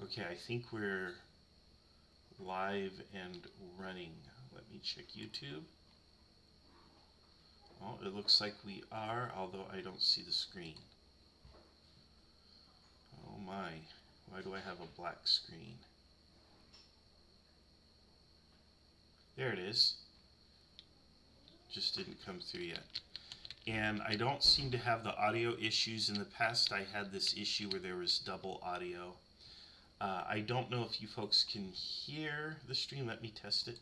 Okay, I think we're live and running. Let me check YouTube. Oh, it looks like we are, although I don't see the screen. Oh my, why do I have a black screen? There it is. Just didn't come through yet. And I don't seem to have the audio issues. In the past, I had this issue where there was double audio. I don't know if you folks can hear the stream. Let me test it.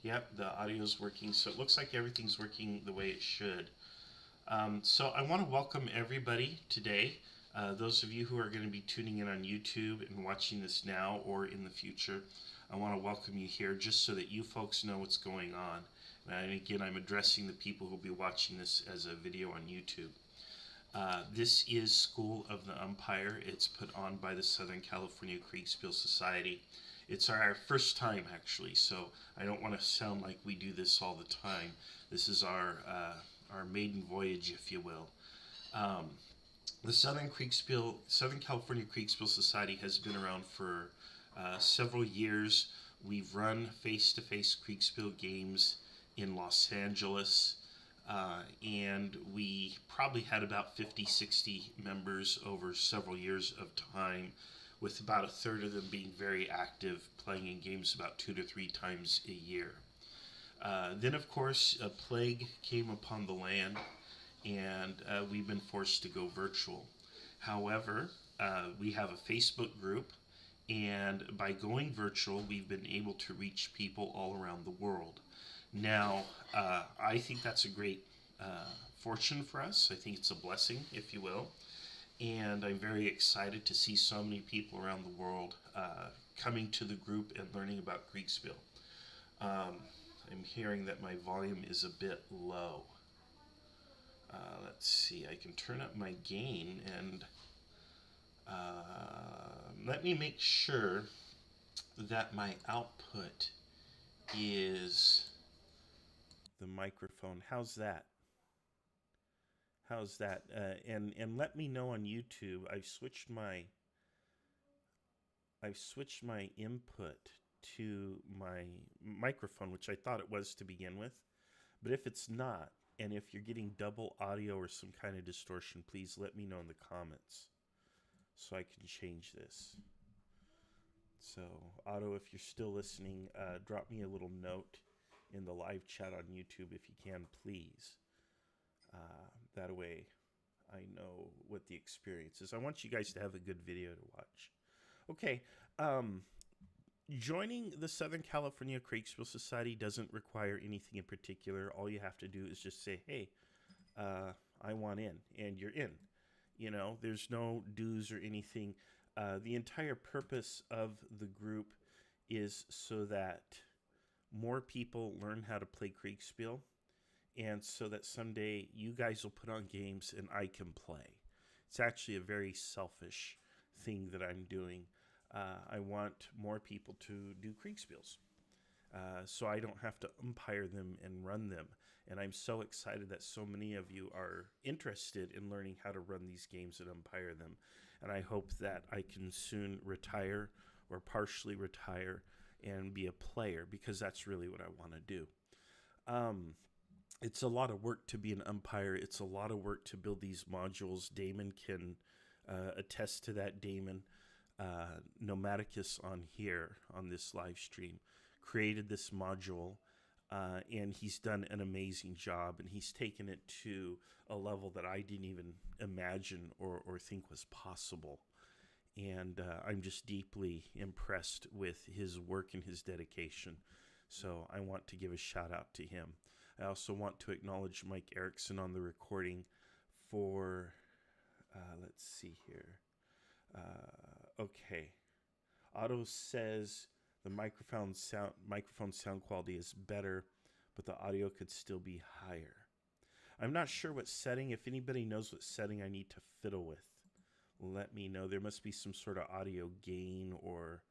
Yep, the audio is working, so it looks like everything's working the way it should. So I want to welcome everybody today. Those of you who are going to be tuning in on YouTube and watching this now or in the future, I want to welcome you here just so that you folks know what's going on. And again, I'm addressing the people who will be watching this as a video on YouTube. This is School of the Umpire. It's put on by the Southern California Kriegsspiel Society. It's our first time, actually, so I don't want to sound like we do this all the time. This is our maiden voyage, if you will. The Southern California Kriegsspiel Society has been around for several years. We've run face-to-face Kriegspiel games in Los Angeles. And we probably had about 50, 60 members over several years of time, with about a third of them being very active, playing in games about 2 to 3 times a year. Then, of course, a plague came upon the land, and we've been forced to go virtual. However, we have a Facebook group, and by going virtual, we've been able to reach people all around the world. Now, I think that's a great fortune for us. I think it's a blessing, if you will. And I'm very excited to see so many people around the world coming to the group and learning about Kriegspiel. I'm hearing that my volume is a bit low. Let's see, I can turn up my gain and let me make sure that my output is the microphone. How's that? How's that? And let me know on YouTube. I've switched my input to my microphone, which I thought it was to begin with. But if it's not, and if you're getting double audio or some kind of distortion, please let me know in the comments so I can change this. So, Otto, if you're still listening, drop me a little note in the live chat on YouTube if you can, please. That way I know what the experience is. I want you guys to have a good video to watch. Okay, joining the Southern California Kriegsspiel Society doesn't require anything in particular. All you have to do is just say, hey, I want in, and you're in. You know, there's no dues or anything. The entire purpose of the group is so that more people learn how to play Kriegspiel, and so that someday you guys will put on games and I can play. It's actually a very selfish thing that I'm doing. I want more people to do Kriegspiels, so I don't have to umpire them and run them. And I'm so excited that so many of you are interested in learning how to run these games and umpire them. And I hope that I can soon retire or partially retire and be a player, because that's really what I want to do. It's a lot of work to be an umpire. It's a lot of work to build these modules. Damon can attest to that. Damon, Nomadicus on here, on this live stream, created this module, and he's done an amazing job, and he's taken it to a level that I didn't even imagine or think was possible. And I'm just deeply impressed with his work and his dedication. So I want to give a shout out to him. I also want to acknowledge Mike Erickson on the recording for, let's see here. Okay. Otto says the microphone sound quality is better, but the audio could still be higher. I'm not sure what setting. If anybody knows what setting I need to fiddle with, let me know. There must be some sort of audio gain or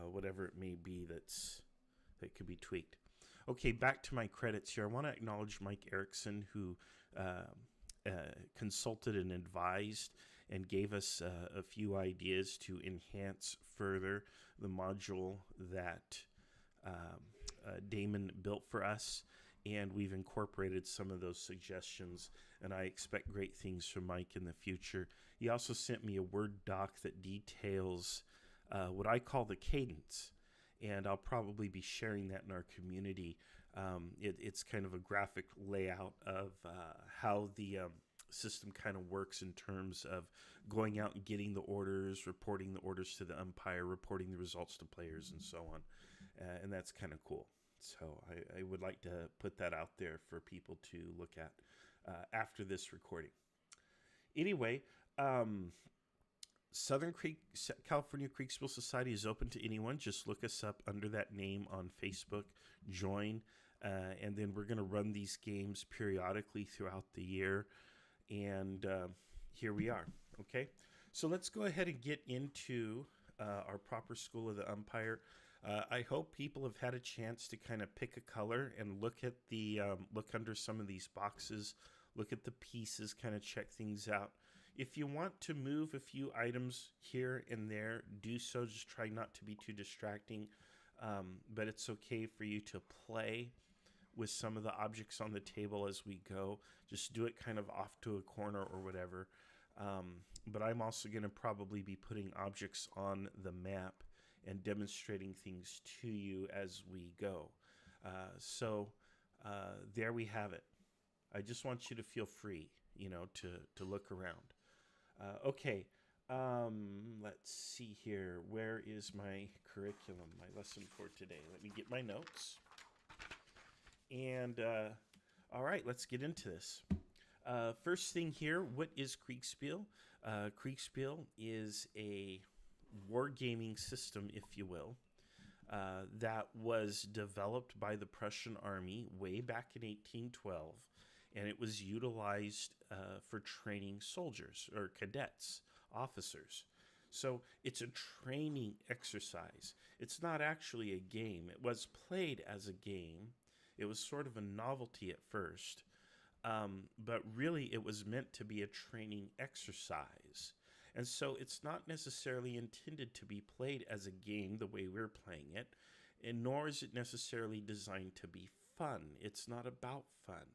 whatever it may be that could be tweaked. Okay, back to my credits here. I want to acknowledge Mike Erickson, who consulted and advised and gave us a few ideas to enhance further the module that Damon built for us. And we've incorporated some of those suggestions, and I expect great things from Mike in the future. He also sent me a Word doc that details what I call the cadence, and I'll probably be sharing that in our community. It's kind of a graphic layout of how the system kind of works in terms of going out and getting the orders, reporting the orders to the umpire, reporting the results to players, and so on. And that's kind of cool. So I would like to put that out there for people to look at after this recording. Anyway, Southern California Kriegsspiel Society is open to anyone. Just look us up under that name on Facebook, join, and then we're going to run these games periodically throughout the year. And here we are. Okay, so let's go ahead and get into our proper School of the Umpire. I hope people have had a chance to kind of pick a color and look at the look under some of these boxes, look at the pieces, kind of check things out. If you want to move a few items here and there, do so. Just try not to be too distracting, but it's okay for you to play with some of the objects on the table as we go. Just do it kind of off to a corner or whatever. But I'm also going to probably be putting objects on the map and demonstrating things to you as we go. So there we have it. I just want you to feel free, to look around. Okay, let's see here. Where is my curriculum, my lesson for today? Let me get my notes. And all right, let's get into this. First thing here, what is Kriegspiel? Kriegspiel is a wargaming system, if you will, that was developed by the Prussian army way back in 1812, and it was utilized for training soldiers or cadets, officers. So it's a training exercise. It's not actually a game. It was played as a game. It was sort of a novelty at first, but really it was meant to be a training exercise. And so it's not necessarily intended to be played as a game the way we're playing it, and nor is it necessarily designed to be fun. It's not about fun.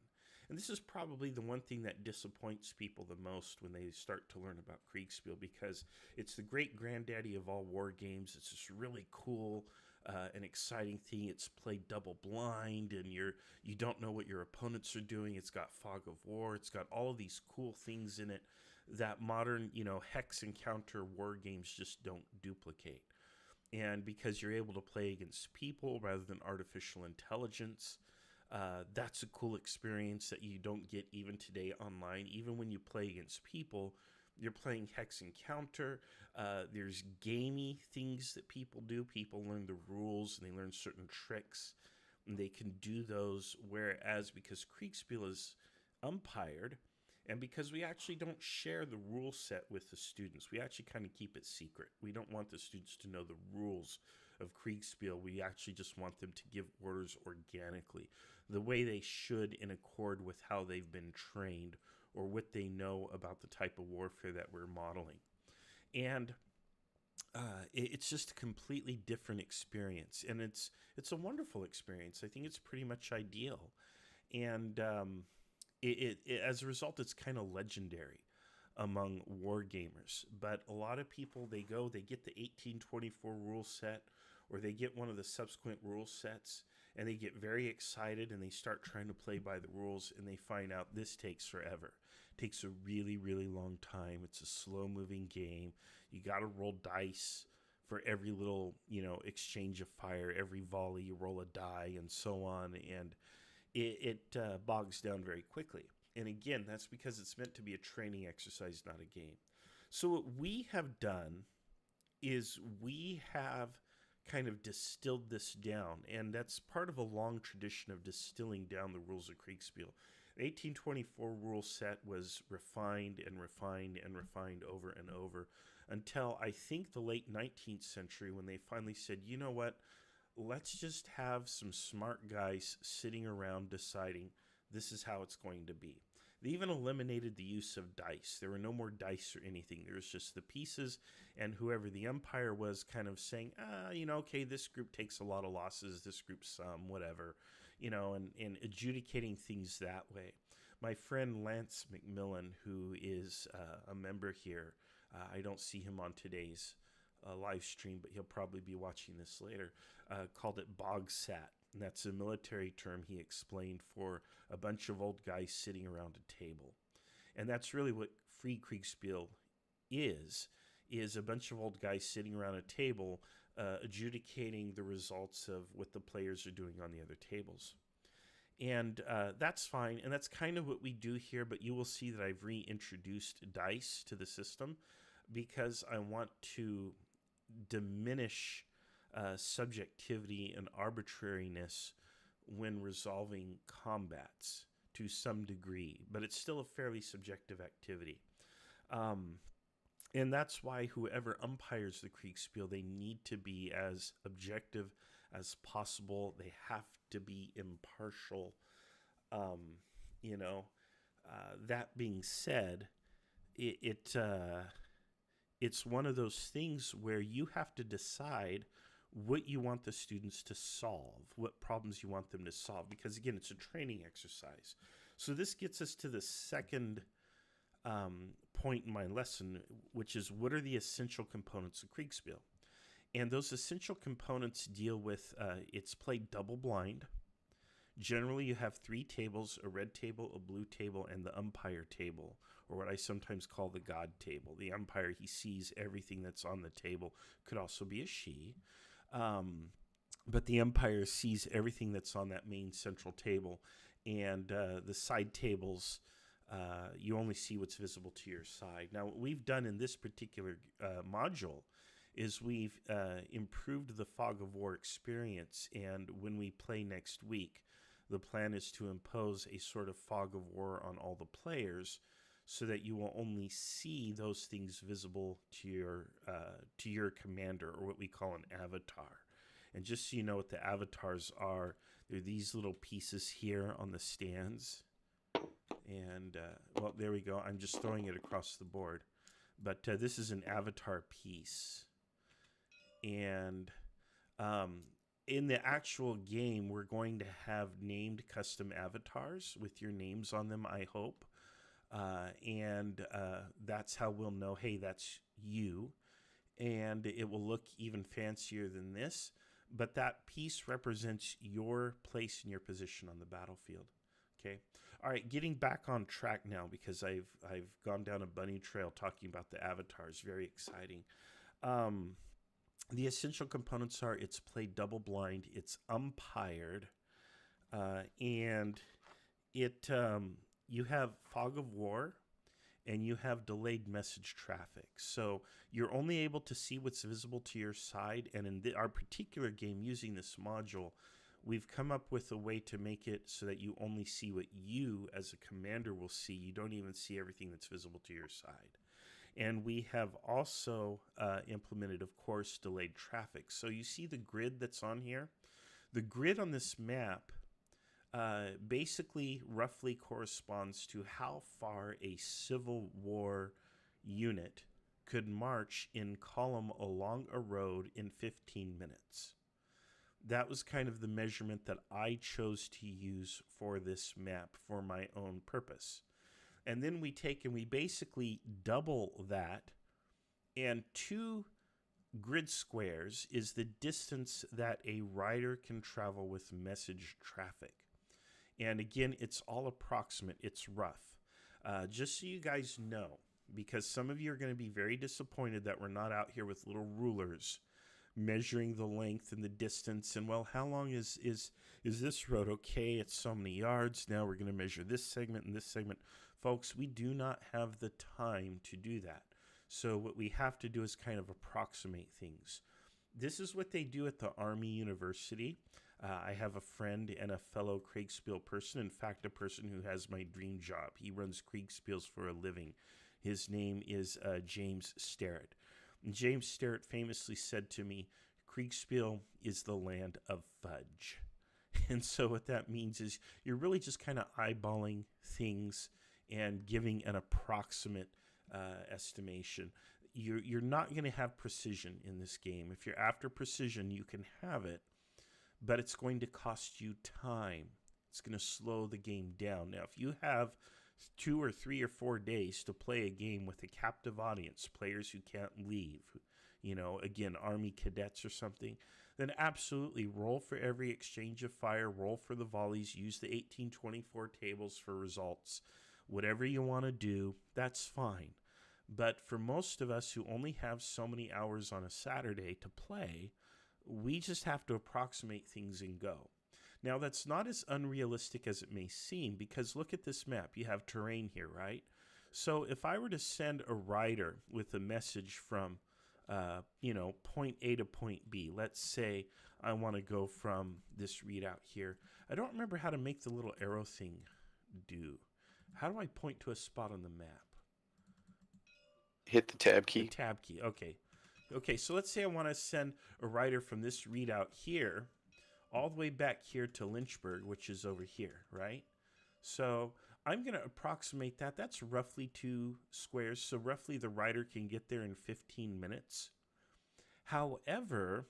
And this is probably the one thing that disappoints people the most when they start to learn about Kriegspiel, because it's the great granddaddy of all war games. It's this really cool and exciting thing. It's played double blind, and you don't know what your opponents are doing. It's got fog of war. It's got all of these cool things in it that modern, hex and counter war games just don't duplicate. And because you're able to play against people rather than artificial intelligence, that's a cool experience that you don't get even today online. Even when you play against people, you're playing hex and counter. There's gamey things that people do. People learn the rules and they learn certain tricks, and they can do those. Whereas because Kriegspiel is umpired, and because we actually don't share the rule set with the students, we actually kind of keep it secret. We don't want the students to know the rules of Kriegspiel. We actually just want them to give orders organically, the way they should, in accord with how they've been trained or what they know about the type of warfare that we're modeling. And it's just a completely different experience, and it's a wonderful experience. I think it's pretty much ideal. And as a result, it's kind of legendary among war gamers. But a lot of people, they get the 1824 rule set, or they get one of the subsequent rule sets, and they get very excited and they start trying to play by the rules, and they find out this takes forever. It takes a really, really long time. It's a slow-moving game. You got to roll dice for every little, exchange of fire, every volley. You roll a die, and so on, and it bogs down very quickly. And again, that's because it's meant to be a training exercise, not a game. So what we have done is we have kind of distilled this down, and that's part of a long tradition of distilling down the rules of Kriegspiel. The 1824 rule set was refined and refined and refined over and over until I think the late 19th century, when they finally said, you know what, let's just have some smart guys sitting around deciding this is how it's going to be. They even eliminated the use of dice. There were no more dice or anything. There was just the pieces, and whoever the umpire was kind of saying, okay, this group takes a lot of losses, this group some, whatever, and adjudicating things that way. My friend Lance McMillan, who is a member here, I don't see him on today's live stream, but he'll probably be watching this later, called it bogsat. And that's a military term he explained for a bunch of old guys sitting around a table. And that's really what free Kriegspiel is a bunch of old guys sitting around a table adjudicating the results of what the players are doing on the other tables. And that's fine, and that's kind of what we do here, but you will see that I've reintroduced dice to the system because I want to diminish subjectivity and arbitrariness when resolving combats to some degree, but it's still a fairly subjective activity. And that's why whoever umpires the Kriegspiel, they need to be as objective as possible. They have to be impartial. That being said, it's one of those things where you have to decide what you want the students to solve, what problems you want them to solve, because again, it's a training exercise. So this gets us to the second point in my lesson, which is what are the essential components of Kriegspiel? And those essential components deal with, it's played double blind. Generally, you have three tables, a red table, a blue table, and the umpire table, or what I sometimes call the God table. The umpire, he sees everything that's on the table. Could also be a she. But the umpire sees everything that's on that main central table. And the side tables, you only see what's visible to your side. Now, what we've done in this particular module is we've improved the fog of war experience, and when we play next week, the plan is to impose a sort of fog of war on all the players so that you will only see those things visible to your commander, or what we call an avatar. And just so you know what the avatars are, they're these little pieces here on the stands. And, well, there we go. I'm just throwing it across the board. But this is an avatar piece. And in the actual game, we're going to have named custom avatars with your names on them, I hope. And that's how we'll know, hey, that's you. And it will look even fancier than this. But that piece represents your place and your position on the battlefield. Okay. All right. Getting back on track now, because I've gone down a bunny trail talking about the avatars. Very exciting. The essential components are it's played double blind, it's umpired, and it you have fog of war, and you have delayed message traffic. So you're only able to see what's visible to your side, and in our particular game using this module, we've come up with a way to make it so that you only see what you as a commander will see. You don't even see everything that's visible to your side. And we have also implemented, of course, delayed traffic. So you see the grid that's on here? The grid on this map basically roughly corresponds to how far a Civil War unit could march in column along a road in 15 minutes. That was kind of the measurement that I chose to use for this map for my own purpose. And then we take and we basically double that, and 2 grid squares is the distance that a rider can travel with message traffic. And again, it's all approximate, it's rough. Just so you guys know, because some of you are going to be very disappointed that we're not out here with little rulers measuring the length and the distance, and well, how long is this road? Okay, it's so many yards. Now we're going to measure this segment and this segment. Folks, we do not have the time to do that. So what we have to do is kind of approximate things. This is what they do at the Army University. I have a friend and a fellow Kriegspiel person, in fact, a person who has my dream job. He runs Kriegspiels for a living. His name is James Sterrett. James Sterrett famously said to me, Kriegspiel is the land of fudge. And so what that means is you're really just kind of eyeballing things and giving an approximate estimation. You're not going to have precision in this game. If you're after precision, you can have it, but it's going to cost you time. It's going to slow the game down. Now, if you have 2 or 3 or 4 days to play a game with a captive audience, players who can't leave, again, Army cadets or something, then absolutely roll for every exchange of fire, roll for the volleys, use the 1824 tables for results. Whatever you want to do, that's fine. But for most of us who only have so many hours on a Saturday to play, we just have to approximate things and go. Now, that's not as unrealistic as it may seem, because look at this map. You have terrain here, right? So if I were to send a rider with a message from, point A to point B, let's say I want to go from this readout here. I don't remember how to make the little arrow thing do. How do I point to a spot on the map? Hit the tab key. The tab key, okay. Okay, so let's say I want to send a rider from this readout here all the way back here to Lynchburg, which is over here, right? So I'm going to approximate that. That's roughly 2 squares, so roughly the rider can get there in 15 minutes. However,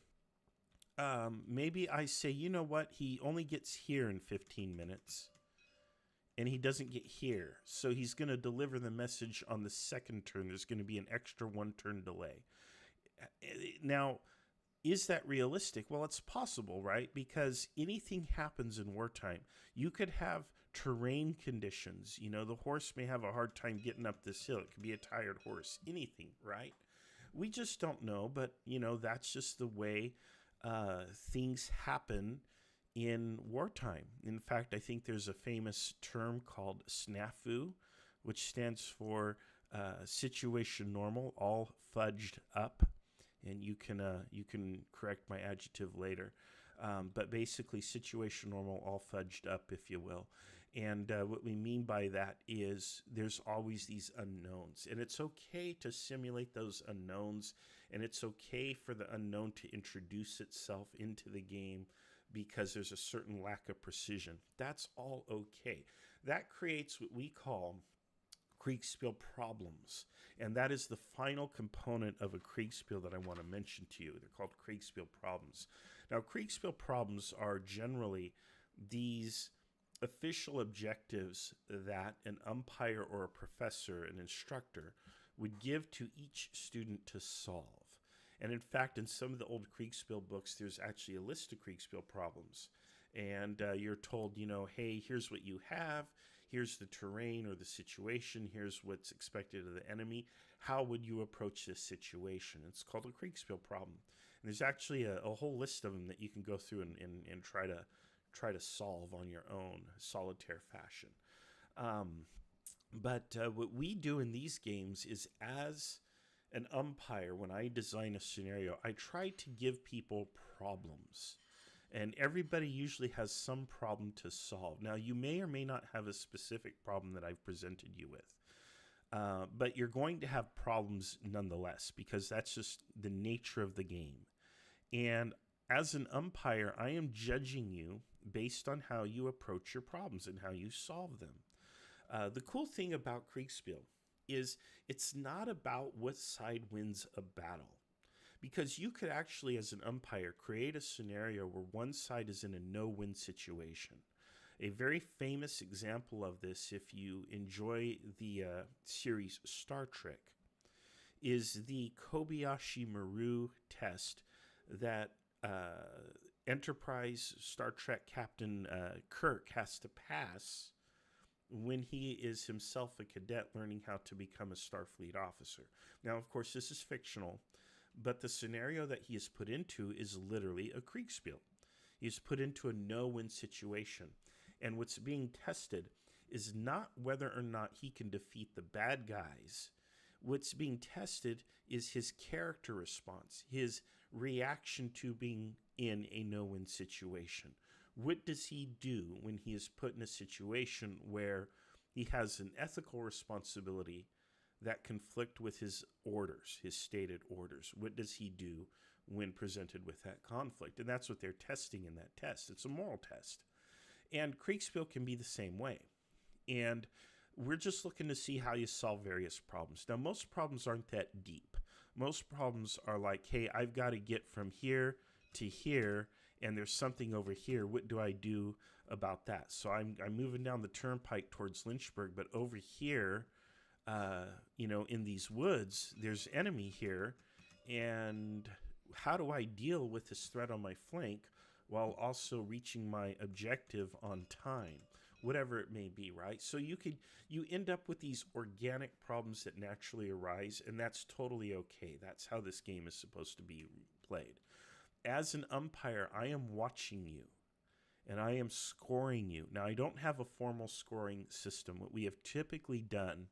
maybe I say, you know what, he only gets here in 15 minutes. And he doesn't get here. So he's going to deliver the message on the second turn. There's going to be an extra 1 turn delay. Now, is that realistic? Well, it's possible, right? Because anything happens in wartime. You could have terrain conditions. The horse may have a hard time getting up this hill. It could be a tired horse. Anything, right? We just don't know. But, that's just the way things happen in wartime. In fact, I think there's a famous term called snafu, which stands for situation normal, all fudged up. And you can correct my adjective later. But basically, situation normal, all fudged up, if you will. And what we mean by that is there's always these unknowns. And it's okay to simulate those unknowns. And it's okay for the unknown to introduce itself into the game because there's a certain lack of precision. That's all okay. That creates what we call Kriegspiel problems. And that is the final component of a Kriegspiel that I want to mention to you. They're called Kriegspiel problems. Now, Kriegspiel problems are generally these official objectives that an umpire or a professor, an instructor, would give to each student to solve. And in fact, in some of the old Kriegspiel books, there's actually a list of Kriegspiel problems. And you're told, hey, here's what you have. Here's the terrain or the situation. Here's what's expected of the enemy. How would you approach this situation? It's called a Kriegspiel problem. And there's actually a whole list of them that you can go through and try to solve on your own, solitaire fashion. But what we do in these games is, as an umpire, when I design a scenario, I try to give people problems. And everybody usually has some problem to solve. Now, you may or may not have a specific problem that I've presented you with. But you're going to have problems nonetheless, because that's just the nature of the game. And as an umpire, I am judging you based on how you approach your problems and how you solve them. The cool thing about Kriegspiel is it's not about what side wins a battle. Because you could actually, as an umpire, create a scenario where one side is in a no-win situation. A very famous example of this, if you enjoy the series Star Trek, is the Kobayashi Maru test that Enterprise Star Trek Captain Kirk has to pass when he is himself a cadet learning how to become a Starfleet officer. Now, of course, this is fictional, but the scenario that he is put into is literally a Kriegspiel. He is put into a no-win situation. And what's being tested is not whether or not he can defeat the bad guys. What's being tested is his character response, his reaction to being in a no-win situation. What does he do when he is put in a situation where he has an ethical responsibility that conflict with his orders, his stated orders? What does he do when presented with that conflict? And that's what they're testing in that test. It's a moral test. And Kriegspiel can be the same way. And we're just looking to see how you solve various problems. Now, most problems aren't that deep. Most problems are like, hey, I've got to get from here to here, and there's something over here. What do I do about that? So I'm moving down the turnpike towards Lynchburg, but over here, in these woods, there's enemy here, and how do I deal with this threat on my flank while also reaching my objective on time? Whatever it may be, right? So you end up with these organic problems that naturally arise, and that's totally okay. That's how this game is supposed to be played. As an umpire, I am watching you, and I am scoring you. Now, I don't have a formal scoring system. What we have typically done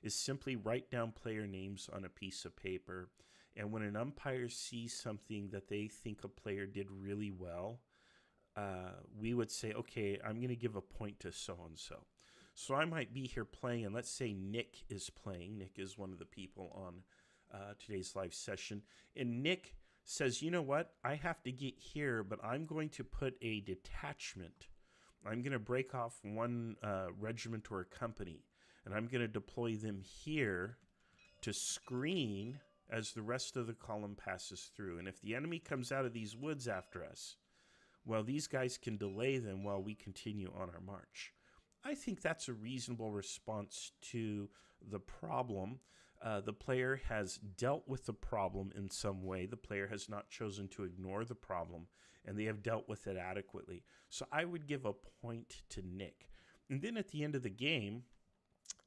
is simply write down player names on a piece of paper, and when an umpire sees something that they think a player did really well, we would say, okay, I'm going to give a point to so-and-so. So I might be here playing, and let's say Nick is playing. Nick is one of the people on today's live session. And Nick says, you know what? I have to get here, but I'm going to put a detachment. I'm going to break off one regiment or a company, and I'm going to deploy them here to screen as the rest of the column passes through. And if the enemy comes out of these woods after us, well, these guys can delay them while we continue on our march. I think that's a reasonable response to the problem. The player has dealt with the problem in some way. The player has not chosen to ignore the problem, and they have dealt with it adequately. So I would give a point to Nick. And then at the end of the game,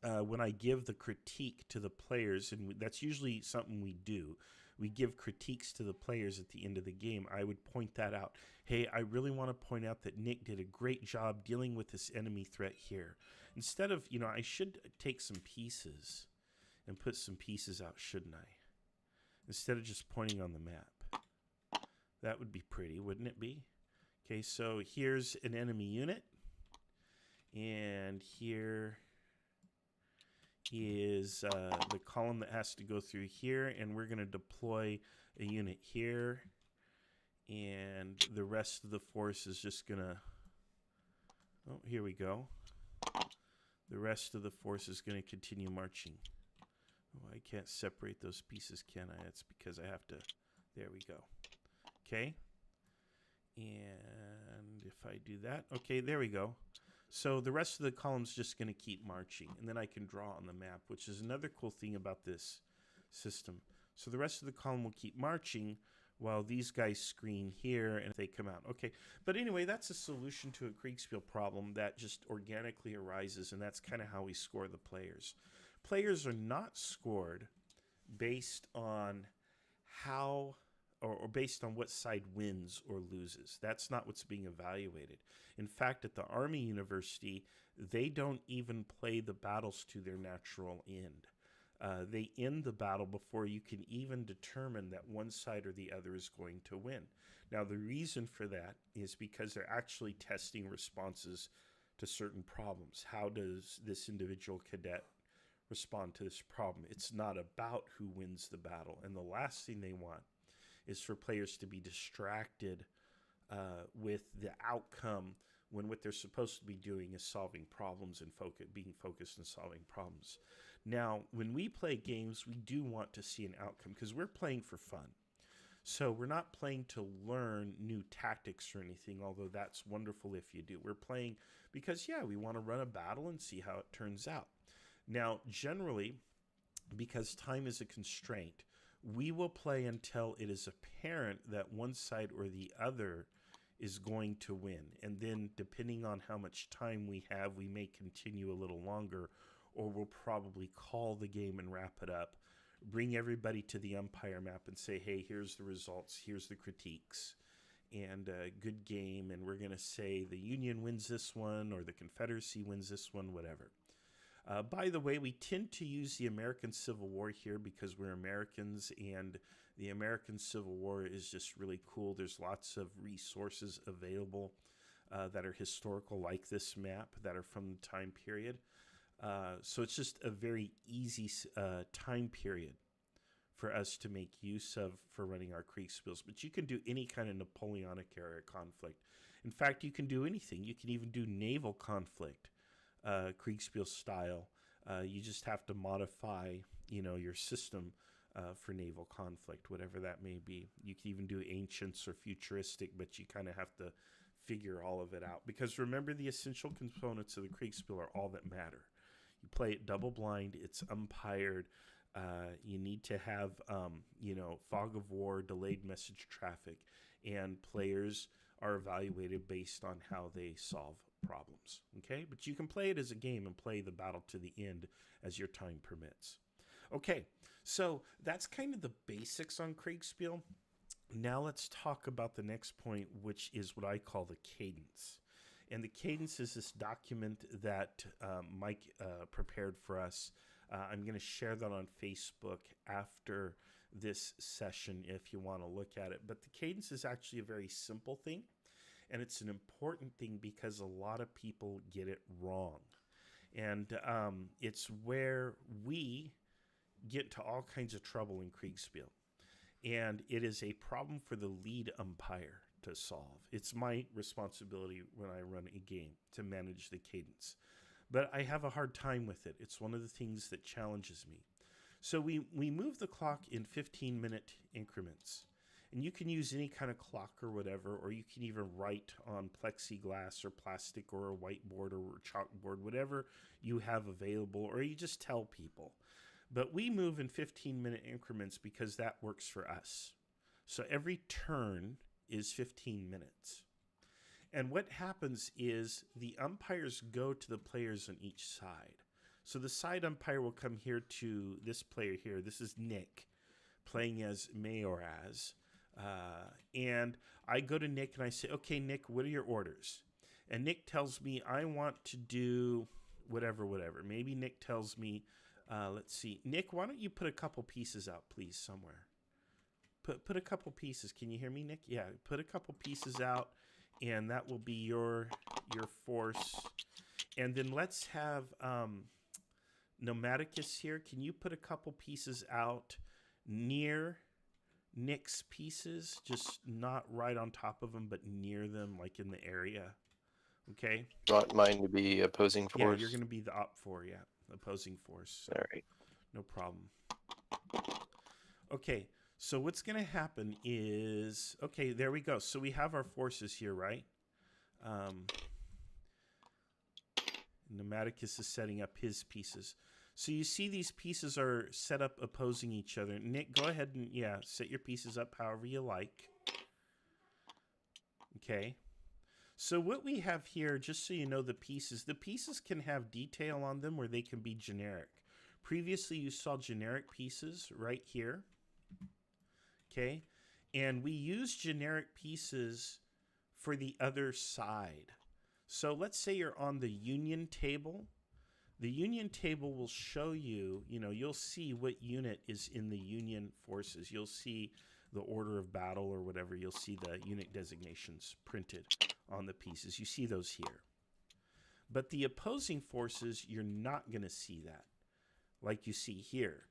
when I give the critique to the players, and that's usually something we do, we give critiques to the players at the end of the game, I would point that out. Hey, I really want to point out that Nick did a great job dealing with this enemy threat here. Instead of, I should take some pieces and put some pieces out, shouldn't I? Instead of just pointing on the map. That would be pretty, wouldn't it be? Okay, so here's an enemy unit. And here is the column that has to go through here, and we're going to deploy a unit here, and the rest of the force is just going to, oh, here we go. The rest of the force is going to continue marching. Oh, I can't separate those pieces, can I? That's because I have to, there we go. Okay, and if I do that, okay, there we go. So the rest of the column's just going to keep marching, and then I can draw on the map, which is another cool thing about this system. So the rest of the column will keep marching while these guys screen here and they come out. Okay, but anyway, that's a solution to a Kriegspiel problem that just organically arises, and that's kind of how we score the players. Players are not scored based on how or based on what side wins or loses. That's not what's being evaluated. In fact, at the Army University, they don't even play the battles to their natural end. They end the battle before you can even determine that one side or the other is going to win. Now, the reason for that is because they're actually testing responses to certain problems. How does this individual cadet respond to this problem? It's not about who wins the battle. And the last thing they want is for players to be distracted with the outcome when what they're supposed to be doing is solving problems and being focused on solving problems. Now, when we play games, we do want to see an outcome because we're playing for fun. So we're not playing to learn new tactics or anything, although that's wonderful if you do. We're playing because, yeah, we want to run a battle and see how it turns out. Now, generally, because time is a constraint, we will play until it is apparent that one side or the other is going to win. And then depending on how much time we have, we may continue a little longer, or we'll probably call the game and wrap it up, bring everybody to the umpire map and say, hey, here's the results, here's the critiques, and good game. And we're going to say the Union wins this one or the Confederacy wins this one, whatever. By the way, we tend to use the American Civil War here because we're Americans, and the American Civil War is just really cool. There's lots of resources available that are historical, like this map, that are from the time period. So it's just a very easy time period for us to make use of for running our Kriegspiels. But you can do any kind of Napoleonic era conflict. In fact, you can do anything. You can even do naval conflict. Kriegspiel style. You just have to modify, your system for naval conflict, whatever that may be. You can even do ancients or futuristic, but you kind of have to figure all of it out. Because remember, the essential components of the Kriegspiel are all that matter. You play it double blind. It's umpired. You need to have, fog of war, delayed message traffic, and players are evaluated based on how they solve problems. Okay, but you can play it as a game and play the battle to the end as your time permits. Okay, so that's kind of the basics on Kriegspiel. Now let's talk about the next point, which is what I call the cadence. And the cadence is this document that Mike prepared for us. I'm going to share that on Facebook after this session if you want to look at it. But the cadence is actually a very simple thing. And it's an important thing because a lot of people get it wrong. And it's where we get to all kinds of trouble in Kriegspiel. And it is a problem for the lead umpire to solve. It's my responsibility when I run a game to manage the cadence. But I have a hard time with it. It's one of the things that challenges me. So we move the clock in 15-minute increments. And you can use any kind of clock or whatever, or you can even write on plexiglass or plastic or a whiteboard or chalkboard, whatever you have available, or you just tell people. But we move in 15-minute increments because that works for us. So every turn is 15 minutes. And what happens is the umpires go to the players on each side. So the side umpire will come here to this player here. This is Nick playing as Mayoraz. And I go to Nick and I say, okay, Nick, what are your orders? And Nick tells me, I want to do whatever. Maybe Nick tells me, let's see, Nick, why don't you put a couple pieces out, please, somewhere? Put a couple pieces. Can you hear me, Nick? Yeah, put a couple pieces out, and that will be your force. And then let's have Pneumaticus here. Can you put a couple pieces out near Nick's pieces? Just not right on top of them, but near them, like in the area. Okay? Want mine to be opposing force? Yeah, you're going to be the op for, yeah. Opposing force. So all right. no problem. Okay, so what's going to happen is, okay, there we go. So we have our forces here, right? Pneumaticus is setting up his pieces. So you see these pieces are set up opposing each other. Nick, go ahead and, yeah, set your pieces up however you like. Okay. So what we have here, just so you know the pieces can have detail on them or they can be generic. Previously, you saw generic pieces right here. Okay. And we use generic pieces for the other side. So let's say you're on the union table. The union table will show you, you'll see what unit is in the union forces. You'll see the order of battle or whatever. You'll see the unit designations printed on the pieces. You see those here. But the opposing forces, you're not going to see that like you see here.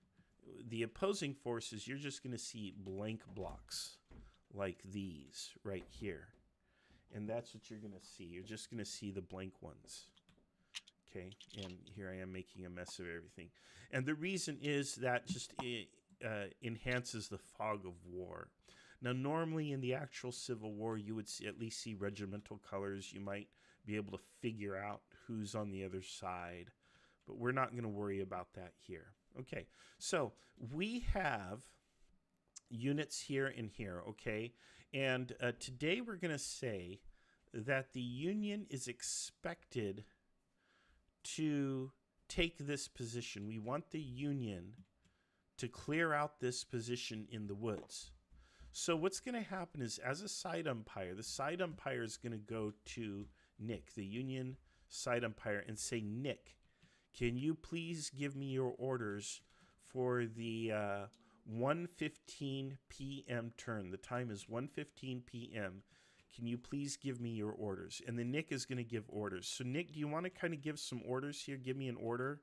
The opposing forces, you're just going to see blank blocks like these right here. And that's what you're going to see. You're just going to see the blank ones. Okay, and here I am making a mess of everything. And the reason is that just enhances the fog of war. Now, normally in the actual Civil War, you would at least see regimental colors. You might be able to figure out who's on the other side. But we're not going to worry about that here. Okay, so we have units here and here, okay? And today we're going to say that the Union is expected to take this position. We want the Union to clear out this position in the woods. So what's going to happen is, as a side umpire, the side umpire is going to go to Nick, the Union side umpire, and say, Nick, can you please give me your orders for the 1:15 p.m. turn? The time is 1:15 p.m. Can you please give me your orders? And then Nick is going to give orders. So Nick, do you want to kind of give some orders here? Give me an order.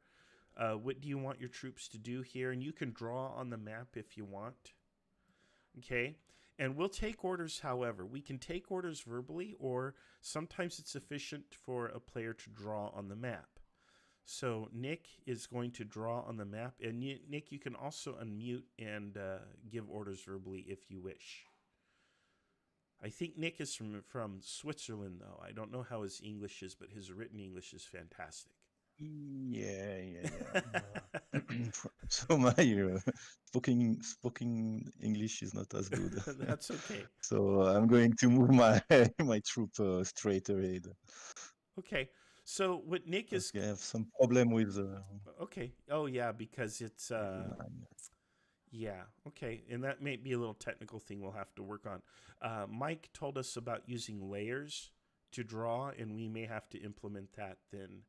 What do you want your troops to do here? And you can draw on the map if you want. Okay. And we'll take orders, however. We can take orders verbally, or sometimes it's sufficient for a player to draw on the map. So Nick is going to draw on the map, and Nick, you can also unmute and give orders verbally if you wish. I think Nick is from Switzerland, though. I don't know how his English is, but his written English is fantastic. Yeah. So my spoken English is not as good. That's okay. So I'm going to move my my troop straight ahead. Okay. So what Nick is... I have some problem with. Okay. Oh, yeah, because it's... Yeah, okay. And that may be a little technical thing we'll have to work on. Mike told us about using layers to draw, and we may have to implement that then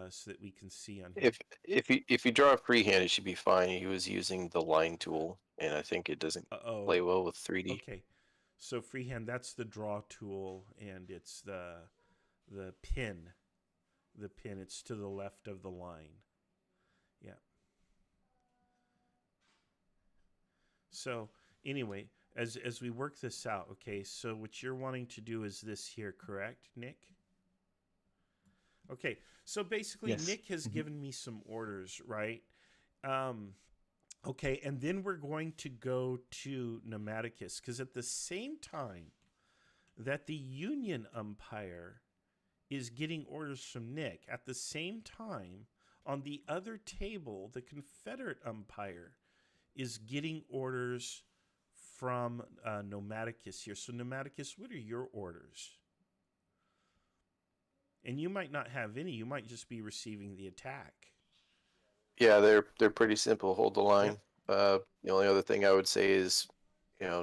so that we can see on here. If you draw freehand, it should be fine. He was using the line tool, and I think it doesn't play well with 3D. Okay. So freehand, that's the draw tool, and it's the pin. The pin, it's to the left of the line. Yeah. So anyway, as we work this out, okay, so what you're wanting to do is this here, correct, Nick? Okay, so basically Yes. Nick has given me some orders, right? Okay, and then we're going to go to Pneumaticus, because at the same time that the Union umpire is getting orders from Nick, at the same time, on the other table, the Confederate umpire is getting orders from Pneumaticus here. So Pneumaticus, what are your orders? And you might not have any. You might just be receiving the attack. Yeah, they're pretty simple. Hold the line. The only other thing I would say is,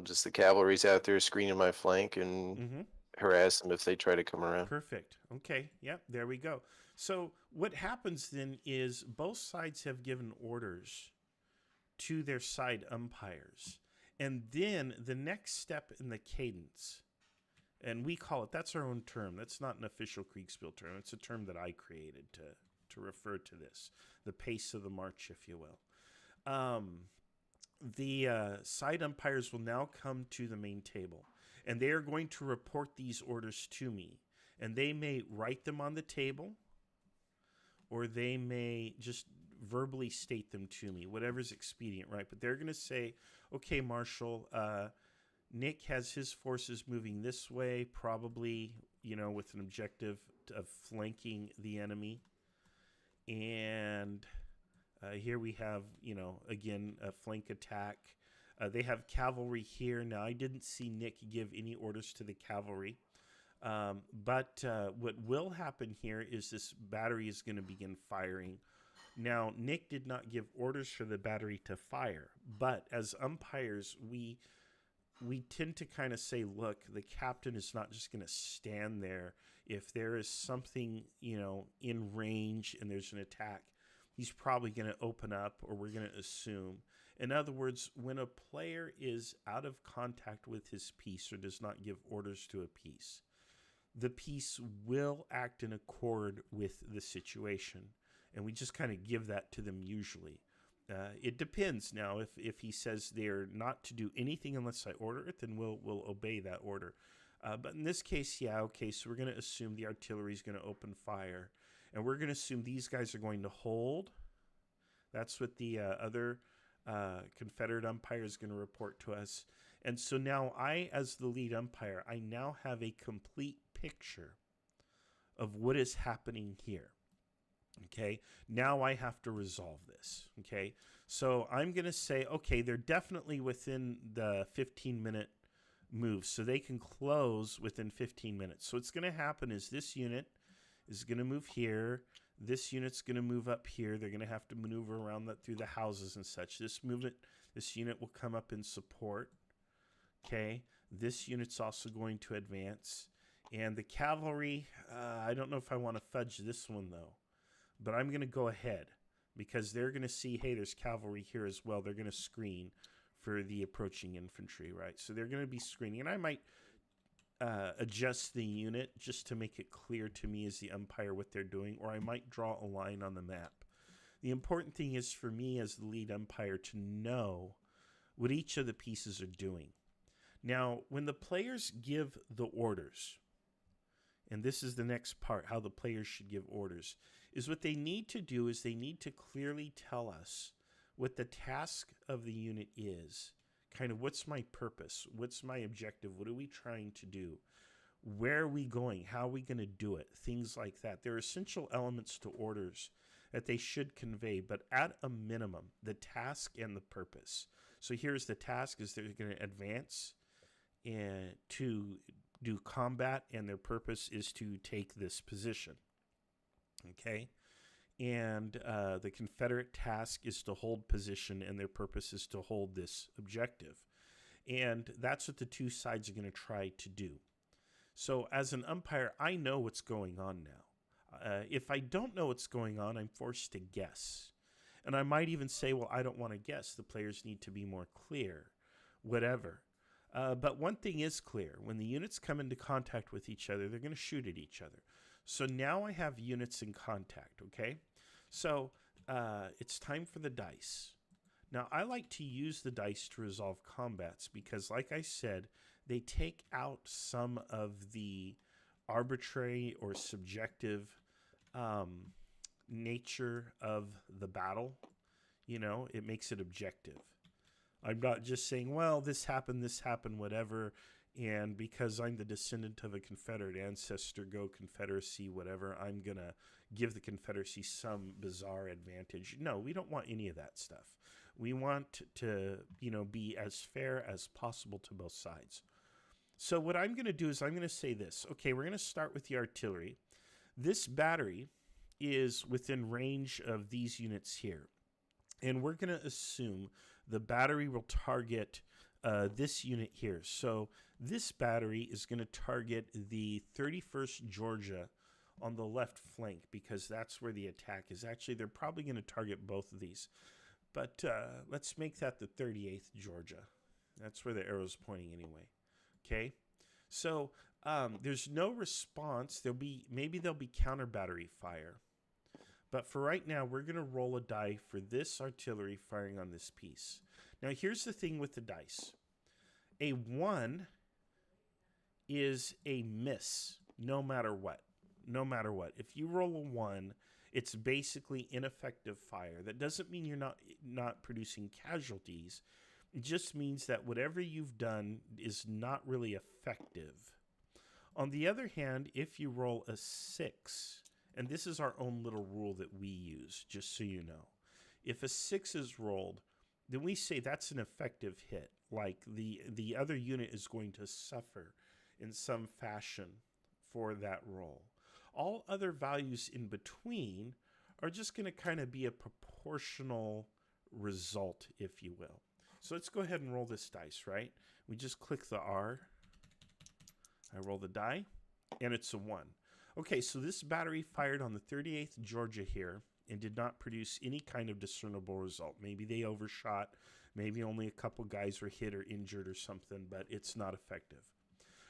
just the cavalry's out there screening my flank and harass them if they try to come around. Perfect. Okay. Yep. There we go. So what happens then is both sides have given orders to their side umpires. And then the next step in the cadence, and we call it, that's our own term. That's not an official Kriegspiel term. It's a term that I created to refer to this, the pace of the march, if you will. The side umpires will now come to the main table, and they are going to report these orders to me. And they may write them on the table, or they may just verbally state them to me, whatever's expedient, right? But they're going to say, okay, Marshal, Nick has his forces moving this way, probably, with an objective of flanking the enemy. And here we have, again, a flank attack. They have cavalry here. Now, I didn't see Nick give any orders to the cavalry. But what will happen here is this battery is going to begin firing. Now, Nick did not give orders for the battery to fire, but as umpires, we tend to kind of say, look, the captain is not just going to stand there. If there is something, in range and there's an attack, he's probably going to open up, or we're going to assume. In other words, when a player is out of contact with his piece or does not give orders to a piece, the piece will act in accord with the situation. And we just kind of give that to them usually. It depends now. If he says they're not to do anything unless I order it, then we'll obey that order. But in this case, yeah, okay, so we're going to assume the artillery is going to open fire. And we're going to assume these guys are going to hold. That's what the other Confederate umpire is going to report to us. And so now I, as the lead umpire, I now have a complete picture of what is happening here. Okay, now I have to resolve this. Okay, so I'm going to say, okay, they're definitely within the 15-minute move, so they can close within 15 minutes. So what's going to happen is this unit is going to move here. This unit's going to move up here. They're going to have to maneuver around that through the houses and such. This unit will come up in support. Okay, this unit's also going to advance. And the cavalry, I don't know if I want to fudge this one, though. But I'm going to go ahead because they're going to see, hey, there's cavalry here as well. They're going to screen for the approaching infantry, right? So they're going to be screening. And I might adjust the unit just to make it clear to me as the umpire what they're doing, or I might draw a line on the map. The important thing is for me as the lead umpire to know what each of the pieces are doing. Now, when the players give the orders, and this is the next part, how the players should give orders, is what they need to do is they need to clearly tell us what the task of the unit is. Kind of what's my purpose? What's my objective? What are we trying to do? Where are we going? How are we going to do it? Things like that. There are essential elements to orders that they should convey, but at a minimum, the task and the purpose. So here's the task is they're going to advance and to do combat, and their purpose is to take this position. Okay? And the Confederate task is to hold position, and their purpose is to hold this objective. And that's what the two sides are going to try to do. So as an umpire, I know what's going on now. If I don't know what's going on, I'm forced to guess. And I might even say, well, I don't want to guess. The players need to be more clear, whatever. But one thing is clear. When the units come into contact with each other, they're going to shoot at each other. So now I have units in contact, okay? So it's time for the dice. Now, I like to use the dice to resolve combats because, like I said, they take out some of the arbitrary or subjective nature of the battle. You know, it makes it objective. I'm not just saying, well, this happened, whatever, and because I'm the descendant of a Confederate ancestor, go Confederacy, whatever, I'm going to give the Confederacy some bizarre advantage. No, we don't want any of that stuff. We want to, you know, be as fair as possible to both sides. So what I'm going to do is I'm going to say this. Okay, we're going to start with the artillery. This battery is within range of these units here. And we're going to assume the battery will target this unit here. So this battery is going to target the 31st Georgia on the left flank because that's where the attack is. Actually, they're probably going to target both of these. But let's make that the 38th Georgia. That's where the arrow's pointing anyway. Okay? So there's no response. Maybe there'll be counter battery fire. But for right now, we're going to roll a die for this artillery firing on this piece. Now, here's the thing with the dice. A 1 is a miss, no matter what. No matter what. If you roll a 1, it's basically ineffective fire. That doesn't mean you're not producing casualties. It just means that whatever you've done is not really effective. On the other hand, if you roll a 6... and this is our own little rule that we use, just so you know. If a 6 is rolled, then we say that's an effective hit. Like the other unit is going to suffer in some fashion for that roll. All other values in between are just going to kind of be a proportional result, if you will. So let's go ahead and roll this dice, right? We just click the R. I roll the die, and it's a 1. Okay, so this battery fired on the 38th Georgia here and did not produce any kind of discernible result. Maybe they overshot, maybe only a couple guys were hit or injured or something, but it's not effective.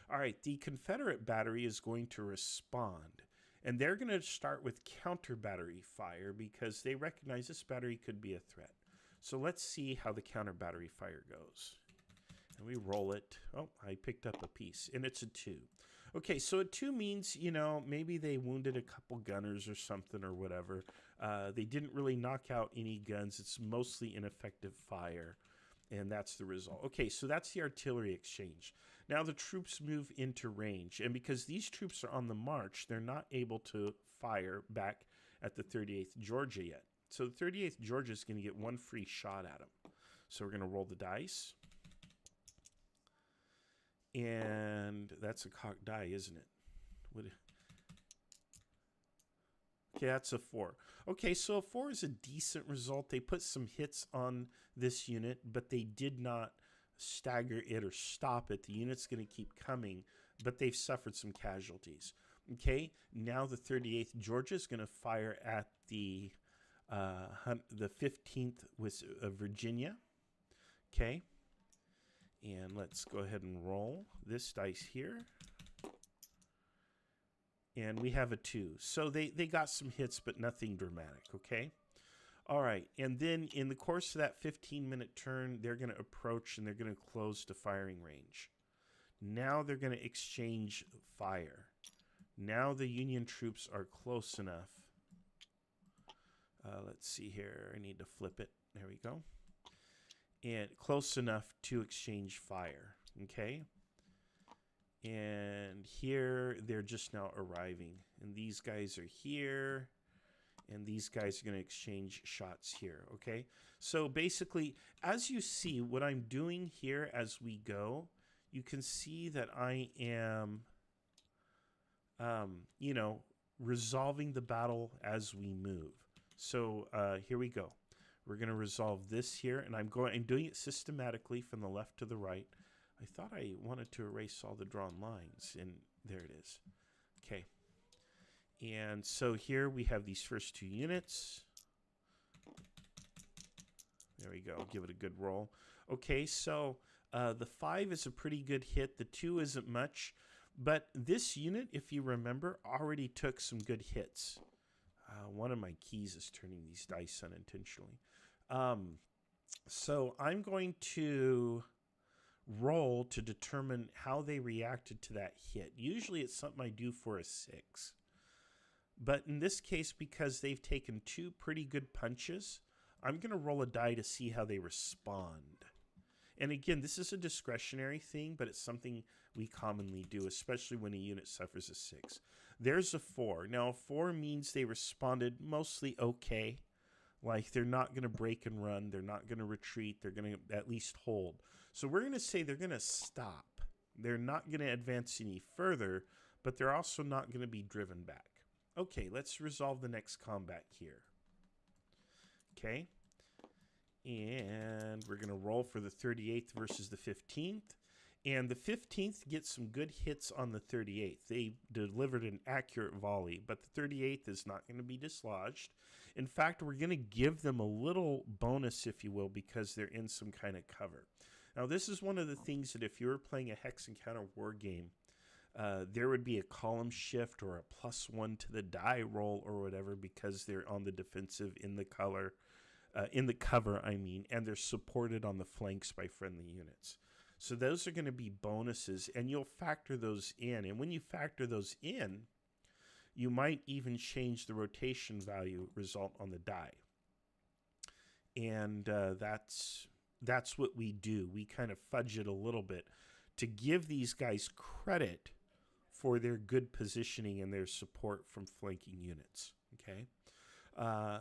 All right, the Confederate battery is going to respond, and they're going to start with counter battery fire because they recognize this battery could be a threat. So let's see how the counter battery fire goes. And we roll it. Oh, I picked up a piece, and it's a 2. Okay, so a 2 means, you know, maybe they wounded a couple gunners or something or whatever. They didn't really knock out any guns. It's mostly ineffective fire, and that's the result. Okay, so that's the artillery exchange. Now the troops move into range, and because these troops are on the march, they're not able to fire back at the 38th Georgia yet. So the 38th Georgia is going to get one free shot at them. So we're going to roll the dice. And that's a cocked die, isn't it? Okay, that's a 4. Okay, so a 4 is a decent result. They put some hits on this unit, but they did not stagger it or stop it. The unit's going to keep coming, but they've suffered some casualties. Okay, now the 38th Georgia is going to fire at the 15th with Virginia. Okay. And let's go ahead and roll this dice here. And we have a 2. So they got some hits, but nothing dramatic, okay? All right, and then in the course of that 15-minute turn, they're going to approach and they're going to close to firing range. Now they're going to exchange fire. Now the Union troops are close enough Let's see here. I need to flip it. There we go. And close enough to exchange fire. Okay. And here they're just now arriving. And these guys are here. And these guys are going to exchange shots here. Okay. So basically, as you see, what I'm doing here as we go, you can see that I am, you know, resolving the battle as we move. So here we go. We're going to resolve this here, and I'm doing it systematically from the left to the right. I thought I wanted to erase all the drawn lines, and there it is. Okay. And so here we have these first two units. There we go. Give it a good roll. Okay, so the 5 is a pretty good hit. The 2 isn't much. But this unit, if you remember, already took some good hits. One of my keys is turning these dice unintentionally. So I'm going to roll to determine how they reacted to that hit. Usually it's something I do for a 6. But in this case, because they've taken 2 pretty good punches, I'm going to roll a die to see how they respond. And again, this is a discretionary thing, but it's something we commonly do, especially when a unit suffers a 6. There's a 4. Now, a 4 means they responded mostly okay. Like, they're not going to break and run. They're not going to retreat. They're going to at least hold. So we're going to say they're going to stop. They're not going to advance any further, but they're also not going to be driven back. Okay, let's resolve the next combat here. Okay. And we're going to roll for the 38th versus the 15th. And the 15th gets some good hits on the 38th. They delivered an accurate volley, but the 38th is not going to be dislodged. In fact, we're going to give them a little bonus, if you will, because they're in some kind of cover. Now, this is one of the things that if you were playing a hex encounter war game, there would be a column shift or a +1 to the die roll or whatever because they're on the defensive in the color. In the cover, I mean, and they're supported on the flanks by friendly units. So those are going to be bonuses, and you'll factor those in. And when you factor those in, you might even change the rotation value result on the die. And that's what we do. We kind of fudge it a little bit to give these guys credit for their good positioning and their support from flanking units. Okay.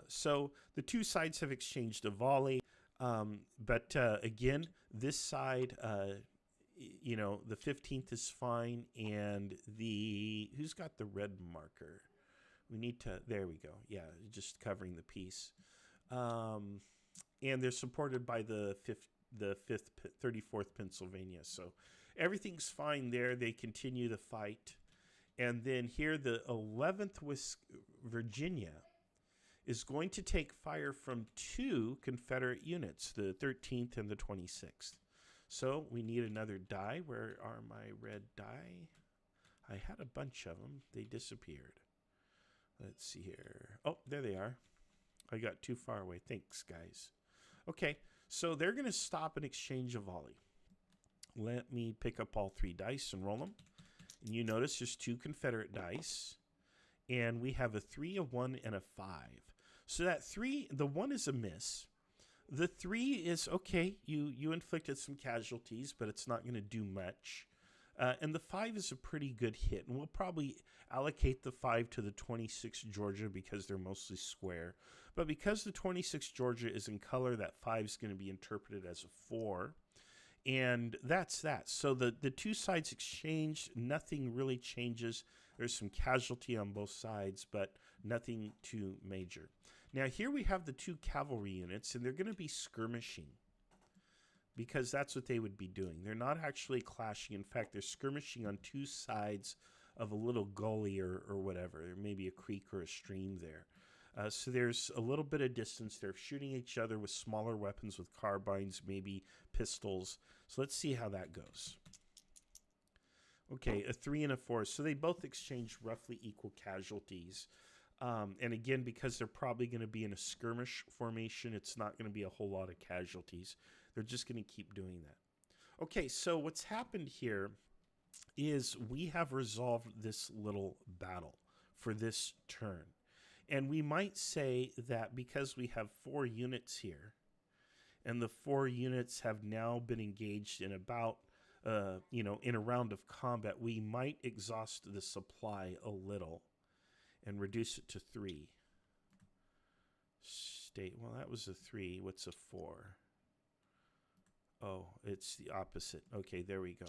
So the two sides have exchanged a volley, but again, this side, you know, the 15th is fine, and who's got the red marker? We need to, there we go, yeah, just covering the piece. And they're supported by the 34th Pennsylvania, so everything's fine there. They continue the fight, and then here the 11th Virginia is going to take fire from 2 Confederate units, the 13th and the 26th. So we need another die. Where are my red die? I had a bunch of them. They disappeared. Let's see here. Oh, there they are. I got too far away. Thanks, guys. Okay, so they're going to stop and exchange a volley. Let me pick up all 3 dice and roll them. And you notice there's 2 Confederate dice. And we have a 3, a 1, and a 5. So that 3, the 1 is a miss. The 3 is, okay, you inflicted some casualties, but it's not going to do much. And the 5 is a pretty good hit. And we'll probably allocate the 5 to the 26 Georgia because they're mostly square. But because the 26 Georgia is in color, that 5 is going to be interpreted as a 4. And that's that. So the 2 sides exchanged. Nothing really changes. There's some casualty on both sides, but nothing too major. Now, here we have the 2 cavalry units, and they're going to be skirmishing because that's what they would be doing. They're not actually clashing. In fact, they're skirmishing on 2 sides of a little gully or whatever. There may be a creek or a stream there. So there's a little bit of distance. They're shooting each other with smaller weapons, with carbines, maybe pistols. So let's see how that goes. Okay, a 3 and a 4. So they both exchange roughly equal casualties. And again, because they're probably going to be in a skirmish formation, it's not going to be a whole lot of casualties. They're just going to keep doing that. Okay, so what's happened here is we have resolved this little battle for this turn. And we might say that because we have 4 units here, and the 4 units have now been engaged in about, in a round of combat, we might exhaust the supply a little and reduce it to 3. Well, that was a 3. What's a 4? Oh, it's the opposite. Okay, there we go.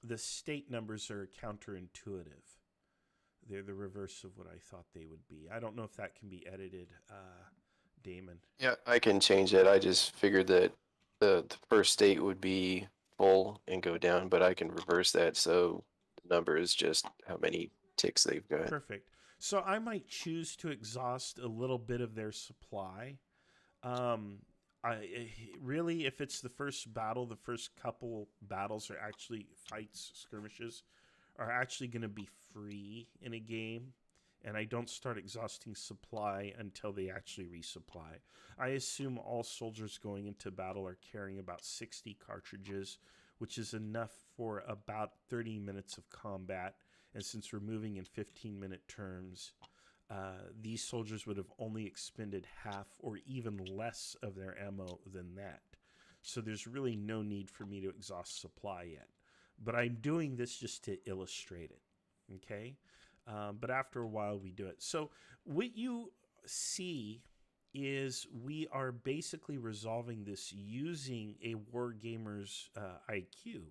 The state numbers are counterintuitive. They're the reverse of what I thought they would be. I don't know if that can be edited, Damon. Yeah, I can change that. I just figured that the first state would be full and go down, but I can reverse that. So the number is just how many ticks they've got. Perfect. So I might choose to exhaust a little bit of their supply. Really, if it's the first battle, the first couple battles are actually fights, skirmishes, are actually going to be free in a game, and I don't start exhausting supply until they actually resupply. I assume all soldiers going into battle are carrying about 60 cartridges, which is enough for about 30 minutes of combat, and since we're moving in 15-minute terms, these soldiers would have only expended half or even less of their ammo than that. So there's really no need for me to exhaust supply yet. But I'm doing this just to illustrate it, okay? But after a while, we do it. So what you see is we are basically resolving this using a wargamer's IQ.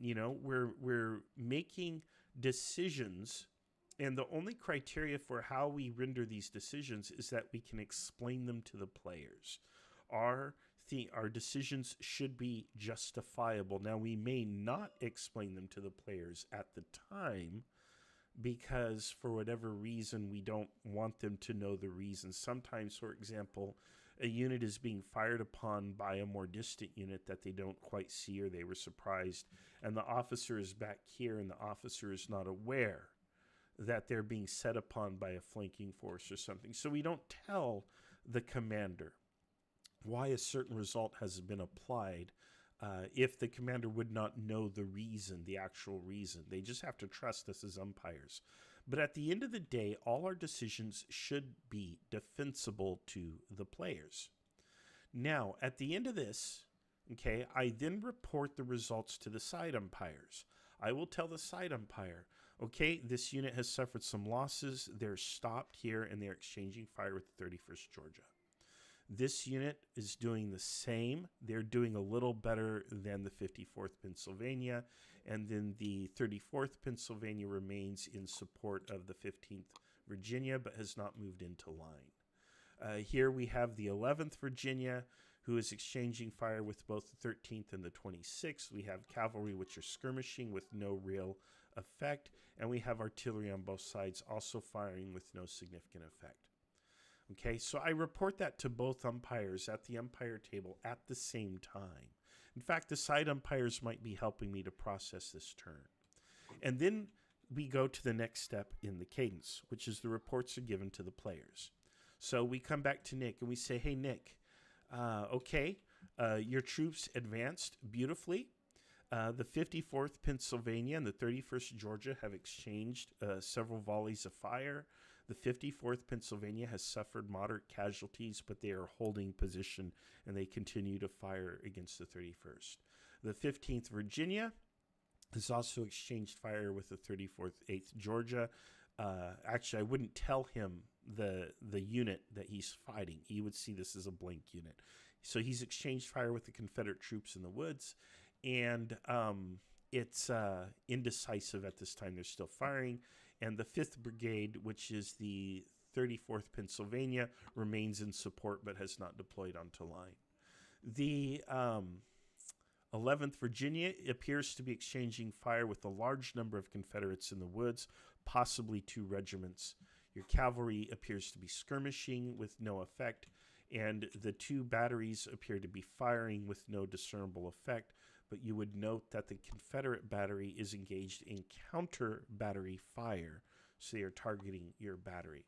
We're making decisions, and the only criteria for how we render these decisions is that we can explain them to the players. Our decisions should be justifiable. Now, we may not explain them to the players at the time because for whatever reason we don't want them to know the reason. Sometimes, for example, a unit is being fired upon by a more distant unit that they don't quite see or they were surprised, and the officer is back here and the officer is not aware that they're being set upon by a flanking force or something. So we don't tell the commander why a certain result has been applied if the commander would not know the reason, the actual reason. They just have to trust us as umpires. But at the end of the day, all our decisions should be defensible to the players. Now, at the end of this, okay, I then report the results to the side umpires. I will tell the side umpire, okay, this unit has suffered some losses. They're stopped here and they're exchanging fire with the 31st Georgia. This unit is doing the same. They're doing a little better than the 54th Pennsylvania, and then the 34th Pennsylvania remains in support of the 15th Virginia, but has not moved into line. Here we have the 11th Virginia, who is exchanging fire with both the 13th and the 26th. We have cavalry, which are skirmishing with no real effect, and we have artillery on both sides also firing with no significant effect. Okay, so I report that to both umpires at the umpire table at the same time. In fact, the side umpires might be helping me to process this turn. And then we go to the next step in the cadence, which is the reports are given to the players. So we come back to Nick and we say, hey, Nick, your troops advanced beautifully. The 54th Pennsylvania and the 31st Georgia have exchanged several volleys of fire. The 54th Pennsylvania has suffered moderate casualties, but they are holding position and they continue to fire against the 31st. The 15th Virginia has also exchanged fire with the 34th 8th Georgia. Actually, I wouldn't tell him the unit that he's fighting. He would see this as a blank unit. So he's exchanged fire with the Confederate troops in the woods, and it's indecisive at this time. They're still firing. And the 5th Brigade, which is the 34th Pennsylvania, remains in support but has not deployed onto line. The 11th Virginia appears to be exchanging fire with a large number of Confederates in the woods, possibly 2 regiments. Your cavalry appears to be skirmishing with no effect, and the 2 batteries appear to be firing with no discernible effect. But you would note that the Confederate battery is engaged in counter battery fire. So they are targeting your battery.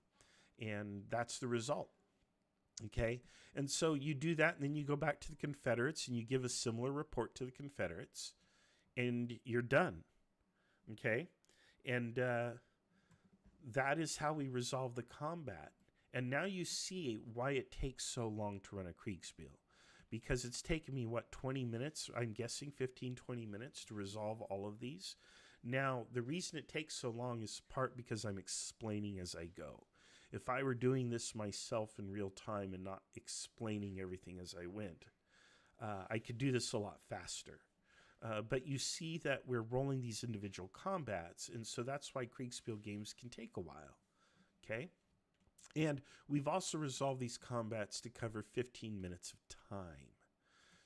And that's the result. Okay? And so you do that, and then you go back to the Confederates, and you give a similar report to the Confederates, and you're done. Okay? And that is how we resolve the combat. And now you see why it takes so long to run a Kriegspiel. Because it's taken me, 20 minutes? I'm guessing 15, 20 minutes to resolve all of these. Now, the reason it takes so long is part because I'm explaining as I go. If I were doing this myself in real time and not explaining everything as I went, I could do this a lot faster. But you see that we're rolling these individual combats, and so that's why Kriegspiel games can take a while. Okay? And we've also resolved these combats to cover 15 minutes of time.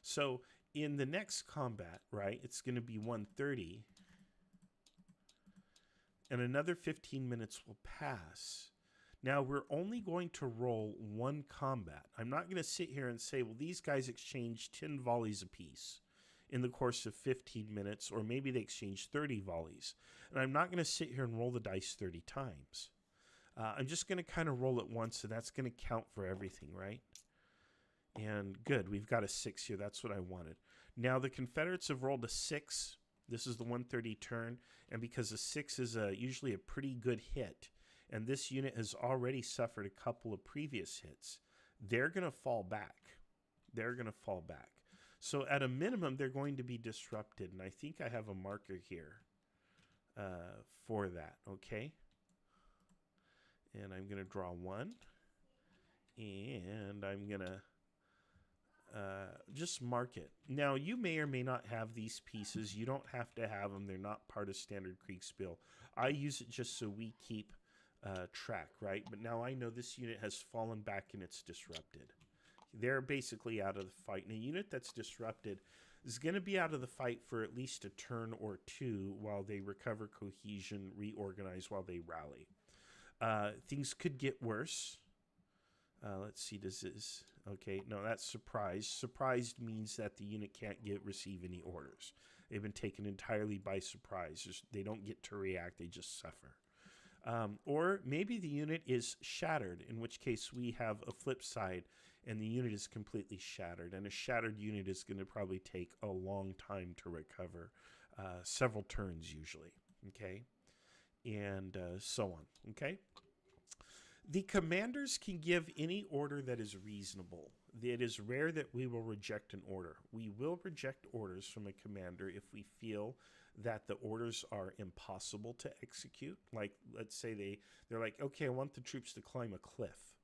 So in the next combat, right, it's going to be 1:30, and another 15 minutes will pass. Now, we're only going to roll one combat. I'm not going to sit here and say, well, these guys exchanged 10 volleys apiece in the course of 15 minutes, or maybe they exchanged 30 volleys. And I'm not going to sit here and roll the dice 30 times. I'm just going to kind of roll it once, and that's going to count for everything, right? And good, we've got a 6 here. That's what I wanted. Now, the Confederates have rolled a 6. This is the 1:30 turn, and because a 6 is usually a pretty good hit, and this unit has already suffered a couple of previous hits, they're going to fall back. They're going to fall back. So at a minimum, they're going to be disrupted, and I think I have a marker here for that, okay? And I'm going to draw one, and I'm going to just mark it. Now, you may or may not have these pieces. You don't have to have them. They're not part of standard Kriegspiel. I use it just so we keep track, right? But now I know this unit has fallen back and it's disrupted. They're basically out of the fight. And a unit that's disrupted is going to be out of the fight for at least a turn or two while they recover cohesion, reorganize, while they rally. Things could get worse. Let's see, does this... Okay, no, that's surprised. Surprised means that the unit can't receive any orders. They've been taken entirely by surprise. They don't get to react, they just suffer. Or maybe the unit is shattered, in which case we have a flip side, and the unit is completely shattered. And a shattered unit is going to probably take a long time to recover, several turns usually, okay? And so on, okay? The commanders can give any order that is reasonable. It is rare that we will reject an order. We will reject orders from a commander if we feel that the orders are impossible to execute. Like, let's say they're like, okay, I want the troops to climb a cliff.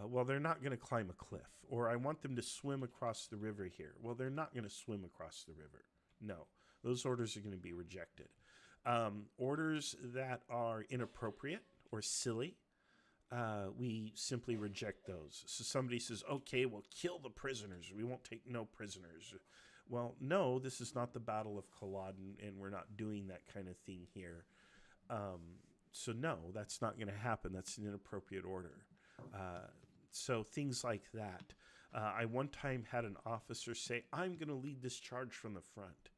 Well, they're not going to climb a cliff. Or I want them to swim across the river here. Well, they're not going to swim across the river. No, those orders are going to be rejected. Orders that are inappropriate or silly, we simply reject those. So somebody says, okay, well, kill the prisoners. We won't take no prisoners. Well, no, this is not the Battle of Culloden, and we're not doing that kind of thing here. So no, that's not going to happen. That's an inappropriate order. So things like that. I one time had an officer say, I'm going to lead this charge from the front.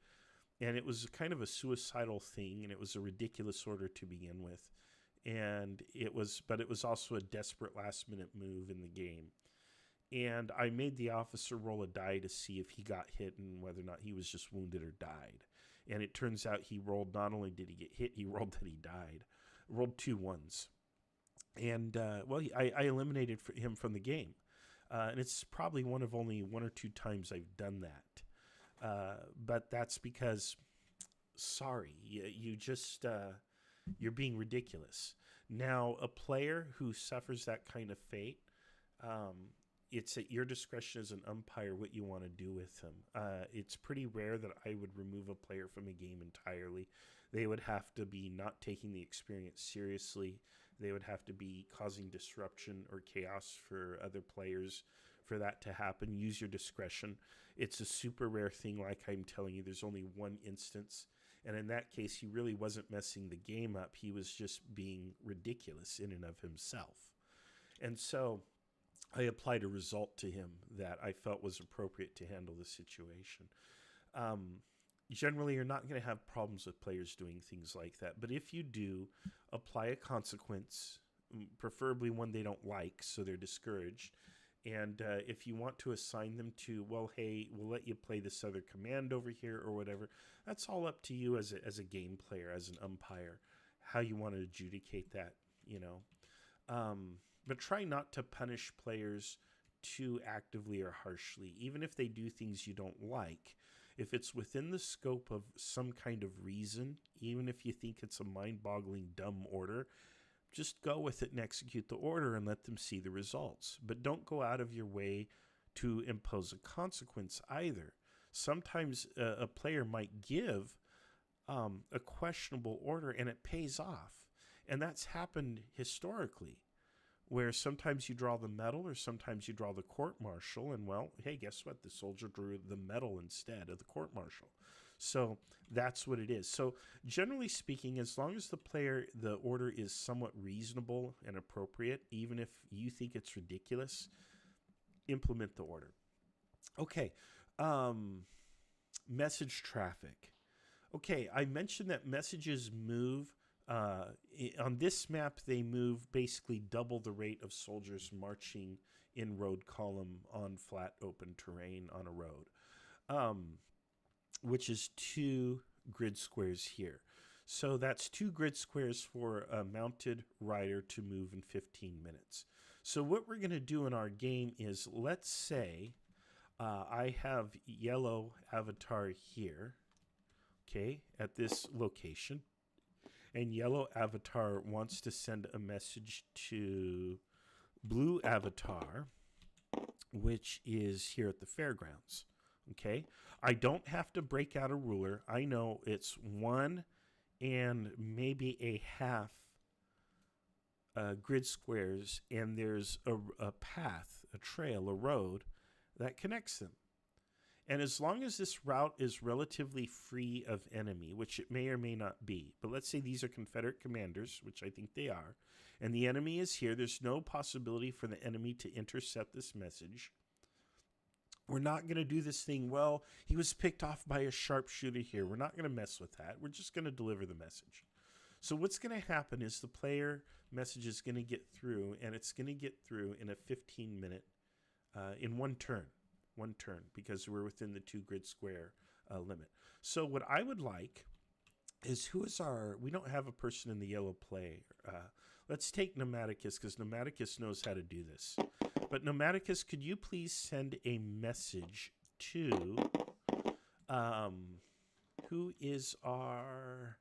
And it was kind of a suicidal thing, and it was a ridiculous order to begin with. And but it was also a desperate last-minute move in the game. And I made the officer roll a die to see if he got hit and whether or not he was just wounded or died. And it turns out he rolled, not only did he get hit, he rolled that he died. Rolled 2 1s. And, I eliminated him from the game. And it's probably one of only 1 or 2 times I've done that. But that's because, sorry, you just... you're being ridiculous. Now, a player who suffers that kind of fate, it's at your discretion as an umpire what you want to do with him. It's pretty rare that I would remove a player from a game entirely. They would have to be not taking the experience seriously. They would have to be causing disruption or chaos for other players for that to happen. Use your discretion. It's a super rare thing, like I'm telling you. There's only one instance. And in that case, he really wasn't messing the game up. He was just being ridiculous in and of himself. And so I applied a result to him that I felt was appropriate to handle the situation. Generally, you're not going to have problems with players doing things like that. But if you do, apply a consequence, preferably one they don't like, so they're discouraged. And if you want to assign them to, well, hey, we'll let you play this other command over here or whatever, that's all up to you as a game player, as an umpire, how you want to adjudicate that. you know. But try not to punish players too actively or harshly, even if they do things you don't like. If it's within the scope of some kind of reason, even if you think it's a mind-boggling dumb order, just go with it and execute the order and let them see the results. But don't go out of your way to impose a consequence either. Sometimes a player might give a questionable order and it pays off. And that's happened historically, where sometimes you draw the medal or sometimes you draw the court-martial, and well, hey, guess what? The soldier drew the medal instead of the court-martial. So that's what it is. So generally speaking, as long as the order is somewhat reasonable and appropriate, even if you think it's ridiculous, implement the order. Okay. Message traffic. Okay, I mentioned that messages move. On this map, they move basically double the rate of soldiers marching in road column on flat open terrain on a road, which is 2 grid squares here. So that's 2 grid squares for a mounted rider to move in 15 minutes. So what we're going to do in our game is, let's say I have yellow avatar here, okay, at this location. And yellow avatar wants to send a message to blue avatar, which is here at the fairgrounds. Okay, I don't have to break out a ruler. I know it's 1 and maybe a half grid squares, and there's a path, a trail, a road that connects them. And as long as this route is relatively free of enemy, which it may or may not be, but let's say these are Confederate commanders, which I think they are, and the enemy is here, there's no possibility for the enemy to intercept this message. We're not going to do this thing, well, he was picked off by a sharpshooter here. We're not going to mess with that. We're just going to deliver the message. So what's going to happen is the player message is going to get through, and it's going to get through in a 15-minute, in one turn, because we're within the 2 grid square limit. So what I would like is, we don't have a person in the yellow play. Let's take Pneumaticus, because Pneumaticus knows how to do this. But Pneumaticus, could you please send a message to, who is our,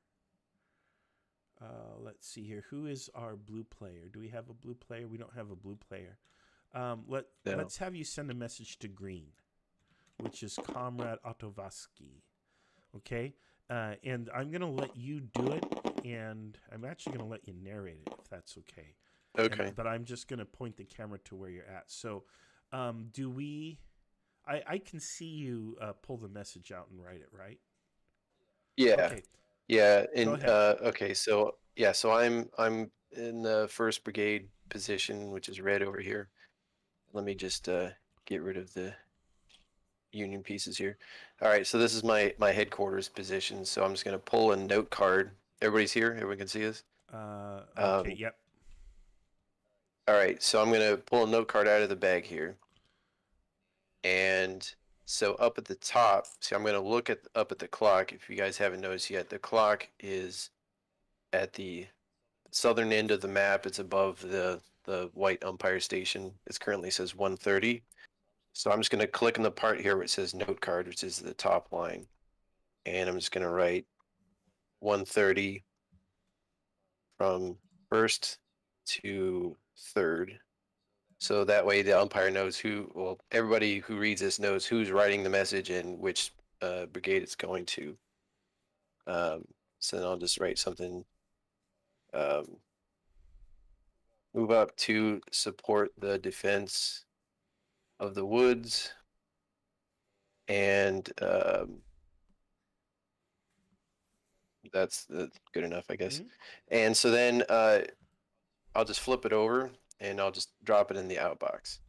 let's see here, who is our blue player? Do we have a blue player? We don't have a blue player. Let's have you send a message to green, which is Comrade Otovsky. Okay? And I'm going to let you do it, and I'm actually going to let you narrate it, if that's okay. Okay. But I'm just going to point the camera to where you're at. So I can see you pull the message out and write it, right? Yeah. Okay. Yeah. And Go ahead. okay, so yeah, so I'm in the 1st Brigade position, which is red over here. Let me just get rid of the Union pieces here. All right, so this is my headquarters position. So I'm just going to pull a note card. Everybody's here? Everyone can see us? Okay, yep. All right, so I'm going to pull a note card out of the bag here. And so up at the top, see, I'm going to look up at the clock. If you guys haven't noticed yet, the clock is at the southern end of the map. It's above the white umpire station. It currently says 1:30. So I'm just going to click on the part here where it says note card, which is the top line. And I'm just going to write 1:30 from 1st to 3rd. So that way the umpire knows everybody who reads this knows who's writing the message and which brigade it's going to. So then I'll just write something. Move up to support the defense of the woods. And that's good enough, I guess. Mm-hmm. And so then I'll just flip it over and I'll just drop it in the outbox.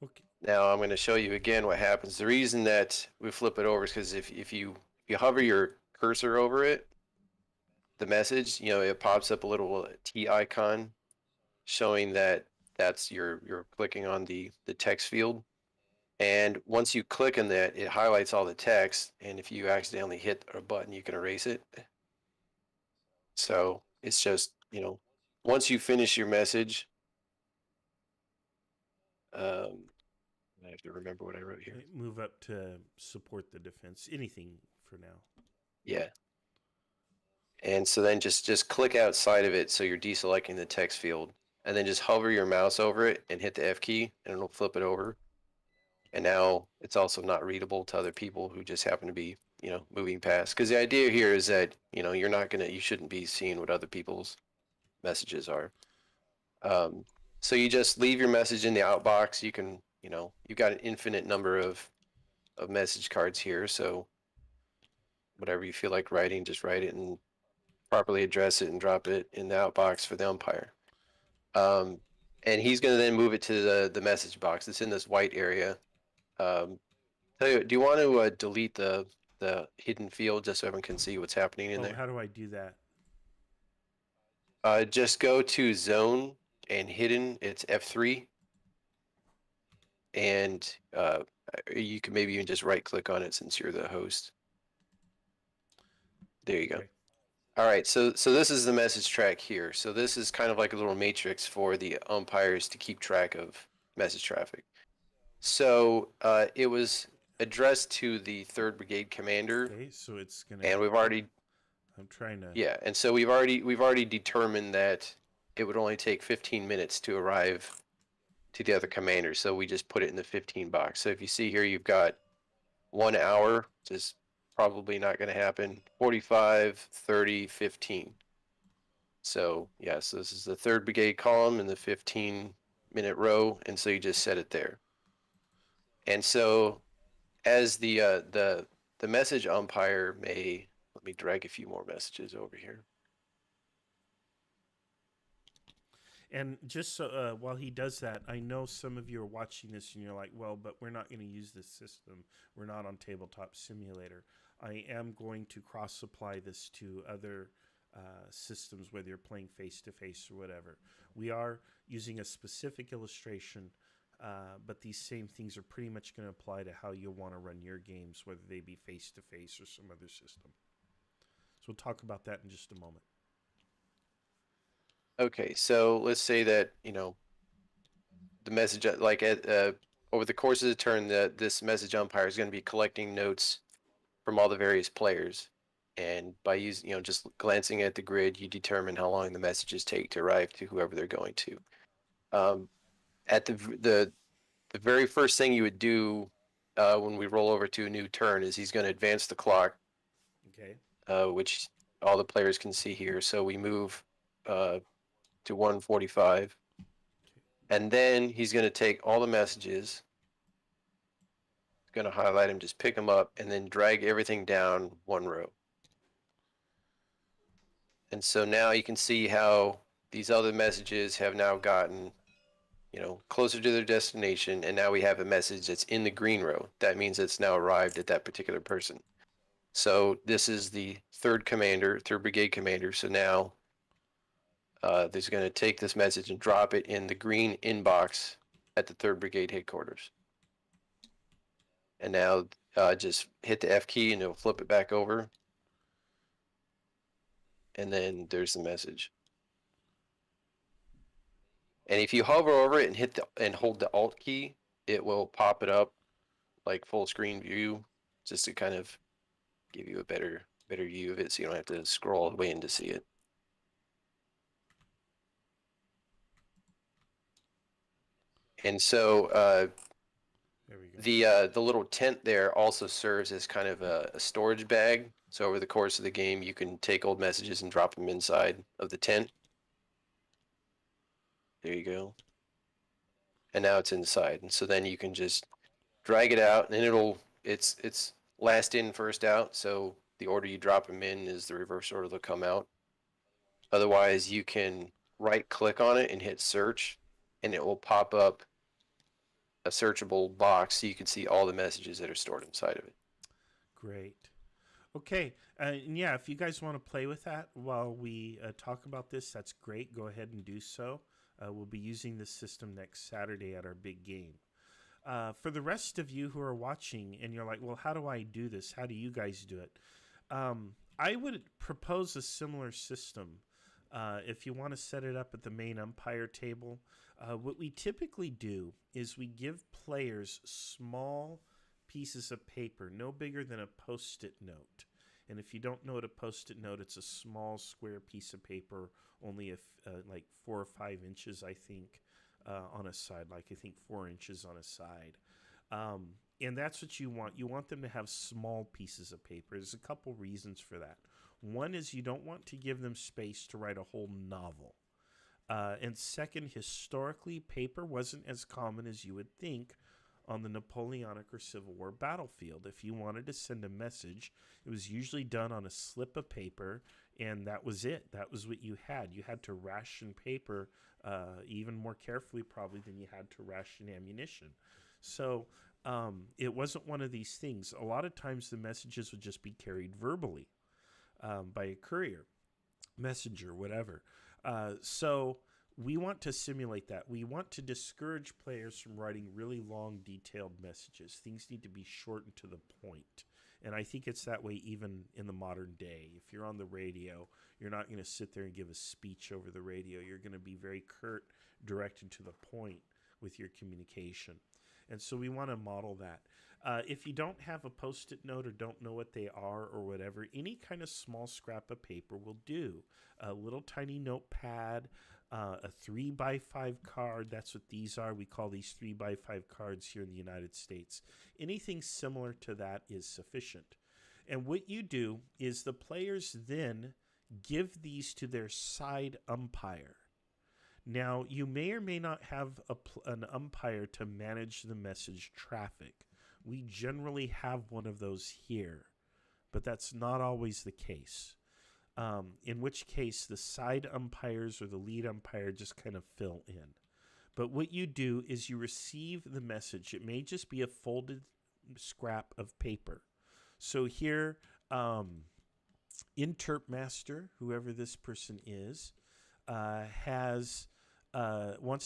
Okay. Now I'm going to show you again what happens. The reason that we flip it over is because if you hover your cursor over it, the message, it pops up a little T icon showing that that's you're clicking on the text field. And once you click on that, it highlights all the text. And if you accidentally hit a button, you can erase it. So it's just, once you finish your message, I have to remember what I wrote here. Move up to support the defense. Anything for now. Yeah. And so then just click outside of it, so you're deselecting the text field, and then just hover your mouse over it and hit the F key, and it'll flip it over. And now it's also not readable to other people who just happen to be, moving past. Because the idea here is that, you shouldn't be seeing what other people's messages are. So you just leave your message in the outbox. You can, you've got an infinite number of message cards here. So whatever you feel like writing, just write it and properly address it and drop it in the outbox for the umpire. And he's going to then move it to the message box. It's in this white area. Tell you, do you want to delete the hidden field just so everyone can see what's happening in there? How do I do that? Just go to zone and hidden. It's F3. And you can maybe even just right click on it since you're the host. There you go. Okay. All right, so this is the message track here. So this is kind of like a little matrix for the umpires to keep track of message traffic. So it was addressed to the 3rd Brigade commander. Okay, so it's gonna. And we've already. I'm trying to. Yeah, and so we've already determined that it would only take 15 minutes to arrive to the other commander. So we just put it in the 15 box. So if you see here, you've got 1 hour, which is probably not going to happen. 45, 30, 15. So yeah, so this is the 3rd Brigade column in the 15-minute row, and so you just set it there. And so as the message umpire may, let me drag a few more messages over here. And just so while he does that, I know some of you are watching this and you're like, well, but we're not going to use this system. We're not on Tabletop Simulator. I am going to cross-supply this to other systems, whether you're playing face-to-face or whatever. We are using a specific illustration, but these same things are pretty much going to apply to how you'll want to run your games, whether they be face-to-face or some other system. So we'll talk about that in just a moment. Okay, so let's say that, the message, like over the course of the turn, this message umpire is going to be collecting notes from all the various players. And by using, just glancing at the grid, you determine how long the messages take to arrive to whoever they're going to. At the very first thing you would do when we roll over to a new turn is he's going to advance the clock. Okay. Which all the players can see here. So we move to 145. And then he's going to take all the messages, going to highlight them, just pick them up, and then drag everything down 1 row. And so now you can see how these other messages have now gotten, closer to their destination, and now we have a message that's in the green row. That means it's now arrived at that particular person. So this is the 3rd Brigade commander. So now there's going to take this message and drop it in the green inbox at the 3rd Brigade headquarters. And now just hit the F key and it'll flip it back over. And then there's the message. And if you hover over it and hold the Alt key, it will pop it up like full screen view, just to kind of give you a better view of it, so you don't have to scroll all the way in to see it. And so There we go. the little tent there also serves as kind of a storage bag. So over the course of the game, you can take old messages and drop them inside of the tent. There you go. And now it's inside. And so then you can just drag it out, and then it's last in, first out. So the order you drop them in is the reverse order they'll come out. Otherwise, you can right click on it and hit search, and it will pop up a searchable box so you can see all the messages that are stored inside of it. Great. Okay. And yeah, if you guys want to play with that while we talk about this, that's great. Go ahead and do so. We'll be using this system next Saturday at our big game. For the rest of you who are watching and you're like, well, how do I do this? How do you guys do it? I would propose a similar system. If you want to set it up at the main umpire table, what we typically do is we give players small pieces of paper, no bigger than a Post-it note. And if you don't know what a Post-it note, it's a small square piece of paper, only like 4 or 5 inches, I think, on a side, like I think 4 inches on a side. And that's what you want. You want them to have small pieces of paper. There's a couple reasons for that. One is you don't want to give them space to write a whole novel. And second, historically, paper wasn't as common as you would think on the Napoleonic or Civil War battlefield. If you wanted to send a message, it was usually done on a slip of paper, and that was it. That was what you had. You had to ration paper even more carefully probably than you had to ration ammunition. So it wasn't one of these things. A lot of times the messages would just be carried verbally by a courier, messenger, whatever. So we want to simulate that. We want to discourage players from writing really long, detailed messages. Things need to be short and to the point. And I think it's that way even in the modern day. If you're on the radio, you're not going to sit there and give a speech over the radio. You're going to be very curt, direct, and to the point with your communication. And so we want to model that. If you don't have a Post-it note or don't know what they are or whatever, any kind of small scrap of paper will do. A little tiny notepad, a 3x5 card. That's what these are. We call these 3x5 cards here in the United States. Anything similar to that is sufficient. And what you do is the players then give these to their side umpire. Now, you may or may not have an umpire to manage the message traffic. We generally have one of those here, but that's not always the case. In which case, the side umpires or the lead umpire just kind of fill in. But what you do is you receive the message. It may just be a folded scrap of paper. So here, Interp Master, whoever this person is, wants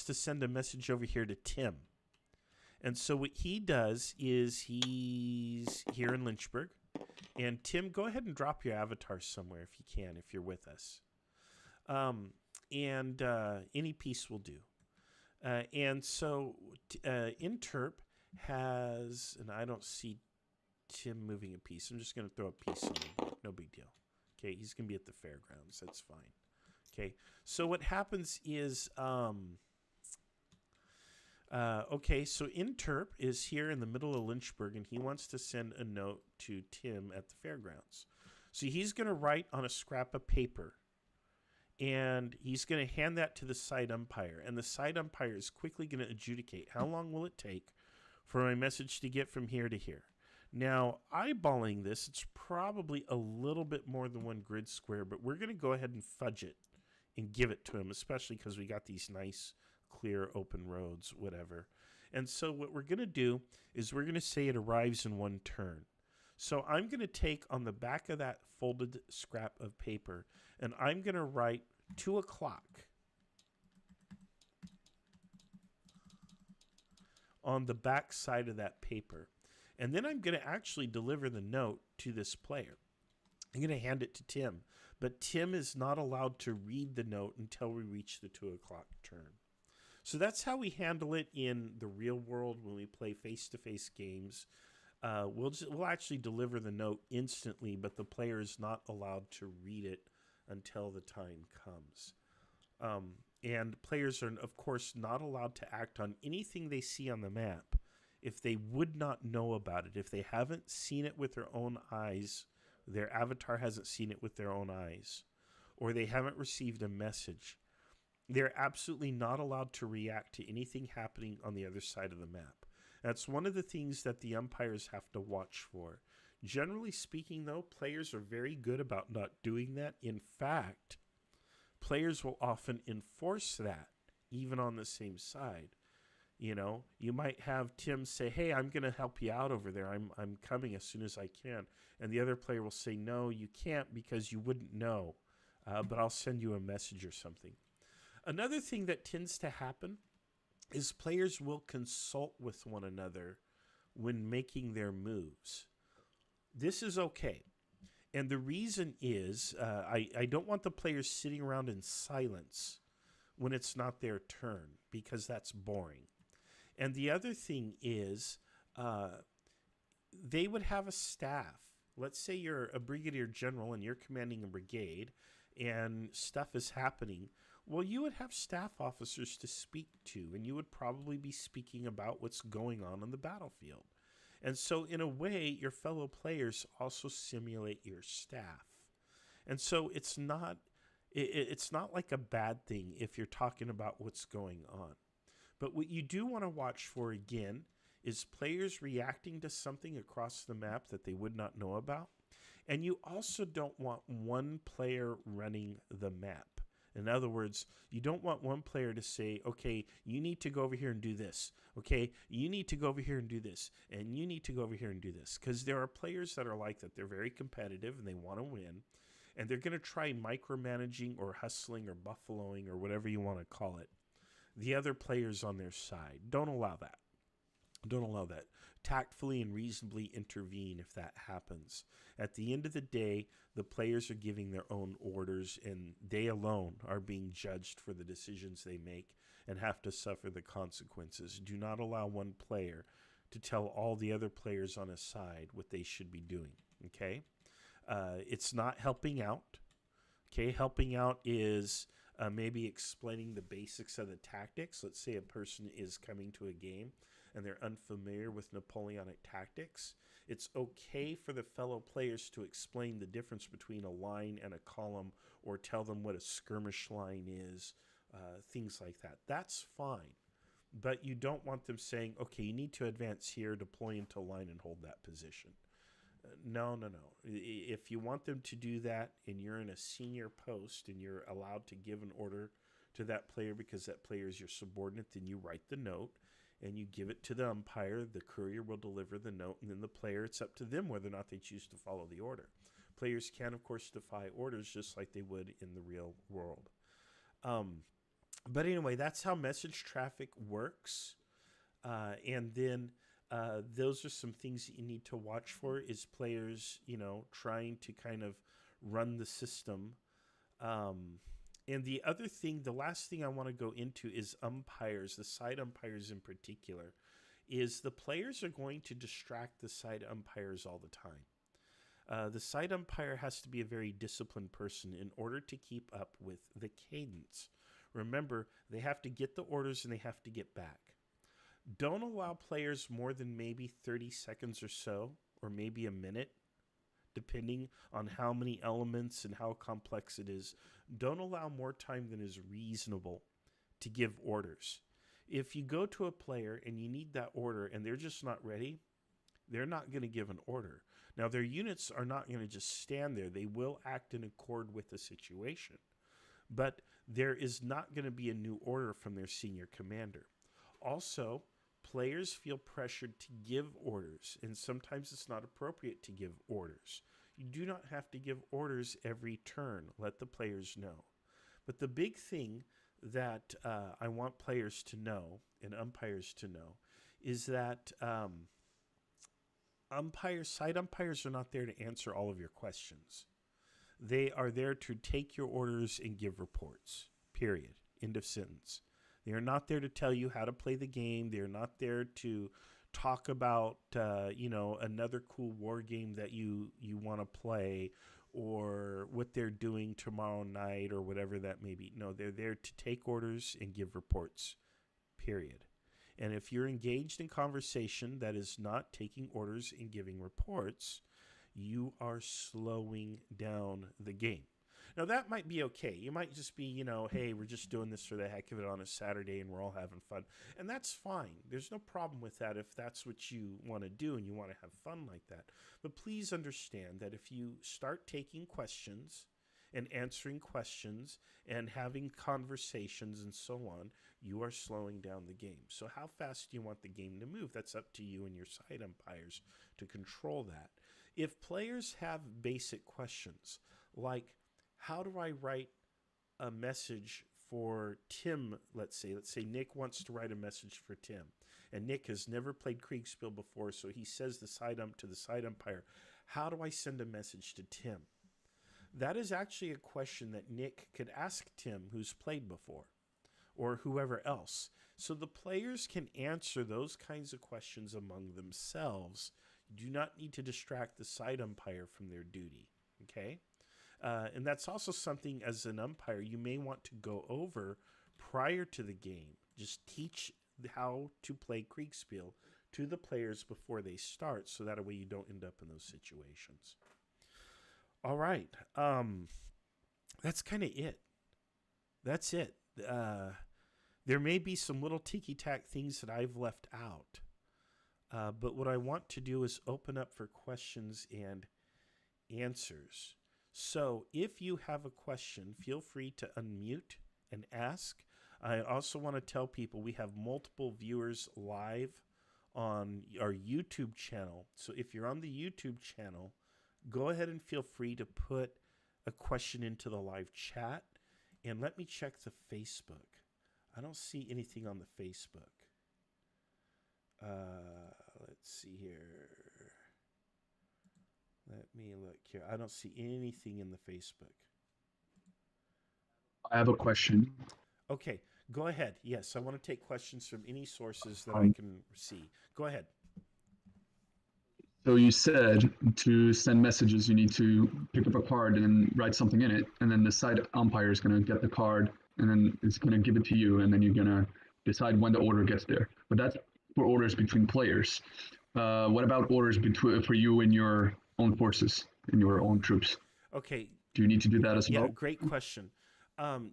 to send a message over here to Tim. And so what he does is he's here in Lynchburg. And Tim, go ahead and drop your avatar somewhere if you can, if you're with us. Any piece will do. And so Interp has, and I don't see Tim moving a piece. I'm just going to throw a piece on the board. No big deal. Okay, he's going to be at the fairgrounds. That's fine. Okay, so what happens is, so Interp is here in the middle of Lynchburg, and he wants to send a note to Tim at the fairgrounds. So he's going to write on a scrap of paper, and he's going to hand that to the side umpire, and the side umpire is quickly going to adjudicate how long will it take for my message to get from here to here. Now, eyeballing this, it's probably a little bit more than one grid square, but we're going to go ahead and fudge it and give it to him, especially because we got these nice, clear, open roads, whatever. And so what we're going to do is we're going to say it arrives in one turn. So I'm going to take on the back of that folded scrap of paper, and I'm going to write 2 o'clock on the back side of that paper. And then I'm going to actually deliver the note to this player. I'm going to hand it to Tim. But Tim is not allowed to read the note until we reach the 2 o'clock turn. So that's how we handle it in the real world when we play face-to-face games. We'll actually deliver the note instantly, but the player is not allowed to read it until the time comes. And players are, of course, not allowed to act on anything they see on the map if they would not know about it. If they haven't seen it with their own eyes, their avatar hasn't seen it with their own eyes, or they haven't received a message, they're absolutely not allowed to react to anything happening on the other side of the map. That's one of the things that the umpires have to watch for. Generally speaking, though, players are very good about not doing that. In fact, players will often enforce that, even on the same side. You know, you might have Tim say, hey, I'm going to help you out over there. I'm coming as soon as I can. And the other player will say, no, you can't because you wouldn't know, but I'll send you a message or something. Another thing that tends to happen is players will consult with one another when making their moves. This is okay. And the reason is I don't want the players sitting around in silence when it's not their turn, because that's boring. And the other thing is they would have a staff. Let's say you're a brigadier general and you're commanding a brigade and stuff is happening. Well, you would have staff officers to speak to, and you would probably be speaking about what's going on the battlefield. And so, in a way, your fellow players also simulate your staff. And so it's not like a bad thing if you're talking about what's going on. But what you do want to watch for, again, is players reacting to something across the map that they would not know about. And you also don't want one player running the map. In other words, you don't want one player to say, okay, you need to go over here and do this. Okay, you need to go over here and do this. And you need to go over here and do this. Because there are players that are like that. They're very competitive and they want to win. And they're going to try micromanaging or hustling or buffaloing or whatever you want to call it the other players on their side. Don't allow that. Don't allow that. Tactfully and reasonably intervene if that happens. At the end of the day, the players are giving their own orders, and they alone are being judged for the decisions they make and have to suffer the consequences. Do not allow one player to tell all the other players on his side what they should be doing, okay? It's not helping out, okay? Helping out is maybe explaining the basics of the tactics. Let's say a person is coming to a game and they're unfamiliar with Napoleonic tactics. It's okay for the fellow players to explain the difference between a line and a column, or tell them what a skirmish line is, things like that. That's fine. But you don't want them saying, okay, you need to advance here, deploy into line, and hold that position. No. If you want them to do that and you're in a senior post and you're allowed to give an order to that player because that player is your subordinate, then you write the note and you give it to the umpire. The courier will deliver the note, and then the player, it's up to them whether or not they choose to follow the order. Players can, of course, defy orders just like they would in the real world. But anyway, that's how message traffic works. And then those are some things that you need to watch for, is players, trying to kind of run the system. And the other thing, the last thing I want to go into is umpires, the side umpires in particular, is the players are going to distract the side umpires all the time. The side umpire has to be a very disciplined person in order to keep up with the cadence. Remember, they have to get the orders and they have to get back. Don't allow players more than maybe 30 seconds or so, or maybe a minute, depending on how many elements and how complex it is. Don't allow more time than is reasonable to give orders. If you go to a player and you need that order and they're just not ready, they're not going to give an order. Now, their units are not going to just stand there. They will act in accord with the situation. But there is not going to be a new order from their senior commander. Also, players feel pressured to give orders, and sometimes it's not appropriate to give orders. You do not have to give orders every turn. Let the players know. But the big thing that I want players to know and umpires to know is that side umpires are not there to answer all of your questions. They are there to take your orders and give reports, period. End of sentence. They are not there to tell you how to play the game. They are not there to talk about, another cool war game that you want to play, or what they're doing tomorrow night, or whatever that may be. No, they're there to take orders and give reports, period. And if you're engaged in conversation that is not taking orders and giving reports, you are slowing down the game. Now, that might be okay. You might just be, hey, we're just doing this for the heck of it on a Saturday and we're all having fun. And that's fine. There's no problem with that if that's what you want to do and you want to have fun like that. But please understand that if you start taking questions and answering questions and having conversations and so on, you are slowing down the game. So how fast do you want the game to move? That's up to you and your side umpires to control that. If players have basic questions like, how do I write a message for Tim, let's say Nick wants to write a message for Tim, and Nick has never played Kriegspiel before, so he says the side ump to the side umpire, How do I send a message to Tim? That is actually a question that Nick could ask Tim, who's played before, or whoever else. So the players can answer those kinds of questions among themselves. You do not need to distract the side umpire from their duty, okay? And that's also something as an umpire you may want to go over prior to the game. Just teach how to play Kriegspiel to the players before they start, so that way you don't end up in those situations. All right. That's kind of it. That's it. There may be some little ticky-tack things that I've left out. But what I want to do is open up for questions and answers. So if you have a question, feel free to unmute and ask. I also want to tell people we have multiple viewers live on our YouTube channel. So if you're on the YouTube channel, go ahead and feel free to put a question into the live chat. And let me check the Facebook. I don't see anything on the Facebook. Let's see here. Let me look here. I don't see anything in the Facebook. I have a question. Okay, go ahead. Yes, I want to take questions from any sources that I can see. Go ahead. So you said to send messages, you need to pick up a card and write something in it, and then the side umpire is going to get the card, and then it's going to give it to you, and then you're going to decide when the order gets there. But that's for orders between players. What about orders for you and your own forces, and your own troops? Okay. Do you need to do that as well? Yeah, great question.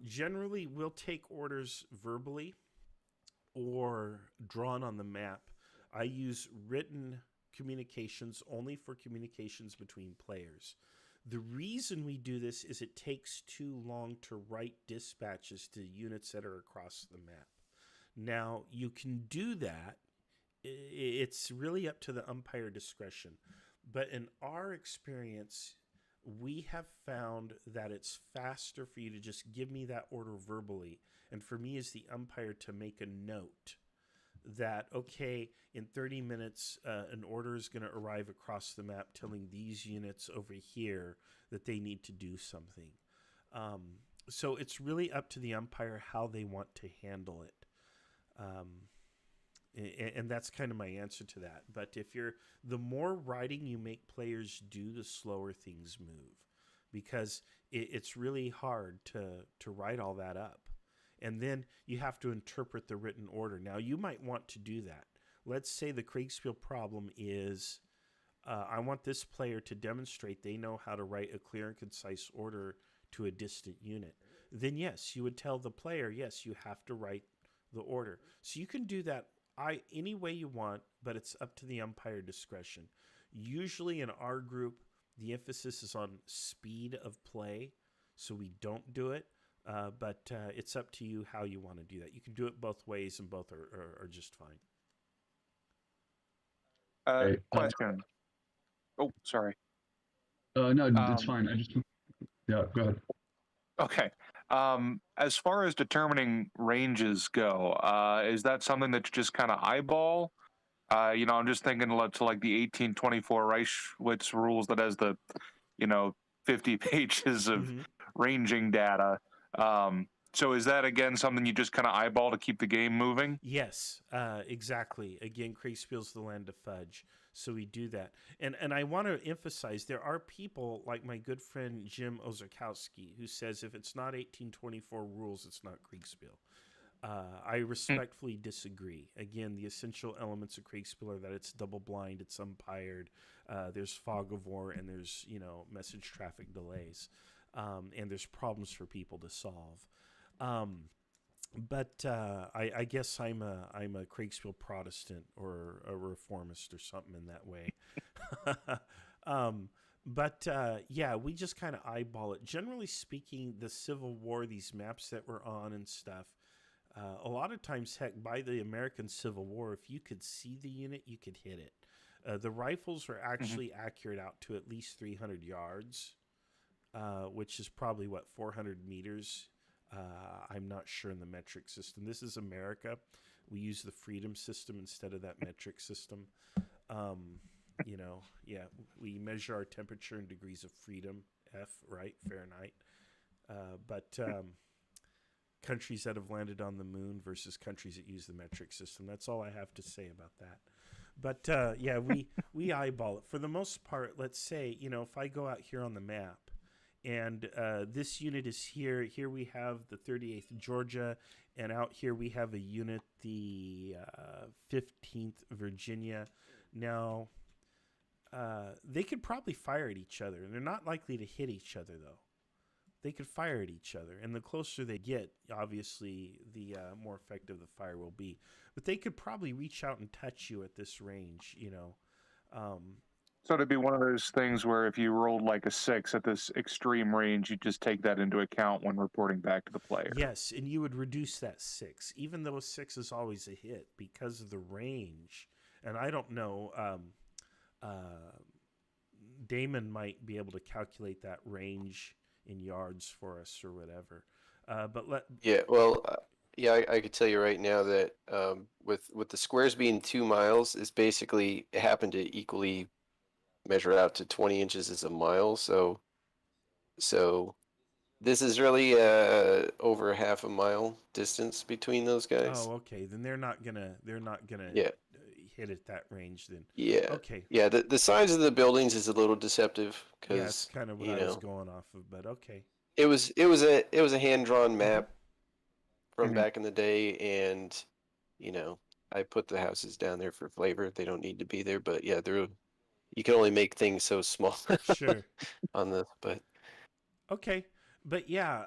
Generally, we'll take orders verbally or drawn on the map. I use written communications only for communications between players. The reason we do this is it takes too long to write dispatches to units that are across the map. Now, you can do that. It's really up to the umpire discretion. But in our experience, we have found that it's faster for you to just give me that order verbally, and for me as the umpire to make a note that, okay, in 30 minutes, an order is going to arrive across the map telling these units over here that they need to do something. So it's really up to the umpire how they want to handle it. And that's kind of my answer to that. But the more writing you make players do, the slower things move, because it's really hard to write all that up. And then you have to interpret the written order. Now, you might want to do that. Let's say the Kriegspiel problem is, I want this player to demonstrate they know how to write a clear and concise order to a distant unit. Then yes, you would tell the player, yes, you have to write the order. So you can do that any way you want, but it's up to the umpire discretion. Usually in our group, the emphasis is on speed of play, so we don't do it. But it's up to you how you want to do that. You can do it both ways, and both are just fine. Question. Oh, sorry. No, that's fine. Yeah, go ahead. Okay. As far as determining ranges go, is that something that you just kind of eyeball? I'm just thinking to like the 1824 Reichwitz rules that has the, 50 pages of ranging data. So is that, again, something you just kind of eyeball to keep the game moving? Yes, exactly. Again, Kriegspiel's the land of Fudge, so we do that. And I want to emphasize, there are people like my good friend Jim Ozakowski who says if it's not 1824 rules, it's not Kriegspiel. I respectfully disagree. Again, the essential elements of Kriegspiel are that it's double-blind, it's umpired, there's fog of war, and there's, message traffic delays. And there's problems for people to solve. But I guess I'm a Kriegspiel Protestant or a reformist or something in that way. Yeah, we just kind of eyeball it. Generally speaking, the Civil War, these maps that we're on and stuff, a lot of times, heck, by the American Civil War, if you could see the unit, you could hit it. The rifles were actually accurate out to at least 300 yards. Which is probably, 400 meters? I'm not sure in the metric system. This is America. We use the freedom system instead of that metric system. we measure our temperature in degrees of freedom, F, right, Fahrenheit. But countries that have landed on the moon versus countries that use the metric system. That's all I have to say about that. But we eyeball it for the most part. Let's say, if I go out here on the map, and this unit is here. Here we have the 38th Georgia, and out here we have a unit, the 15th Virginia. Now, they could probably fire at each other. They're not likely to hit each other, though. They could fire at each other, and the closer they get, obviously, the more effective the fire will be. But they could probably reach out and touch you at this range, So it'd be one of those things where if you rolled like a 6 at this extreme range, you just take that into account when reporting back to the player. Yes, and you would reduce that 6, even though a 6 is always a hit because of the range. And I don't know, Damon might be able to calculate that range in yards for us or whatever. I could tell you right now that with the squares being 2 miles, it's basically it happened to equally measure out to 20 inches is a mile. So this is really over half a mile distance between those guys. Oh, okay. Then they're not gonna hit at that range then. Yeah. Okay. Yeah. The size of the buildings is a little deceptive because that's kind of what I was going off of. But okay. It was a hand drawn map from back in the day, and I put the houses down there for flavor. They don't need to be there, but yeah, you can only make things so small. Sure. On this, but okay, but yeah,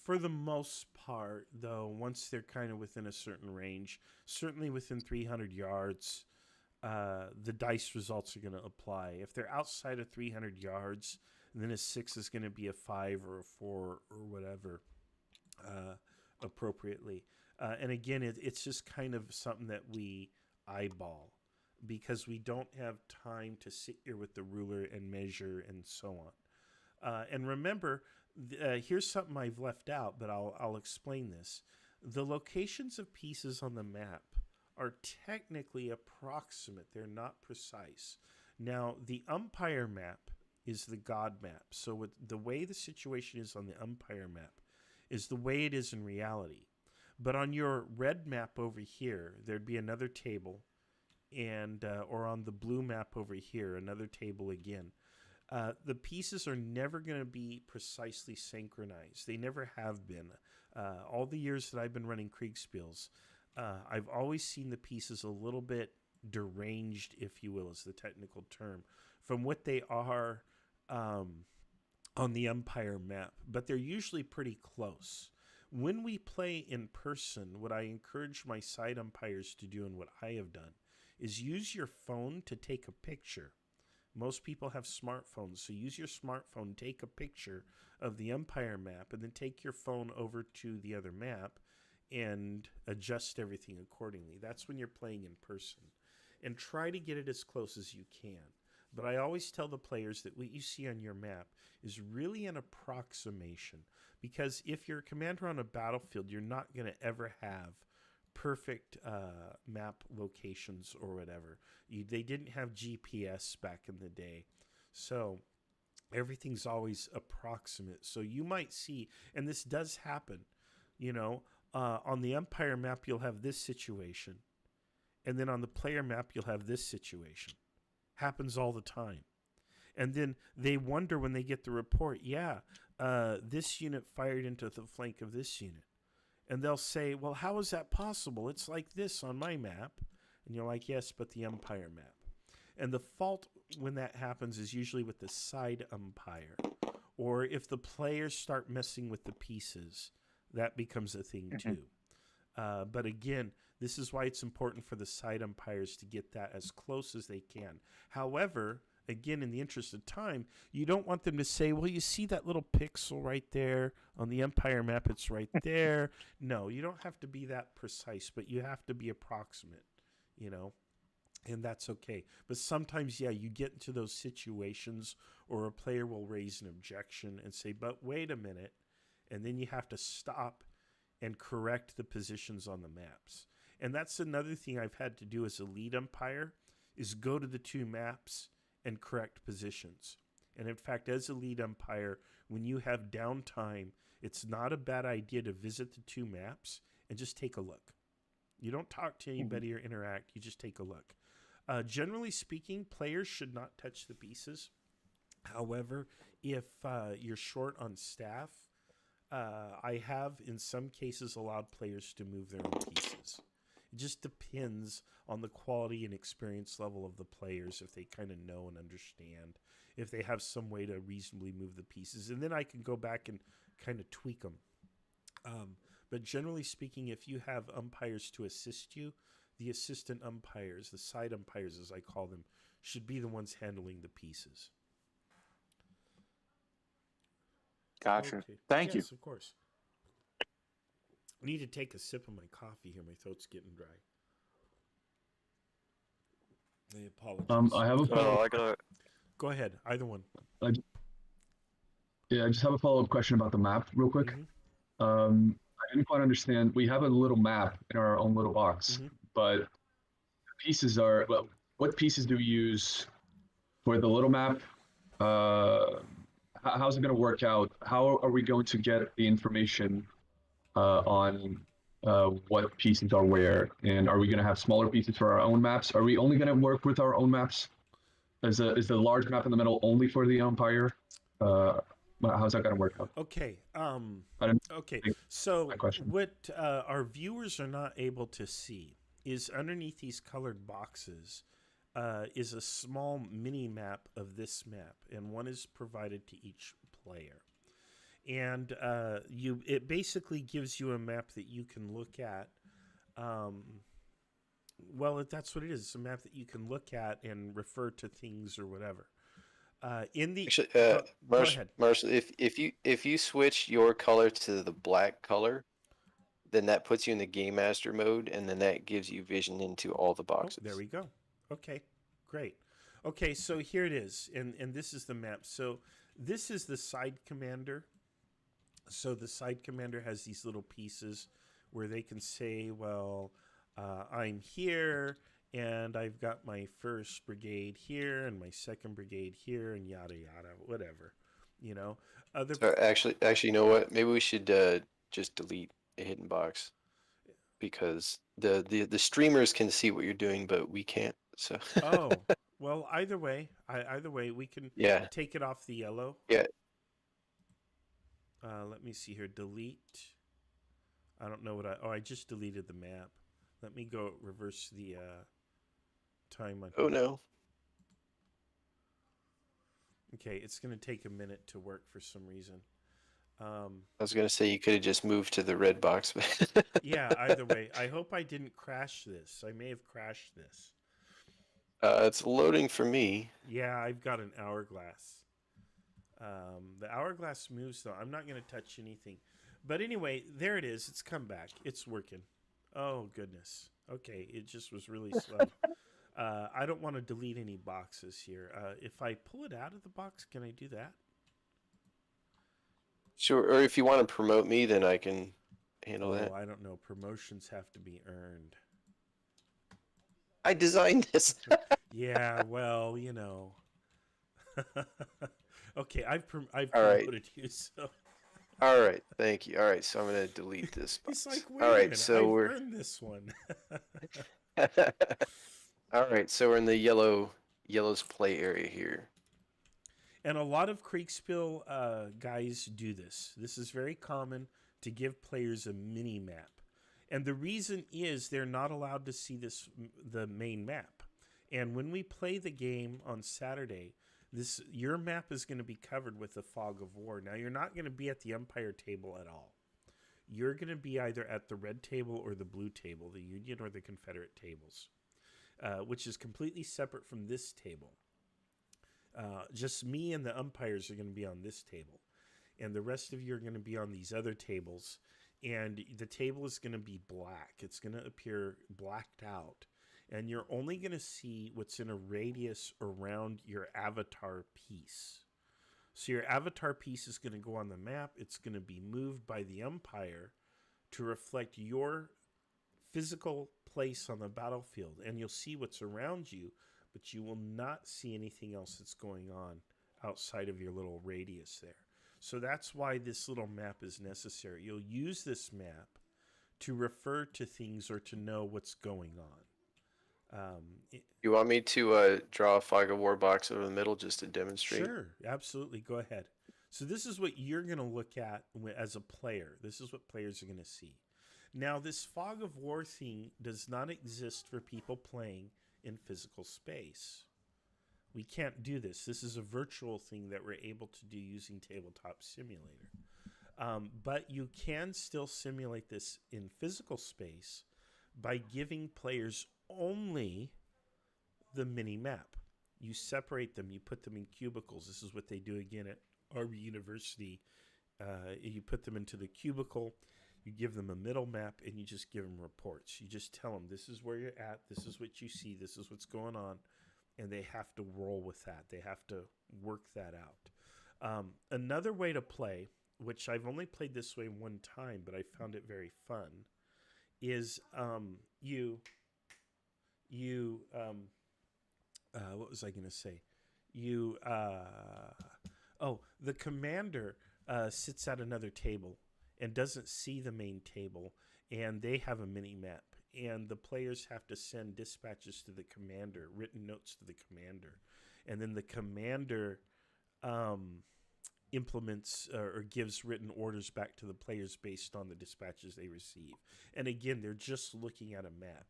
for the most part, though, once they're kind of within a certain range, certainly within 300 yards, the dice results are going to apply. If they're outside of 300 yards, then a 6 is going to be a 5 or a 4 or whatever, appropriately. And again, it's just kind of something that we eyeball because we don't have time to sit here with the ruler and measure and so on. And remember, here's something I've left out, but I'll explain this. The locations of pieces on the map are technically approximate. They're not precise. Now, the umpire map is the God map. So the way the situation is on the umpire map is the way it is in reality. But on your red map over here, there'd be another table, and or on the blue map over here, another table again. The pieces are never going to be precisely synchronized. They never have been. All the years that I've been running Kriegspiels, I've always seen the pieces a little bit deranged, if you will, is the technical term, from what they are on the umpire map. But they're usually pretty close. When we play in person, what I encourage my side umpires to do and what I have done is use your phone to take a picture. Most people have smartphones, so use your smartphone, take a picture of the umpire map, and then take your phone over to the other map and adjust everything accordingly. That's when you're playing in person. And try to get it as close as you can. But I always tell the players that what you see on your map is really an approximation. Because if you're a commander on a battlefield, you're not going to ever have perfect map locations or whatever. They didn't have GPS back in the day. So everything's always approximate. So you might see, and this does happen, on the umpire map, you'll have this situation. And then on the player map, you'll have this situation. Happens all the time. And then they wonder when they get the report, this unit fired into the flank of this unit. And they'll say, well, how is that possible? It's like this on my map. And you're like, yes, but the umpire map. And the fault when that happens is usually with the side umpire. Or if the players start messing with the pieces, that becomes a thing too. But again, this is why it's important for the side umpires to get that as close as they can. However, again, in the interest of time, you don't want them to say, well, you see that little pixel right there on the umpire map, it's right there. No, you don't have to be that precise, but you have to be approximate, and that's okay. But sometimes, you get into those situations or a player will raise an objection and say, but wait a minute, and then you have to stop and correct the positions on the maps. And that's another thing I've had to do as a lead umpire is go to the two maps and correct positions. And in fact, as a lead umpire, when you have downtime, it's not a bad idea to visit the two maps and just take a look. You don't talk to anybody or interact. You just take a look. Generally speaking, players should not touch the pieces. However, if you're short on staff, I have in some cases allowed players to move their own pieces. It just depends on the quality and experience level of the players, if they kind of know and understand, if they have some way to reasonably move the pieces. And then I can go back and kind of tweak them. But generally speaking, if you have umpires to assist you, the assistant umpires, the side umpires as I call them, should be the ones handling the pieces. Gotcha. Okay. Thank you. Yes, of course. I need to take a sip of my coffee here. My throat's getting dry. I apologize. I have a follow-up. Go ahead. Either one. I just have a follow-up question about the map real quick. I didn't quite understand. We have a little map in our own little box, but the pieces are, well, what pieces do we use for the little map? How's it going to work out? How are we going to get the information on what pieces are where? And are we going to have smaller pieces for our own maps? Are we only going to work with our own maps? Is the large map in the middle only for the umpire? How's that going to work out? Okay. Okay. think So my question. what our viewers are not able to see is underneath these colored boxes is a small mini map of this map, and one is provided to each player. And it basically gives you a map that you can look at. Well, that's what it is. It's a map that you can look at and refer to things or whatever. Actually, go ahead. Marshall, if you switch your color to the black color, then that puts you in the game master mode, and then that gives you vision into all the boxes. There we go. Okay, great. Okay, so here it is, and this is the map. So this is the side commander. So the side commander has these little pieces where they can say, well, I'm here, and I've got my 1st brigade here and my 2nd brigade here, and yada yada, whatever, you know. So actually, you know what? Maybe we should just delete a hidden box, because the streamers can see what you're doing, but we can't. So. Oh, well, either way, we can take it off the yellow. Yeah. Let me see here. Delete. I don't know what I just deleted the map. Let me go reverse the time on. Oh no. Okay, it's going to take a minute to work for some reason. I was gonna say you could have just moved to the red box. Yeah, either way. I hope I didn't crash this. I may have crashed this. It's loading for me. Yeah, I've got an hourglass. The hourglass moves, though. I'm not going to touch anything. But anyway, there it is. It's come back. It's working. Oh, goodness. Okay, it just was really slow. I don't want to delete any boxes here. If I pull it out of the box, can I do that? Sure, or if you want to promote me, then I can handle that. I don't know. Promotions have to be earned. I designed this. Yeah, well, you know. Okay, I've All promoted right. you, so. All right, thank you. All right, so I'm gonna delete this It's box. like, wait All a right, minute, so I've we're earned this one. all right, so we're in the yellow's play area here. And a lot of Kriegspiel guys do this. This is very common, to give players a mini map. And the reason is they're not allowed to see the main map. And when we play the game on Saturday, your map is going to be covered with the fog of war. Now, you're not going to be at the umpire table at all. You're going to be either at the red table or the blue table, the Union or the Confederate tables, which is completely separate from this table. Just me and the umpires are going to be on this table. And the rest of you are going to be on these other tables. And the table is going to be black. It's going to appear blacked out. And you're only going to see what's in a radius around your avatar piece. So your avatar piece is going to go on the map. It's going to be moved by the umpire to reflect your physical place on the battlefield. And you'll see what's around you, but you will not see anything else that's going on outside of your little radius there. So that's why this little map is necessary. You'll use this map to refer to things or to know what's going on. You want me to draw a fog of war box over the middle just to demonstrate? Sure, absolutely. Go ahead. So this is what you're going to look at as a player. This is what players are going to see. Now, this fog of war thing does not exist for people playing in physical space. We can't do this. This is a virtual thing that we're able to do using Tabletop Simulator. But you can still simulate this in physical space by giving players only the mini map. You separate them, you put them in cubicles. This is what they do again at our university. You put them into the cubicle, you give them a middle map, and you just give them reports. You just tell them, this is where you're at, this is what you see, this is what's going on, and they have to roll with that. They have to work that out. Another way to play, which I've only played this way one time, but I found it very fun, is what was I going to say? The commander sits at another table and doesn't see the main table, and they have a mini map, and the players have to send dispatches to the commander, written notes to the commander, and then the commander implements or gives written orders back to the players based on the dispatches they receive. And again, they're just looking at a map.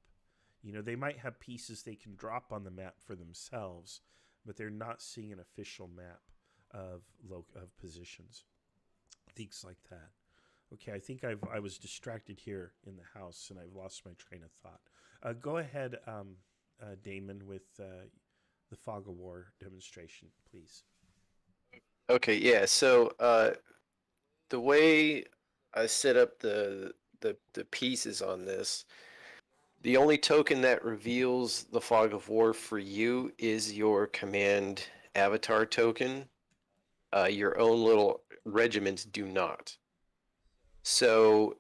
You know, they might have pieces they can drop on the map for themselves, but they're not seeing an official map of positions, things like that. Okay, I think I was distracted here in the house, and I've lost my train of thought. Go ahead, Damon, with the fog of war demonstration, please. Okay, yeah. So the way I set up the pieces on this, the only token that reveals the fog of war for you is your command avatar token. Your own little regiments do not. So,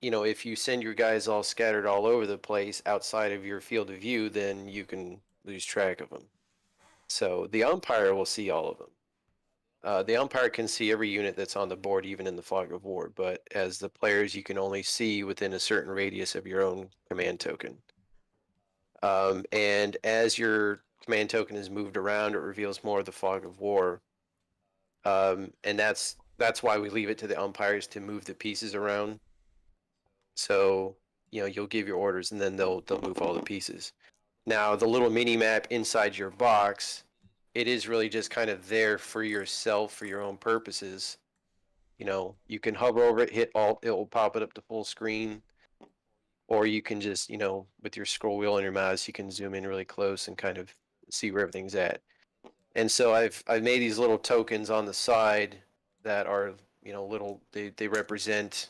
you know, if you send your guys all scattered all over the place outside of your field of view, then you can lose track of them. So the umpire will see all of them. The umpire can see every unit that's on the board, even in the fog of war, but as the players, you can only see within a certain radius of your own command token. And as your command token is moved around, it reveals more of the fog of war. And that's why we leave it to the umpires to move the pieces around. So, you know, you'll give your orders, and then they'll move all the pieces. Now, the little mini map inside your box, it is really just kind of there for yourself, for your own purposes. You know, you can hover over it, hit Alt, it will pop it up to full screen. Or you can just, you know, with your scroll wheel and your mouse, you can zoom in really close and kind of see where everything's at. And so I've made these little tokens on the side that are, you know, little, they represent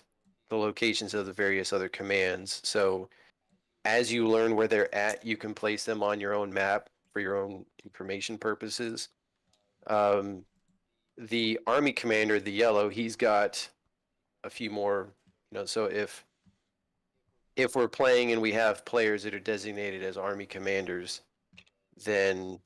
the locations of the various other commands. So as you learn where they're at, you can place them on your own map for your own information purposes. The army commander, the yellow, he's got a few more, you know, so if we're playing and we have players that are designated as army commanders, then,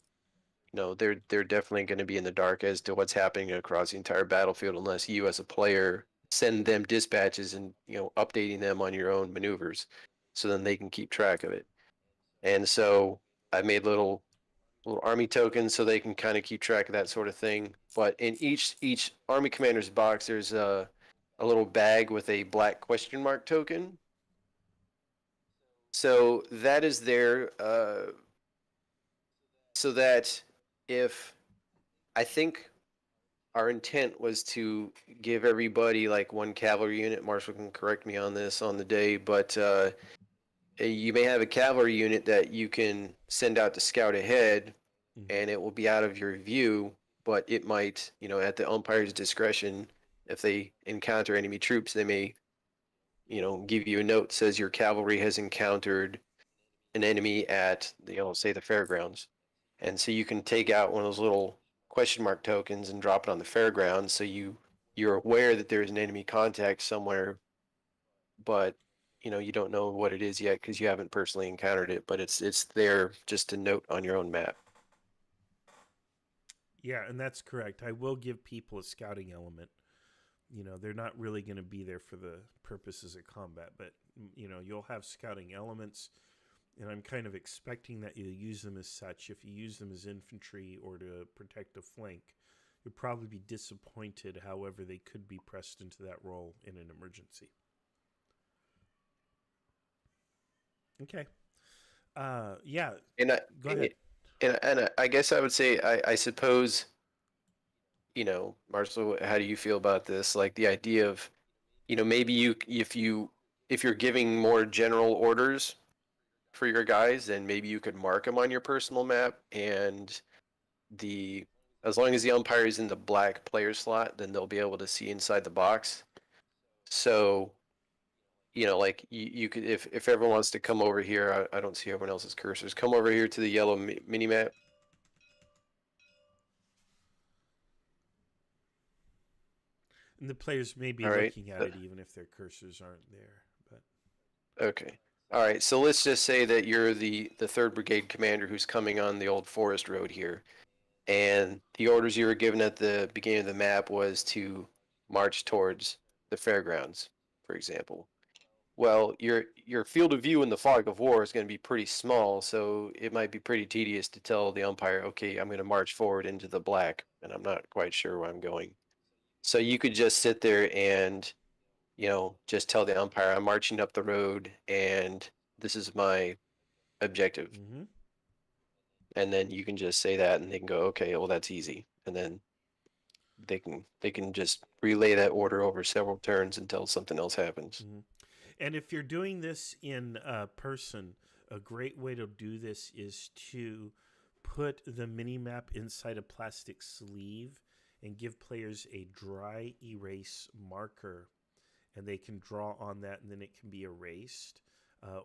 you know, they're definitely going to be in the dark as to what's happening across the entire battlefield unless you as a player send them dispatches and, you know, updating them on your own maneuvers so then they can keep track of it. And so I made little army tokens so they can kind of keep track of that sort of thing. But in each army commander's box, there's a little bag with a black question mark token. So that is there so that if, I think our intent was to give everybody like one cavalry unit. Marshall can correct me on this on the day, but you may have a cavalry unit that you can send out to scout ahead, and it will be out of your view, but it might, you know, at the umpire's discretion, if they encounter enemy troops, they may, you know, give you a note that says your cavalry has encountered an enemy at, you know, say the fairgrounds. And so you can take out one of those little question mark tokens and drop it on the fairgrounds so you're aware that there's an enemy contact somewhere, but, you don't know what it is yet because you haven't personally encountered it, but it's there just to note on your own map. Yeah, and that's correct. I will give people a scouting element. They're not really going to be there for the purposes of combat, but you'll have scouting elements, and I'm kind of expecting that you'll use them as such. If you use them as infantry or to protect a flank, you'll probably be disappointed. However, they could be pressed into that role in an emergency. Okay. Yeah. And Go ahead. And I guess I would say I suppose, Marcel, how do you feel about this? Like the idea of, maybe if you're giving more general orders for your guys, then maybe you could mark them on your personal map, and as long as the umpire is in the black player slot, then they'll be able to see inside the box. So, like you could, if everyone wants to come over here, I don't see everyone else's cursors. Come over here to the yellow mini map. And the players may be All right. looking at it even if their cursors aren't there. But Okay. All right. So let's just say that you're the 3rd Brigade commander who's coming on the old forest road here. And the orders you were given at the beginning of the map was to march towards the fairgrounds, for example. Well, your field of view in the fog of war is going to be pretty small, so it might be pretty tedious to tell the umpire, okay, I'm going to march forward into the black, and I'm not quite sure where I'm going. So you could just sit there and, just tell the umpire, I'm marching up the road, and this is my objective. mm-hmm. And then you can just say that, and they can go, okay, well, that's easy. And then they can just relay that order over several turns until something else happens. Mm-hmm. And if you're doing this in person, a great way to do this is to put the mini map inside a plastic sleeve and give players a dry erase marker, and they can draw on that, and then it can be erased.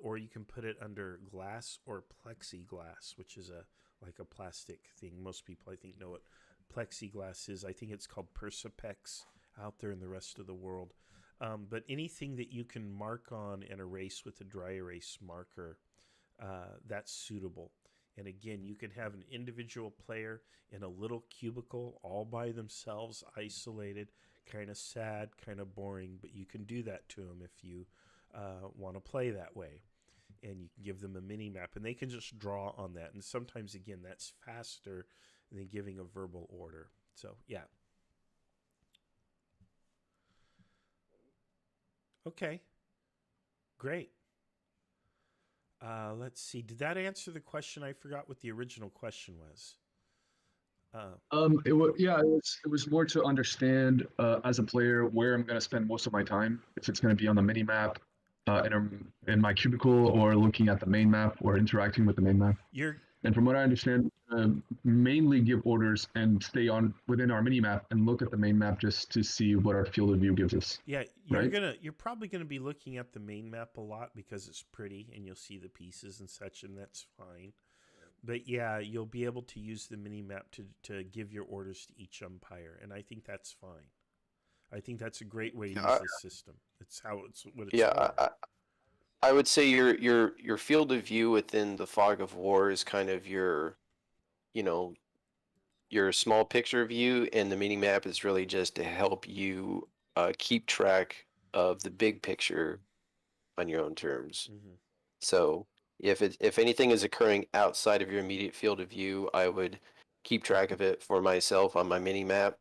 Or you can put it under glass or plexiglass, which is like a plastic thing. Most people, I think, know what plexiglass is. I think it's called Persipex out there in the rest of the world. But anything that you can mark on and erase with a dry erase marker, that's suitable. And again, you can have an individual player in a little cubicle all by themselves, isolated, kind of sad, kind of boring, but you can do that to them if you want to play that way. And you can give them a mini map, and they can just draw on that. And sometimes, again, that's faster than giving a verbal order. So, yeah. Okay. Great. Let's see. Did that answer the question? I forgot what the original question was. It was more to understand as a player where I'm going to spend most of my time. If it's going to be on the mini map, in my cubicle, or looking at the main map, or interacting with the main map. And from what I understand, mainly give orders and stay within our mini map and look at the main map just to see what our field of view gives us. Yeah, you're probably gonna be looking at the main map a lot because it's pretty and you'll see the pieces and such, and that's fine. But yeah, you'll be able to use the mini map to give your orders to each umpire, and I think that's fine. I think that's a great way to use this system. It's what it's for. I would say your field of view within the fog of war is kind of your small picture view, and the mini map is really just to help you keep track of the big picture on your own terms. Mm-hmm. So if anything is occurring outside of your immediate field of view, I would keep track of it for myself on my mini map.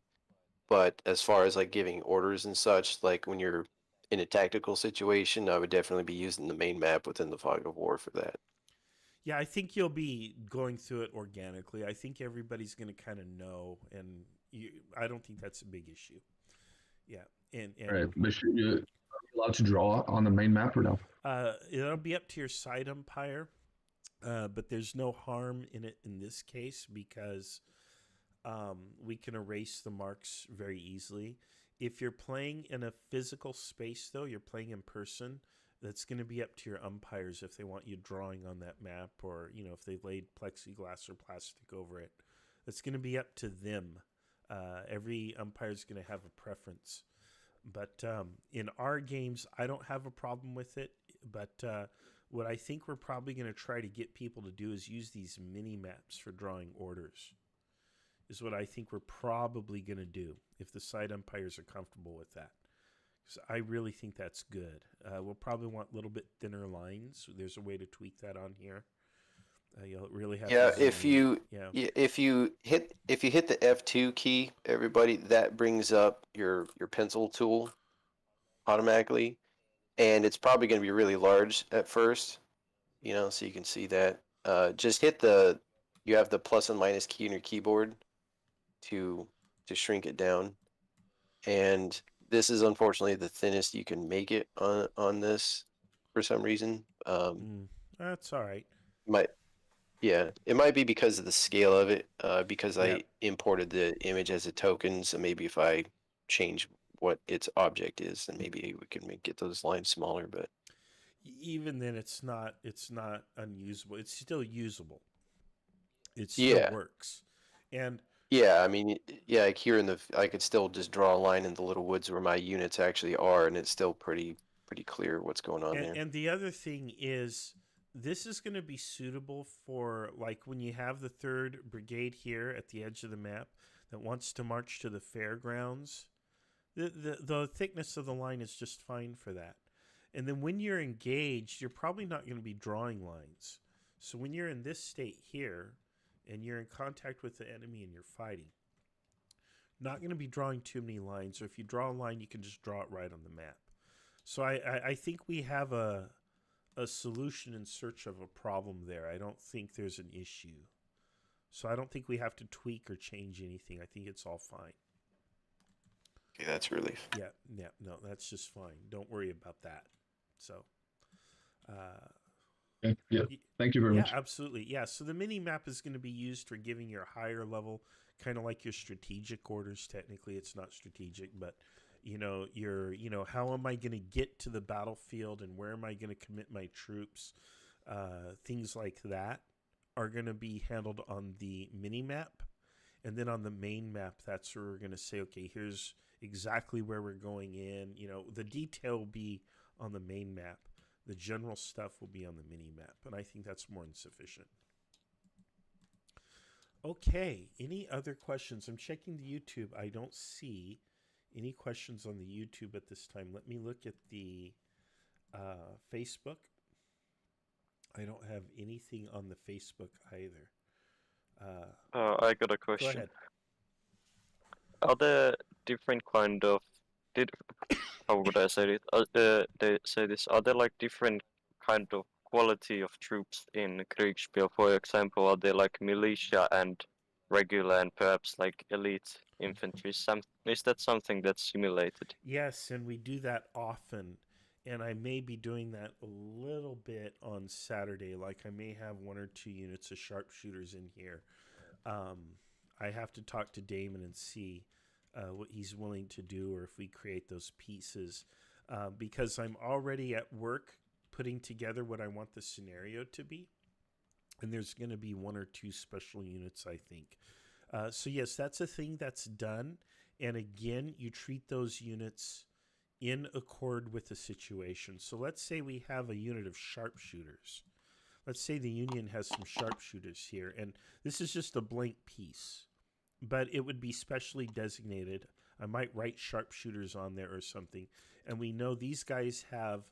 But as far as like giving orders and such, like when you're in a tactical situation, I would definitely be using the main map within the fog of war for that. Yeah, I think you'll be going through it organically. I think everybody's going to kind of know, and I don't think that's a big issue. Yeah, and right. But are you allowed to draw on the main map or no? It'll be up to your side umpire, but there's no harm in it in this case because we can erase the marks very easily. If you're playing in a physical space, though, you're playing in person, that's going to be up to your umpires if they want you drawing on that map, or if they laid plexiglass or plastic over it. That's going to be up to them. Every umpire is going to have a preference. But in our games, I don't have a problem with it. But what I think we're probably going to try to get people to do is use these mini maps for drawing orders. Is what I think we're probably going to do if the side umpires are comfortable with that. So I really think that's good. We'll probably want a little bit thinner lines. There's a way to tweak that on here. You'll really have Yeah, to zoom if in. you Yeah. if you hit the F2 key, everybody, that brings up your pencil tool automatically, and it's probably going to be really large at first, so you can see that. Just hit you have the plus and minus key on your keyboard to shrink it down, and this is unfortunately the thinnest you can make it on this for some reason. That's all right. Yeah, it might be because of the scale of it, because Yeah. I imported the image as a token, so maybe if I change what its object is, then maybe we can get those lines smaller, but Even then, it's not unusable. It's still usable. It still yeah. works. And Yeah, I mean, yeah, like here I could still just draw a line in the little woods where my units actually are, and it's still pretty clear what's going on there. and the other thing is, this is going to be suitable for like when you have the 3rd Brigade here at the edge of the map that wants to march to the fairgrounds. The thickness of the line is just fine for that. And then when you're engaged, you're probably not going to be drawing lines. So when you're in this state here and you're in contact with the enemy and you're fighting, not going to be drawing too many lines. Or if you draw a line, you can just draw it right on the map. So I think we have a solution in search of a problem there. I don't think there's an issue. So I don't think we have to tweak or change anything. I think it's all fine. Okay, that's a relief. Yeah, no, that's just fine. Don't worry about that. So, Okay, yeah, thank you very much. Yeah, absolutely. Yeah, so the mini map is going to be used for giving your higher level, kind of like your strategic orders. Technically, it's not strategic, but how am I going to get to the battlefield and where am I going to commit my troops? Things like that are going to be handled on the mini map. And then on the main map, that's where we're going to say, okay, here's exactly where we're going in. The detail will be on the main map. The general stuff will be on the mini map. And I think that's more than sufficient. Okay, any other questions? I'm checking the YouTube. I don't see any questions on the YouTube at this time. Let me look at the Facebook. I don't have anything on the Facebook either. I got a Go question. ahead. Are there different kind of how would I say it? They say this. Are there like different kind of quality of troops in Kriegspiel? For example, are there like militia and regular and perhaps like elite infantry? Is that something that's simulated? Yes, and we do that often. And I may be doing that a little bit on Saturday. Like I may have 1 or 2 units of sharpshooters in here. I have to talk to Damon and see what he's willing to do, or if we create those pieces. Because I'm already at work putting together what I want the scenario to be. And there's going to be 1 or 2 special units, I think. So yes, that's a thing that's done. And again, you treat those units in accord with the situation. So let's say we have a unit of sharpshooters. Let's say the Union has some sharpshooters here, and this is just a blank piece, but it would be specially designated. I might write sharpshooters on there or something, and we know these guys have,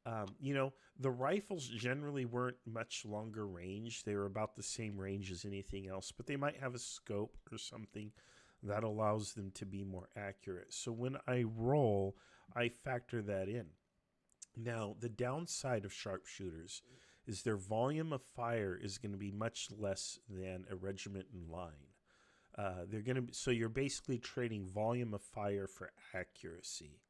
the rifles generally weren't much longer range. They were about the same range as anything else, but they might have a scope or something that allows them to be more accurate. So when I roll, I factor that in. Now, the downside of sharpshooters is their volume of fire is going to be much less than a regiment in line. So you're basically trading volume of fire for accuracy.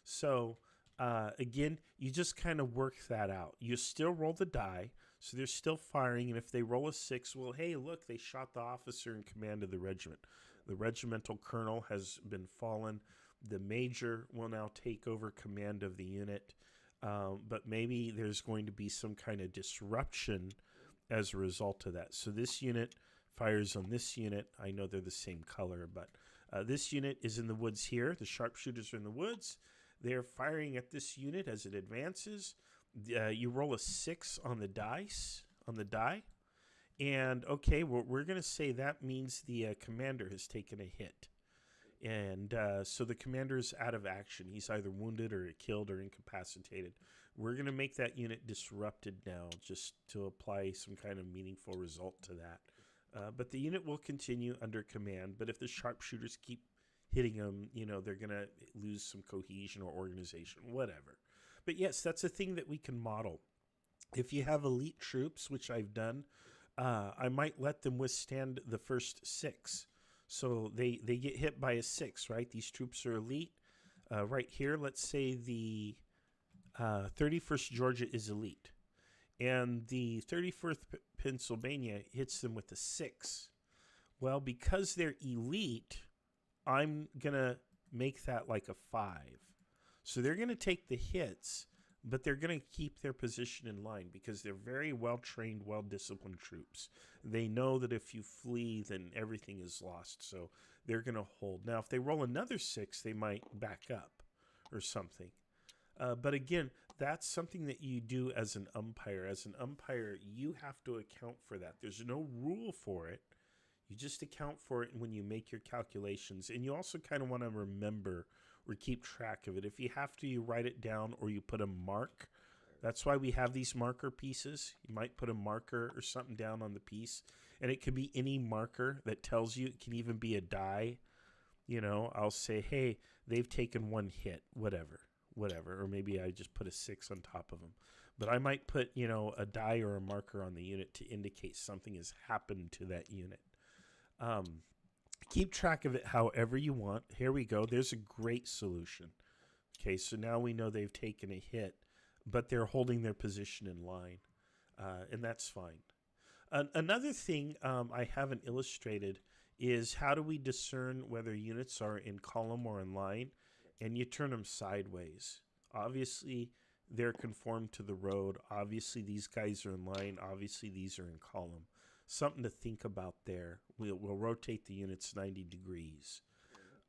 So again, you just kind of work that out. You still roll the die, so they're still firing, and if they roll a 6, well, hey, look, they shot the officer in command of the regiment. The regimental colonel has been fallen. The major will now take over command of the unit. But maybe there's going to be some kind of disruption as a result of that. So this unit fires on this unit. I know they're the same color, but This unit is in the woods here. The sharpshooters are in the woods. They're firing at this unit as it advances. You roll a 6 on the die. And, okay, we're going to say that means the commander has taken a hit. And so the commander is out of action. He's either wounded or killed or incapacitated. We're going to make that unit disrupted now just to apply some kind of meaningful result to that. But the unit will continue under command. But if the sharpshooters keep hitting them, they're going to lose some cohesion or organization, whatever. But yes, that's a thing that we can model. If you have elite troops, which I've done, I might let them withstand the first 6. So they get hit by a 6, right? These troops are elite. Right here, let's say the 31st Georgia is elite. And the 31st Pennsylvania hits them with a 6. Well, because they're elite, I'm going to make that like a 5. So they're going to take the hits, but they're going to keep their position in line because they're very well-trained, well-disciplined troops. They know that if you flee, then everything is lost. So they're going to hold. Now, if they roll another 6, they might back up or something. But again, that's something that you do as an umpire. As an umpire, you have to account for that. There's no rule for it. You just account for it when you make your calculations. And you also kind of want to remember or keep track of it. If you have to, you write it down or you put a mark. That's why we have these marker pieces. You might put a marker or something down on the piece. And it could be any marker that tells you. It can even be a die. I'll say, hey, they've taken 1 hit, whatever. Or maybe I just put a 6 on top of them. But I might put, a die or a marker on the unit to indicate something has happened to that unit. Keep track of it however you want. Here we go. There's a great solution. Okay, so now we know they've taken a hit, but they're holding their position in line, and that's fine. Another thing I haven't illustrated is how do we discern whether units are in column or in line, and you turn them sideways. Obviously, they're conformed to the road. Obviously, these guys are in line. Obviously, these are in column. Something to think about there. We'll rotate the units 90 degrees.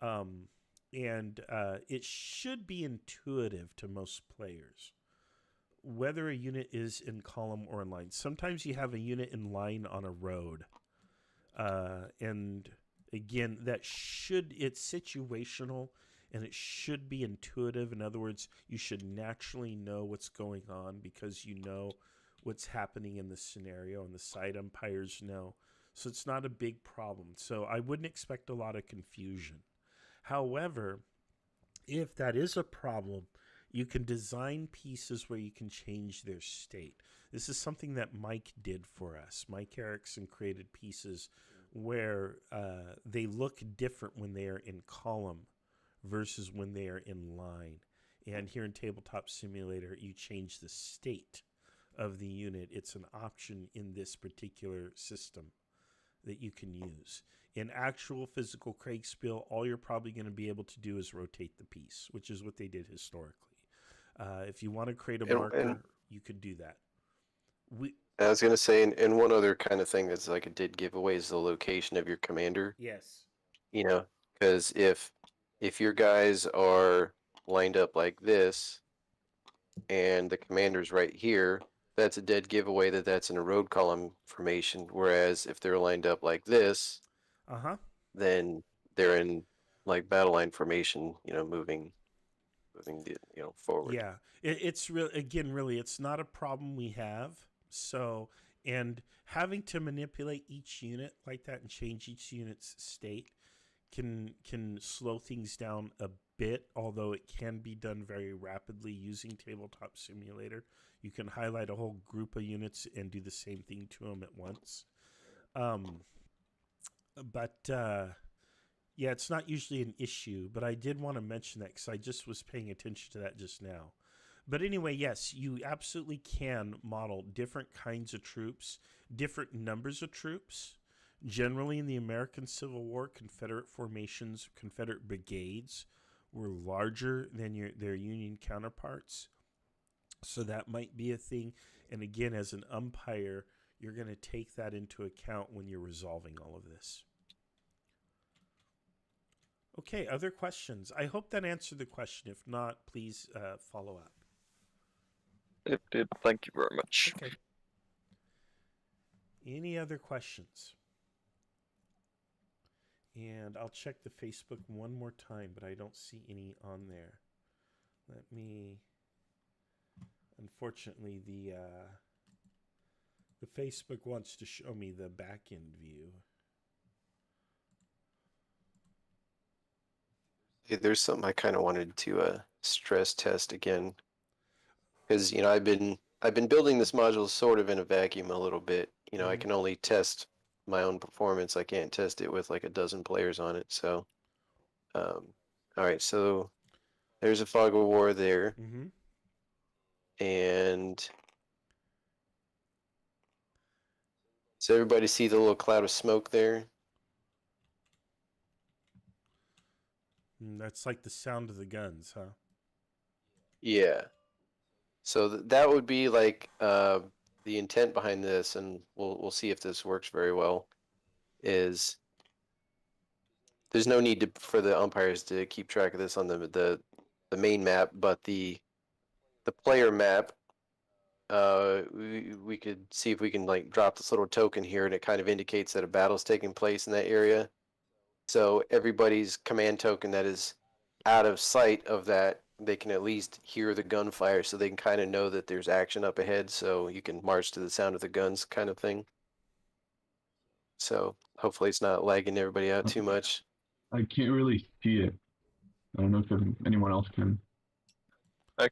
And it should be intuitive to most players whether a unit is in column or in line. Sometimes you have a unit in line on a road. And again, it's situational and it should be intuitive. In other words, you should naturally know what's going on because you know what's happening in the scenario and the side umpires know. So it's not a big problem. So I wouldn't expect a lot of confusion. However, if that is a problem, you can design pieces where you can change their state. This is something that Mike did for us. Mike Erickson created pieces where they look different when they are in column versus when they are in line. And here in Tabletop Simulator, you change the state of the unit. It's an option in this particular system that you can use. In actual physical Kriegspiel, all you're probably going to be able to do is rotate the piece, which is what they did historically. If you want to create a marker, you could do that. I was going to say, and one other kind of thing that's like it did give away is the location of your commander. Yes. Because if your guys are lined up like this and the commander's right here, that's a dead giveaway that that's in a road column formation. Whereas if they're lined up like this, then they're in like battle line formation, moving forward. Yeah, it's really, it's not a problem we have. So, and having to manipulate each unit like that and change each unit's state can slow things down a bit, although it can be done very rapidly using Tabletop Simulator. You can highlight a whole group of units and do the same thing to them at once. Yeah, it's not usually an issue, but I did want to mention that because I just was paying attention to that just now. But anyway, yes, you absolutely can model different kinds of troops, different numbers of troops. Generally, in the American Civil War, Confederate formations, Confederate brigades were larger than their Union counterparts. So that might be a thing. And again, as an umpire, you're going to take that into account when you're resolving all of this. Okay, other questions? I hope that answered the question. If not, please follow up. It did. Thank you very much. Okay. Any other questions? And I'll check the Facebook one more time, but I don't see any on there. Let me. Unfortunately, the Facebook wants to show me the back end view. Hey, there's something I kind of wanted to stress test again, because I've been building this module sort of in a vacuum a little bit. I can only test my own performance. I can't test it with like a dozen players on it. So, all right. So there's a fog of war there, and so everybody see the little cloud of smoke there? That's like the sound of the guns, huh? Yeah. So that would be like the intent behind this, and we'll see if this works very well. Is there's no need for the umpires to keep track of this on the main map, but the player map, we could see if we can like drop this little token here, and it kind of indicates that a battle's taking place in that area. So everybody's command token that is out of sight of that, they can at least hear the gunfire, so they can kind of know that there's action up ahead, so you can march to the sound of the guns kind of thing. So hopefully it's not lagging everybody out too much. I can't really see it. I don't know if anyone else can. I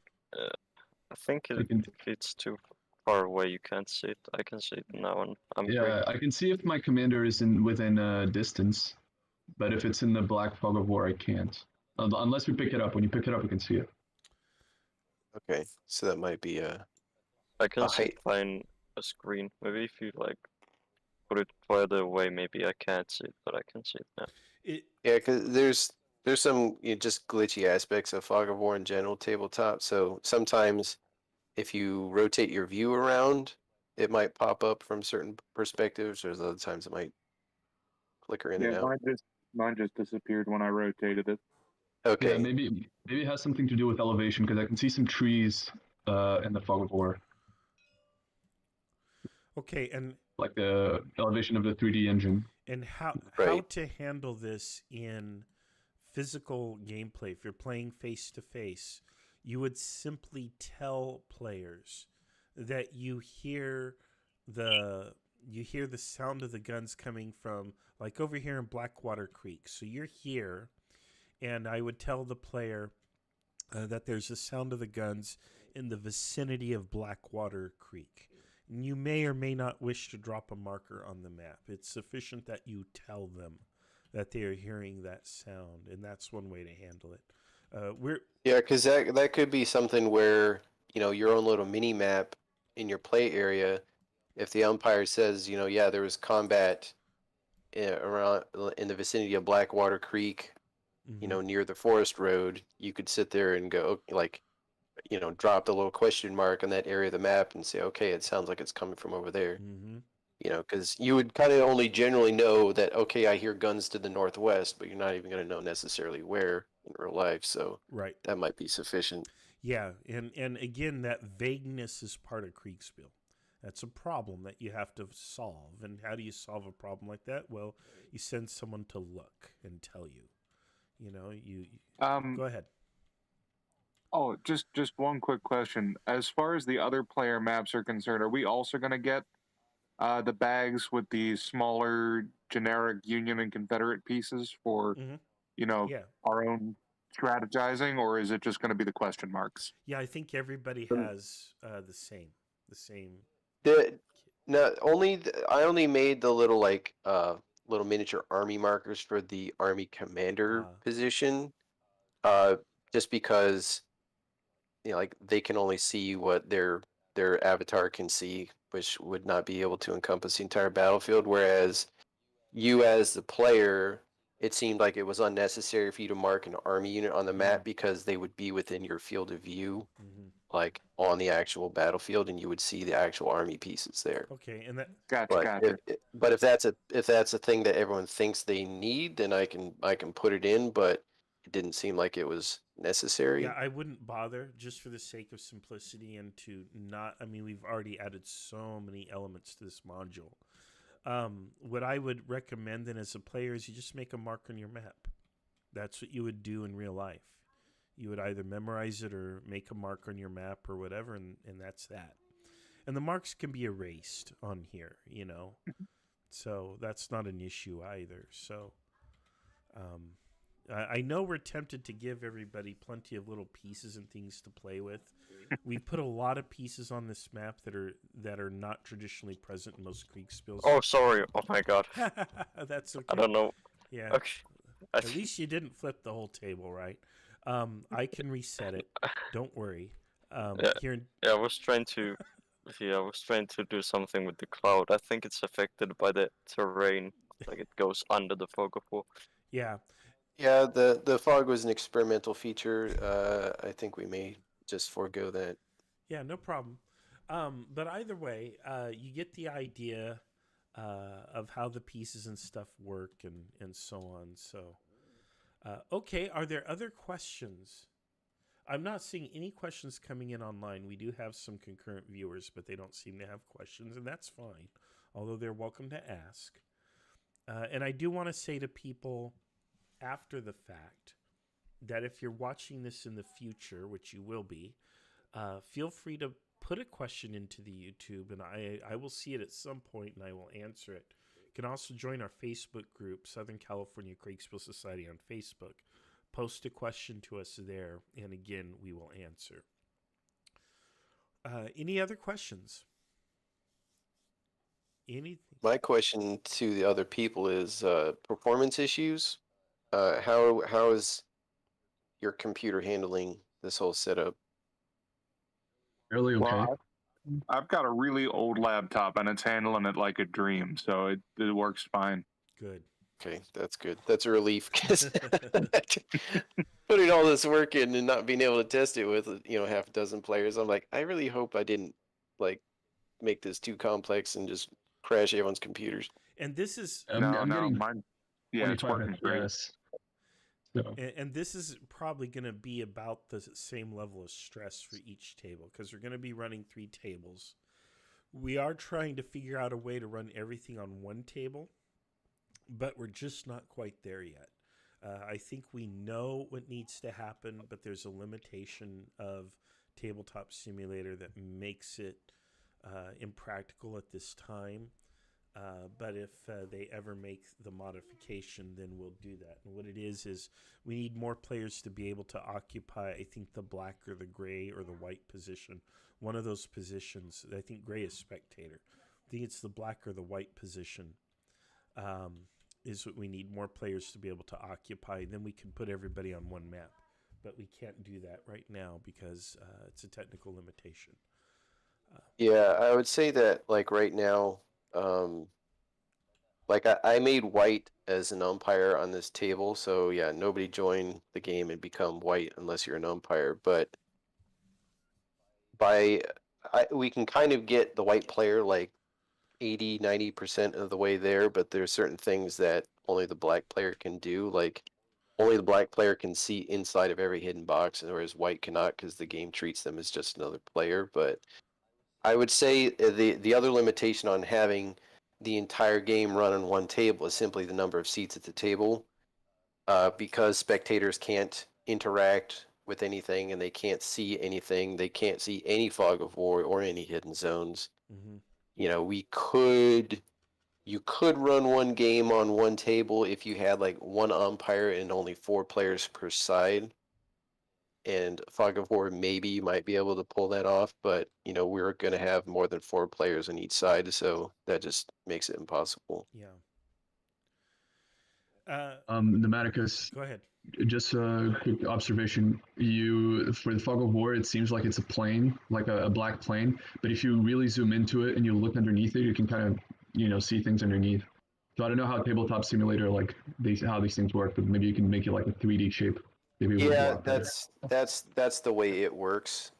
think if it's too far away, you can't see it. I can see it now, and I'm Yeah, I can see if my commander is within distance, but if it's in the black fog of war, I can't. Unless we pick it up. When you pick it up, you can see it. Okay, so that might be I can see it fine a screen. Maybe if you like put it further away, maybe I can't see it, but I can see it now. Yeah, because there's some just glitchy aspects of fog of war in general tabletop. So sometimes if you rotate your view around, it might pop up from certain perspectives. There's other times it might flicker in and out. Mine just disappeared when I rotated it. Okay. Yeah, maybe it has something to do with elevation, because I can see some trees in the fog of war. Okay, and like the elevation of the 3D engine. And how to handle this in physical gameplay? If you're playing face to face, you would simply tell players that you hear the sound of the guns coming from like over here in Blackwater Creek. So you're here, and I would tell the player that there's the sound of the guns in the vicinity of Blackwater Creek. You may or may not wish to drop a marker on the map. It's sufficient that you tell them that they are hearing that sound, and that's one way to handle it. Yeah, because that could be something where your own little mini map in your play area. If the umpire says yeah, there was combat around in the vicinity of Blackwater Creek, near the forest road, you could sit there and go like. Drop the little question mark on that area of the map and say, okay, it sounds like it's coming from over there. Because you would kind of only generally know that, okay, I hear guns to the northwest, but you're not even going to know necessarily where in real life. So that might be sufficient. Yeah, and again, that vagueness is part of Kriegspiel. That's a problem that you have to solve. And how do you solve a problem like that? Well, you send someone to look and tell you. Go ahead. Oh, just one quick question. As far as the other player maps are concerned, are we also going to get the bags with the smaller generic Union and Confederate pieces for, our own strategizing, or is it just going to be the question marks? Yeah, I think everybody has the same. I only made the little little miniature army markers for the army commander position, just because. Like they can only see what their avatar can see, which would not be able to encompass the entire battlefield. Whereas you as the player, it seemed like it was unnecessary for you to mark an army unit on the map because they would be within your field of view. like on the actual battlefield, and you would see the actual army pieces there. Okay, and that Gotcha, But gotcha. if that's a thing that everyone thinks they need, then I can put it in. But it didn't seem like it was necessary. yeah, I wouldn't bother just for the sake of simplicity and to not. I mean, we've already added so many elements to this module. What I would recommend then as a player is you just make a mark on your map. That's what you would do in real life. You would either memorize it or make a mark on your map or whatever, and that's that. And the marks can be erased on here, you know. So that's not an issue either. So I know we're tempted to give everybody plenty of little pieces and things to play with. We've put a lot of pieces on this map that are not traditionally present in most Kriegspiels. Oh, sorry. Oh my god. That's okay. I don't know. Yeah. Okay. At least you didn't flip the whole table, right? I can reset it. Don't worry. Yeah. Here, Yeah, I was trying to. Yeah, I was trying to do something with the cloud. I think it's affected by the terrain. Like it goes under the fog of war. yeah. Yeah, the fog was an experimental feature. I think we may just forego that. Yeah, no problem. But either way, you get the idea of how the pieces and stuff work and so on. So, okay, are there other questions? I'm not seeing any questions coming in online. We do have some concurrent viewers, but they don't seem to have questions, and that's fine, although they're welcome to ask. And I do want to say to people after the fact that if you're watching this in the future, which you will be, feel free to put a question into the YouTube, and I will see it at some point, and I will answer it. You can also join our Facebook group, Southern California Kriegsspiel Society on Facebook. Post a question to us there, and again, we will answer. Any other questions? Anything? My question to the other people is performance issues. How is your computer handling this whole setup? Fairly okay. Well, I've got a really old laptop and it's handling it like a dream, so it works fine. Good. Okay, that's good. That's a relief because putting all this work in and not being able to test it with half a dozen players, I'm like, I really hope I didn't like make this too complex and just crash everyone's computers. And this is I'm no, getting mine. Yeah, it's 25 working great. FPS. So, and this is probably going to be about the same level of stress for each table because we're going to be running 3 tables. We are trying to figure out a way to run everything on one table, but we're just not quite there yet. I think we know what needs to happen, but there's a limitation of Tabletop Simulator that makes it impractical at this time. But if they ever make the modification, then we'll do that. And what it is we need more players to be able to occupy, I think, the black or the gray or the white position. One of those positions, I think gray is spectator. I think it's the black or the white position is what we need more players to be able to occupy. Then we can put everybody on one map. But we can't do that right now because it's a technical limitation. Yeah, I would say that like right now, like I made white as an umpire on this table, so yeah, nobody join the game and become white unless you're an umpire. But we can kind of get the white player like 80-90% of the way there, but there's certain things that only the black player can do. Like only the black player can see inside of every hidden box, whereas white cannot because the game treats them as just another player. But I would say the other limitation on having the entire game run on one table is simply the number of seats at the table, because spectators can't interact with anything and they can't see anything. They can't see any fog of war or any hidden zones. Mm-hmm. You could run one game on one table if you had like one umpire and only 4 players per side. And Fog of War, maybe you might be able to pull that off, but we're going to have more than 4 players on each side, so that just makes it impossible. Yeah. Pneumaticus, Go ahead. just a quick observation. For the Fog of War, it seems like it's a plane, like a black plane, but if you really zoom into it and you look underneath it, you can kind of, see things underneath. So I don't know how Tabletop Simulator, how these things work, but maybe you can make it like a 3D shape. Maybe Yeah, that's the way it works.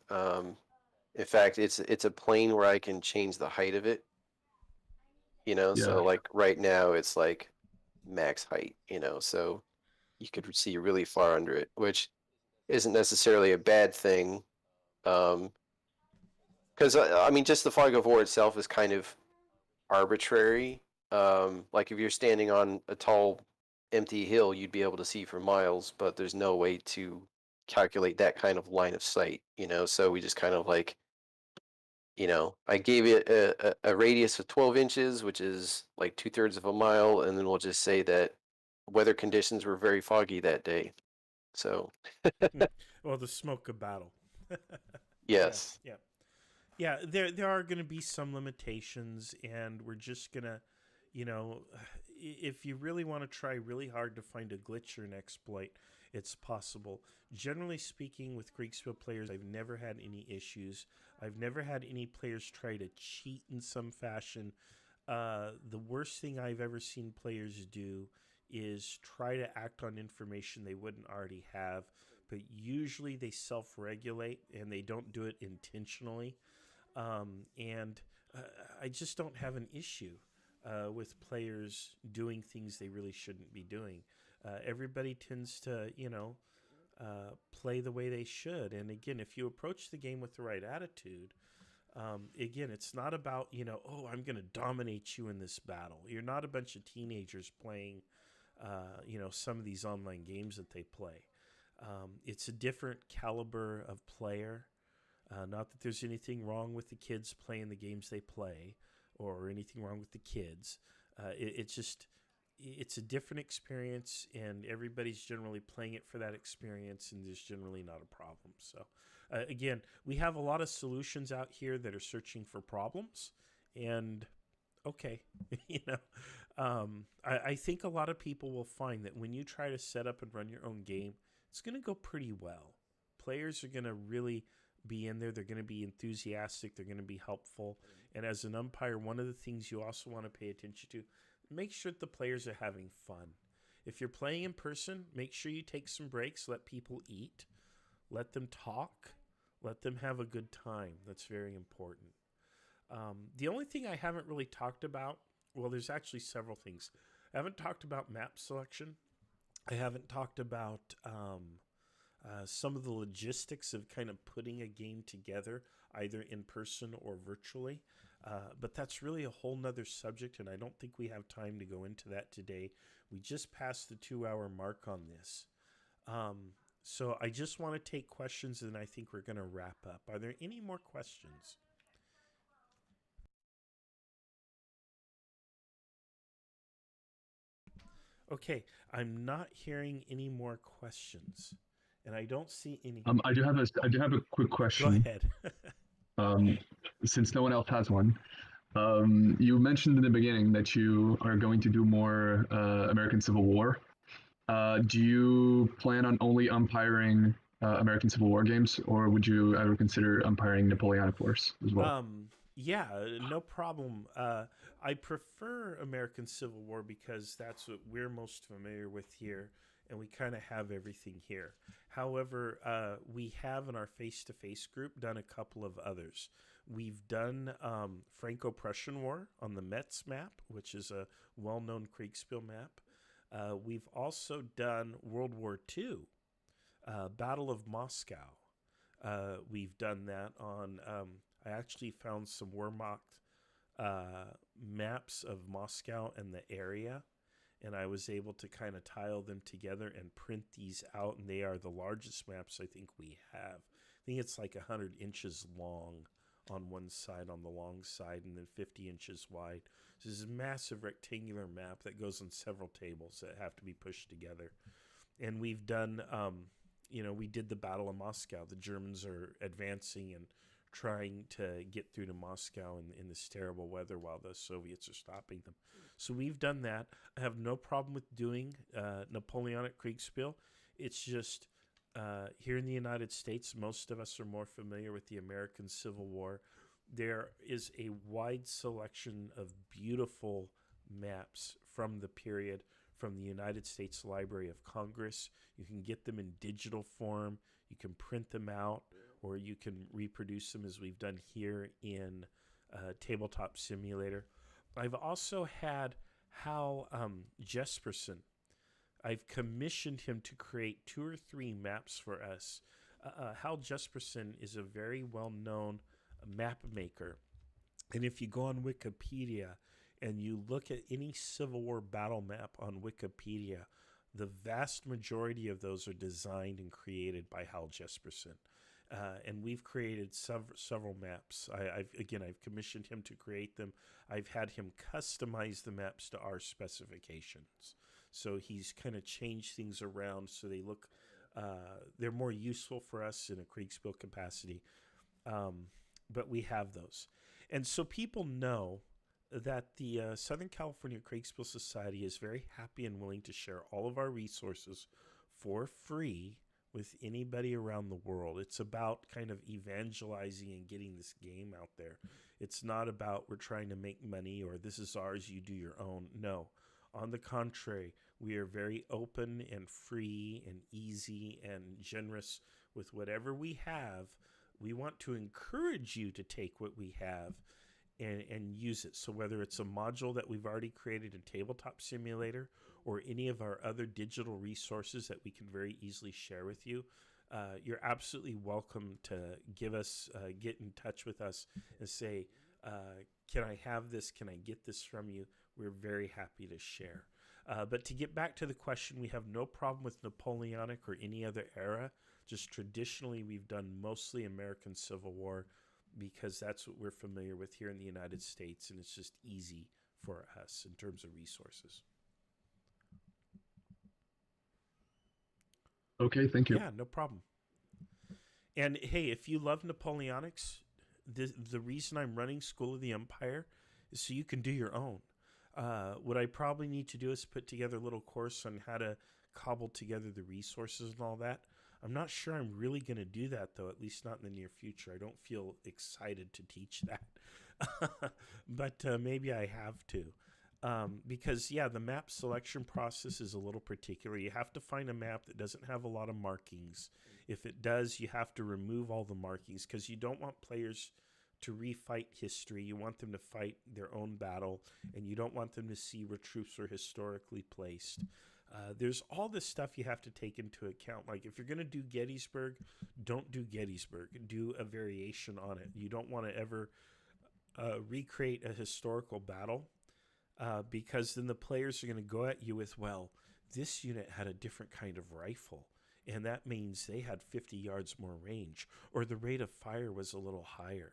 In fact, it's a plane where I can change the height of it. Yeah. So like right now it's like max height. So you could see really far under it, which isn't necessarily a bad thing. Because I mean, just the fog of war itself is kind of arbitrary. Like if you're standing on a tall, empty hill, you'd be able to see for miles, but there's no way to calculate that kind of line of sight. So we just kind of like, I gave it a radius of 12 inches, which is like 2/3 of a mile, and then we'll just say that weather conditions were very foggy that day. So Well, the smoke of battle. yes. Yeah. Yeah, there are going to be some limitations, and we're just going to, if you really want to try really hard to find a glitch or an exploit, it's possible. Generally speaking, with Kriegspiel players, I've never had any issues. I've never had any players try to cheat in some fashion. The worst thing I've ever seen players do is try to act on information they wouldn't already have, but usually they self-regulate and they don't do it intentionally. And I just don't have an issue with players doing things they really shouldn't be doing. Everybody tends to, play the way they should. And again, if you approach the game with the right attitude, again, it's not about, oh, I'm going to dominate you in this battle. You're not a bunch of teenagers playing, some of these online games that they play. It's a different caliber of player. Not that there's anything wrong with the kids playing the games they play or anything wrong with the kids. It's a different experience, and everybody's generally playing it for that experience, and there's generally not a problem. So, again, we have a lot of solutions out here that are searching for problems, and okay, I think a lot of people will find that when you try to set up and run your own game, it's going to go pretty well. Players are going to really be in there. They're going to be enthusiastic. They're going to be helpful. And as an umpire, one of the things you also want to pay attention to, make sure that the players are having fun. If you're playing in person, make sure you take some breaks, let people eat, let them talk, let them have a good time. That's very important. The only thing I haven't really talked about, well, there's actually several things. I haven't talked about map selection. I haven't talked about some of the logistics of kind of putting a game together, either in person or virtually. But that's really a whole nother subject, and I don't think we have time to go into that today. We just passed the 2-hour mark on this. So I just want to take questions, and I think we're going to wrap up. Are there any more questions? Okay, I'm not hearing any more questions, and I don't see any. I do have a quick question. Go ahead. Since no one else has one, you mentioned in the beginning that you are going to do more American Civil War. Do you plan on only umpiring American Civil War games, or would you ever consider umpiring Napoleonic Wars as well? Yeah, no problem. I prefer American Civil War because that's what we're most familiar with here, and we kind of have everything here. However, we have in our face-to-face group done a couple of others. We've done Franco-Prussian War on the Metz map, which is a well-known Kriegspiel map. We've also done World War II, Battle of Moscow. We've done that on... I actually found some Wehrmacht maps of Moscow and the area, and I was able to kind of tile them together and print these out, and they are the largest maps I think we have. I think it's like 100 inches long on one side, on the long side, and then 50 inches wide. So this is a massive rectangular map that goes on several tables that have to be pushed together. And we've done, we did the Battle of Moscow. The Germans are advancing and trying to get through to Moscow in this terrible weather while the Soviets are stopping them. So we've done that. I have no problem with doing Napoleonic Kriegspiel. It's just here in the United States, most of us are more familiar with the American Civil War. There is a wide selection of beautiful maps from the period from the United States Library of Congress. You can get them in digital form. You can print them out. or you can reproduce them as we've done here in Tabletop Simulator. I've also had Hal Jesperson. I've commissioned him to create 2 or 3 maps for us. Hal Jesperson is a very well-known map maker. And if you go on Wikipedia and you look at any Civil War battle map on Wikipedia, the vast majority of those are designed and created by Hal Jesperson. And we've created several maps. I've commissioned him to create them. I've had him customize the maps to our specifications. So he's kind of changed things around so they look, they're more useful for us in a Kriegspiel capacity. But we have those. And so people know that the Southern California Kriegsspiel Society is very happy and willing to share all of our resources for free with anybody around the world. It's about kind of evangelizing and getting this game out there. It's not about we're trying to make money or this is ours, you do your own. No. On the contrary, we are very open and free and easy and generous with whatever we have. We want to encourage you to take what we have and use it. So whether it's a module that we've already created in Tabletop Simulator or any of our other digital resources that we can very easily share with you, you're absolutely welcome to get in touch with us and say, can I have this? Can I get this from you? We're very happy to share. But to get back to the question, we have no problem with Napoleonic or any other era. Just traditionally, we've done mostly American Civil War because that's what we're familiar with here in the United States, and it's just easy for us in terms of resources. Okay, thank you. Yeah, no problem. And hey, if you love Napoleonics, the reason I'm running School of the Umpire is so you can do your own. What I probably need to do is put together a little course on how to cobble together the resources and all that. I'm not sure I'm really going to do that, though, at least not in the near future. I don't feel excited to teach that. But maybe I have to. Because, yeah, the map selection process is a little particular. You have to find a map that doesn't have a lot of markings. If it does, you have to remove all the markings because you don't want players to refight history. You want them to fight their own battle, and you don't want them to see where troops are historically placed. There's all this stuff you have to take into account. Like if you're going to do Gettysburg, don't do Gettysburg. Do a variation on it. You don't want to ever recreate a historical battle because then the players are going to go at you with, well, this unit had a different kind of rifle, and that means they had 50 yards more range, or the rate of fire was a little higher,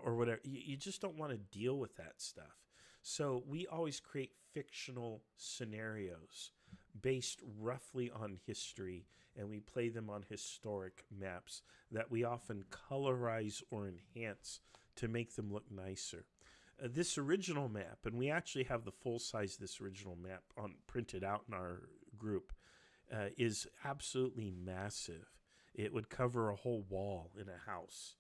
or whatever. You just don't want to deal with that stuff. So we always create fictional scenarios based roughly on history, and we play them on historic maps that we often colorize or enhance to make them look nicer. This original map, and we actually have the full size of this original map printed out in our group, is absolutely massive. It would cover a whole wall in a house,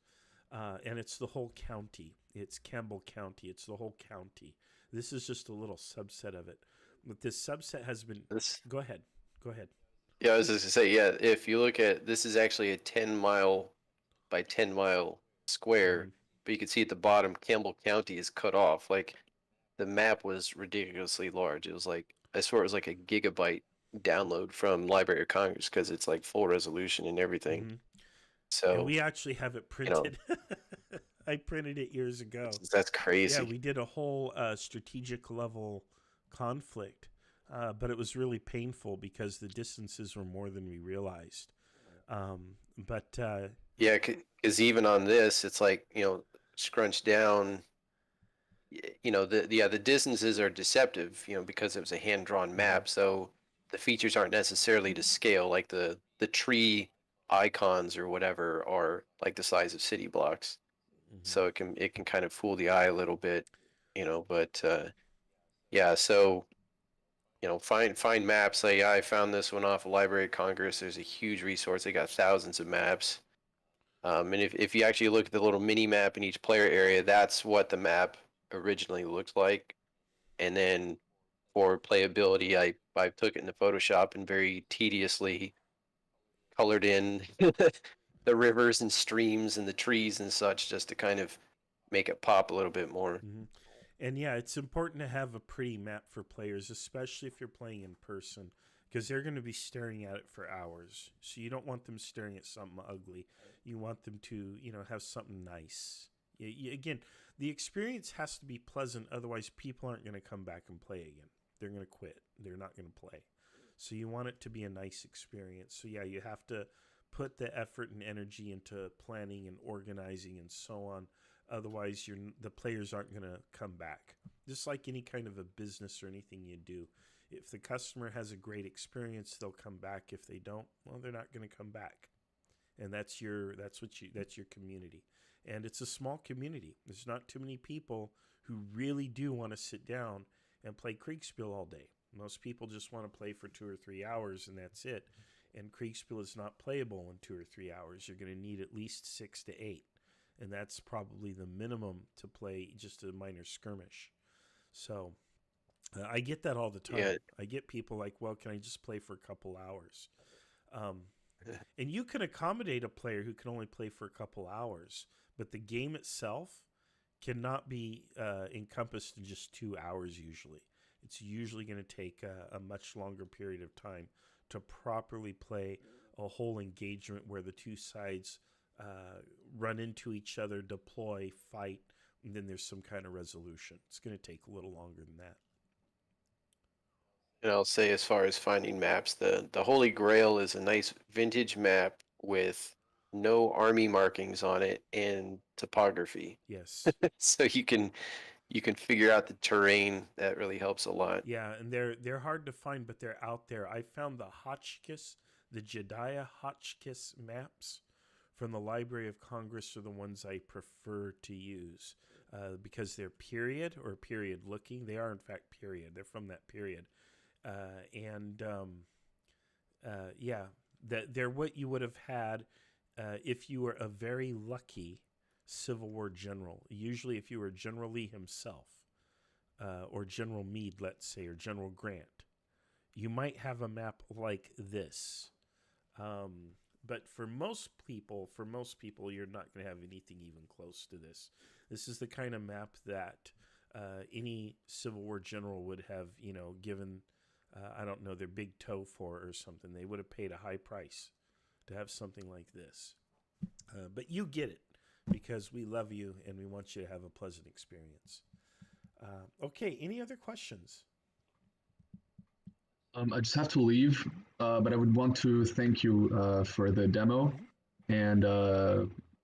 and it's the whole county. It's Campbell County. It's the whole county. This is just a little subset of it. But this subset has been... Go ahead. Yeah, I was just going to say, yeah, if you look at... This is actually a 10-mile by 10-mile square, but you can see at the bottom, Campbell County is cut off. Like, the map was ridiculously large. It was like... I swear it was like a gigabyte download from Library of Congress because it's like full resolution and everything. Mm-hmm. So and we actually have it printed. I printed it years ago. That's crazy. Yeah, we did a whole strategic level conflict, but it was really painful because the distances were more than we realized. Yeah, because even on this, it's like, scrunched down. The distances are deceptive, because it was a hand-drawn map. So the features aren't necessarily to scale. Like the tree icons or whatever are like the size of city blocks. Mm-hmm. So it can kind of fool the eye a little bit, but yeah, so find maps. Like I found this one off of Library of Congress. There's a huge resource. They got thousands of maps. And if you actually look at the little mini map in each player area, that's what the map originally looked like. And then for playability, I took it into Photoshop and very tediously colored in the rivers and streams and the trees and such, just to kind of make it pop a little bit more. Mm-hmm. And yeah, it's important to have a pretty map for players, especially if you're playing in person, because they're going to be staring at it for hours. So you don't want them staring at something ugly. You want them to, have something nice. Again, the experience has to be pleasant. Otherwise, people aren't going to come back and play again. They're going to quit. They're not going to play. So you want it to be a nice experience. So yeah, you have to put the effort and energy into planning and organizing and so on. Otherwise, the players aren't going to come back. Just like any kind of a business or anything you do. If the customer has a great experience, they'll come back. If they don't, well, they're not going to come back. And that's your community. And it's a small community. There's not too many people who really do want to sit down and play Kriegspiel all day. Most people just want to play for 2 or 3 hours, and that's it. And Kriegspiel is not playable in 2 or 3 hours. You're going to need at least 6 to 8. And that's probably the minimum to play just a minor skirmish. So I get that all the time. Yeah. I get people like, well, can I just play for a couple hours? And you can accommodate a player who can only play for a couple hours, but the game itself cannot be encompassed in just 2 hours usually. It's usually going to take a much longer period of time to properly play a whole engagement where the two sides run into each other, deploy, fight, and then there's some kind of resolution. It's going to take a little longer than that. And I'll say, as far as finding maps, the Holy Grail is a nice vintage map with no army markings on it and topography. Yes. So you can figure out the terrain. That really helps a lot. Yeah, and they're hard to find, but they're out there. I found the Jediah Hotchkiss maps from the Library of Congress are the ones I prefer to use because they're period looking. They are, in fact, period. They're from that period. They're what you would have had if you were a very lucky Civil War general. Usually if you were General Lee himself or General Meade, let's say, or General Grant, you might have a map like this. But for most people, you're not going to have anything even close to this. This is the kind of map that any Civil War general would have, given, their big toe for or something. They would have paid a high price to have something like this. But you get it because we love you and we want you to have a pleasant experience. Okay, any other questions? I just have to leave, but I would want to thank you for the demo, and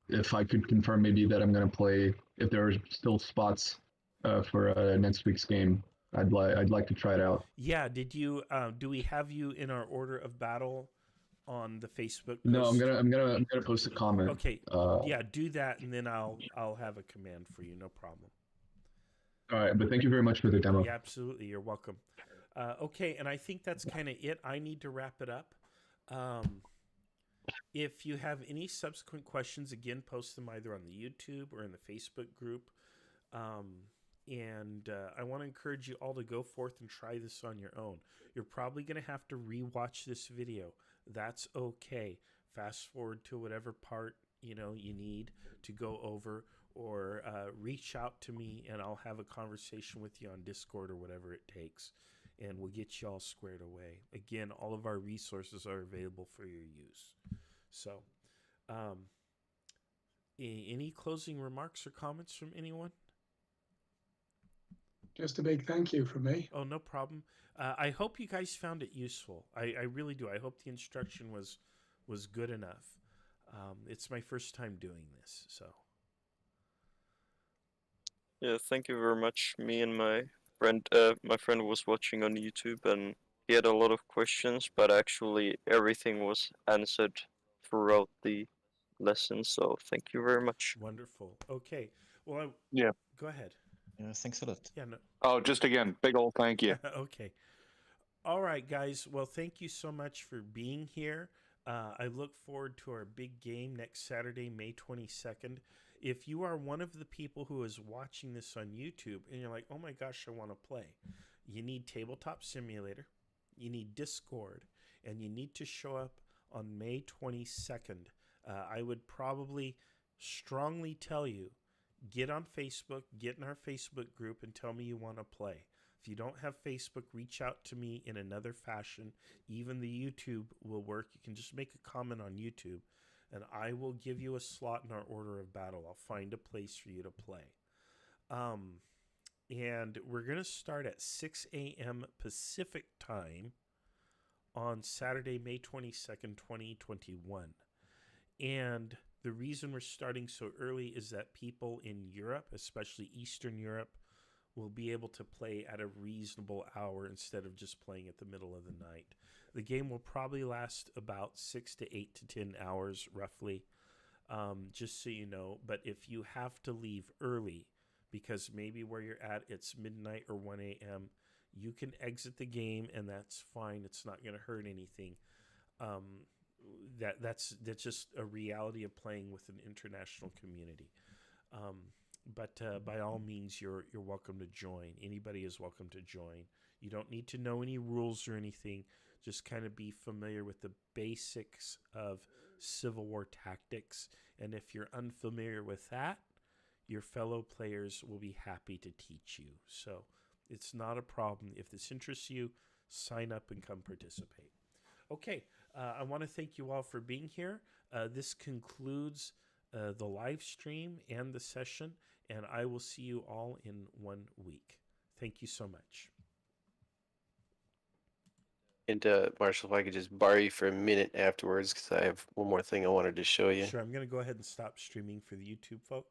if I could confirm maybe that I'm going to play, if there are still spots for next week's game, I'd like to try it out. Yeah, did you? Do we have you in our order of battle on the Facebook post? No, I'm gonna post a comment. Okay, yeah, do that, and then I'll have a command for you. No problem. All right, but thank you very much for the demo. Yeah, absolutely. You're welcome. Okay, and I think that's kind of it. I need to wrap it up. If you have any subsequent questions, again, post them either on the YouTube or in the Facebook group. And I want to encourage you all to go forth and try this on your own. You're probably going to have to rewatch this video. That's okay. Fast forward to whatever part you need to go over, or reach out to me and I'll have a conversation with you on Discord or whatever it takes. And we'll get you all squared away. Again, all of our resources are available for your use. So, any closing remarks or comments from anyone? Just a big thank you from me. Oh, no problem. I hope you guys found it useful. I really do. I hope the instruction was good enough. It's my first time doing this, so. Yeah, thank you very much. Me and my friend was watching on YouTube, and he had a lot of questions, but actually everything was answered throughout the lesson. So thank you very much. Wonderful. Okay. Well, yeah. Go ahead. Yeah, thanks a lot. Yeah. No. Oh, just again, big old thank you. Okay. All right, guys. Well, thank you so much for being here. I look forward to our big game next Saturday, May 22nd. If you are one of the people who is watching this on YouTube and you're like, oh my gosh, I want to play, you need Tabletop Simulator, you need Discord, and you need to show up on May 22nd I would probably strongly tell you, get on Facebook, get in our Facebook group, and tell me you want to play. If you don't have Facebook, reach out to me in another fashion. Even the YouTube will work. You can just make a comment on YouTube, and I will give you a slot in our order of battle. I'll find a place for you to play. And we're going to start at 6 a.m. Pacific time on Saturday, May 22nd, 2021. And the reason we're starting so early is that people in Europe, especially Eastern Europe, will be able to play at a reasonable hour instead of just playing at the middle of the night. The game will probably last about 6 to 8 to 10 hours, roughly, just so you know. But if you have to leave early, because maybe where you're at, it's midnight or 1 a.m., you can exit the game, and that's fine. It's not going to hurt anything. That's just a reality of playing with an international community. But by all means, you're welcome to join. Anybody is welcome to join. You don't need to know any rules or anything. Just kind of be familiar with the basics of Civil War tactics. And if you're unfamiliar with that, your fellow players will be happy to teach you. So it's not a problem. If this interests you, sign up and come participate. Okay, I want to thank you all for being here. This concludes the live stream and the session, and I will see you all in 1 week. Thank you so much. And Marshall, if I could just borrow you for a minute afterwards, because I have one more thing I wanted to show you. Sure, I'm going to go ahead and stop streaming for the YouTube folks.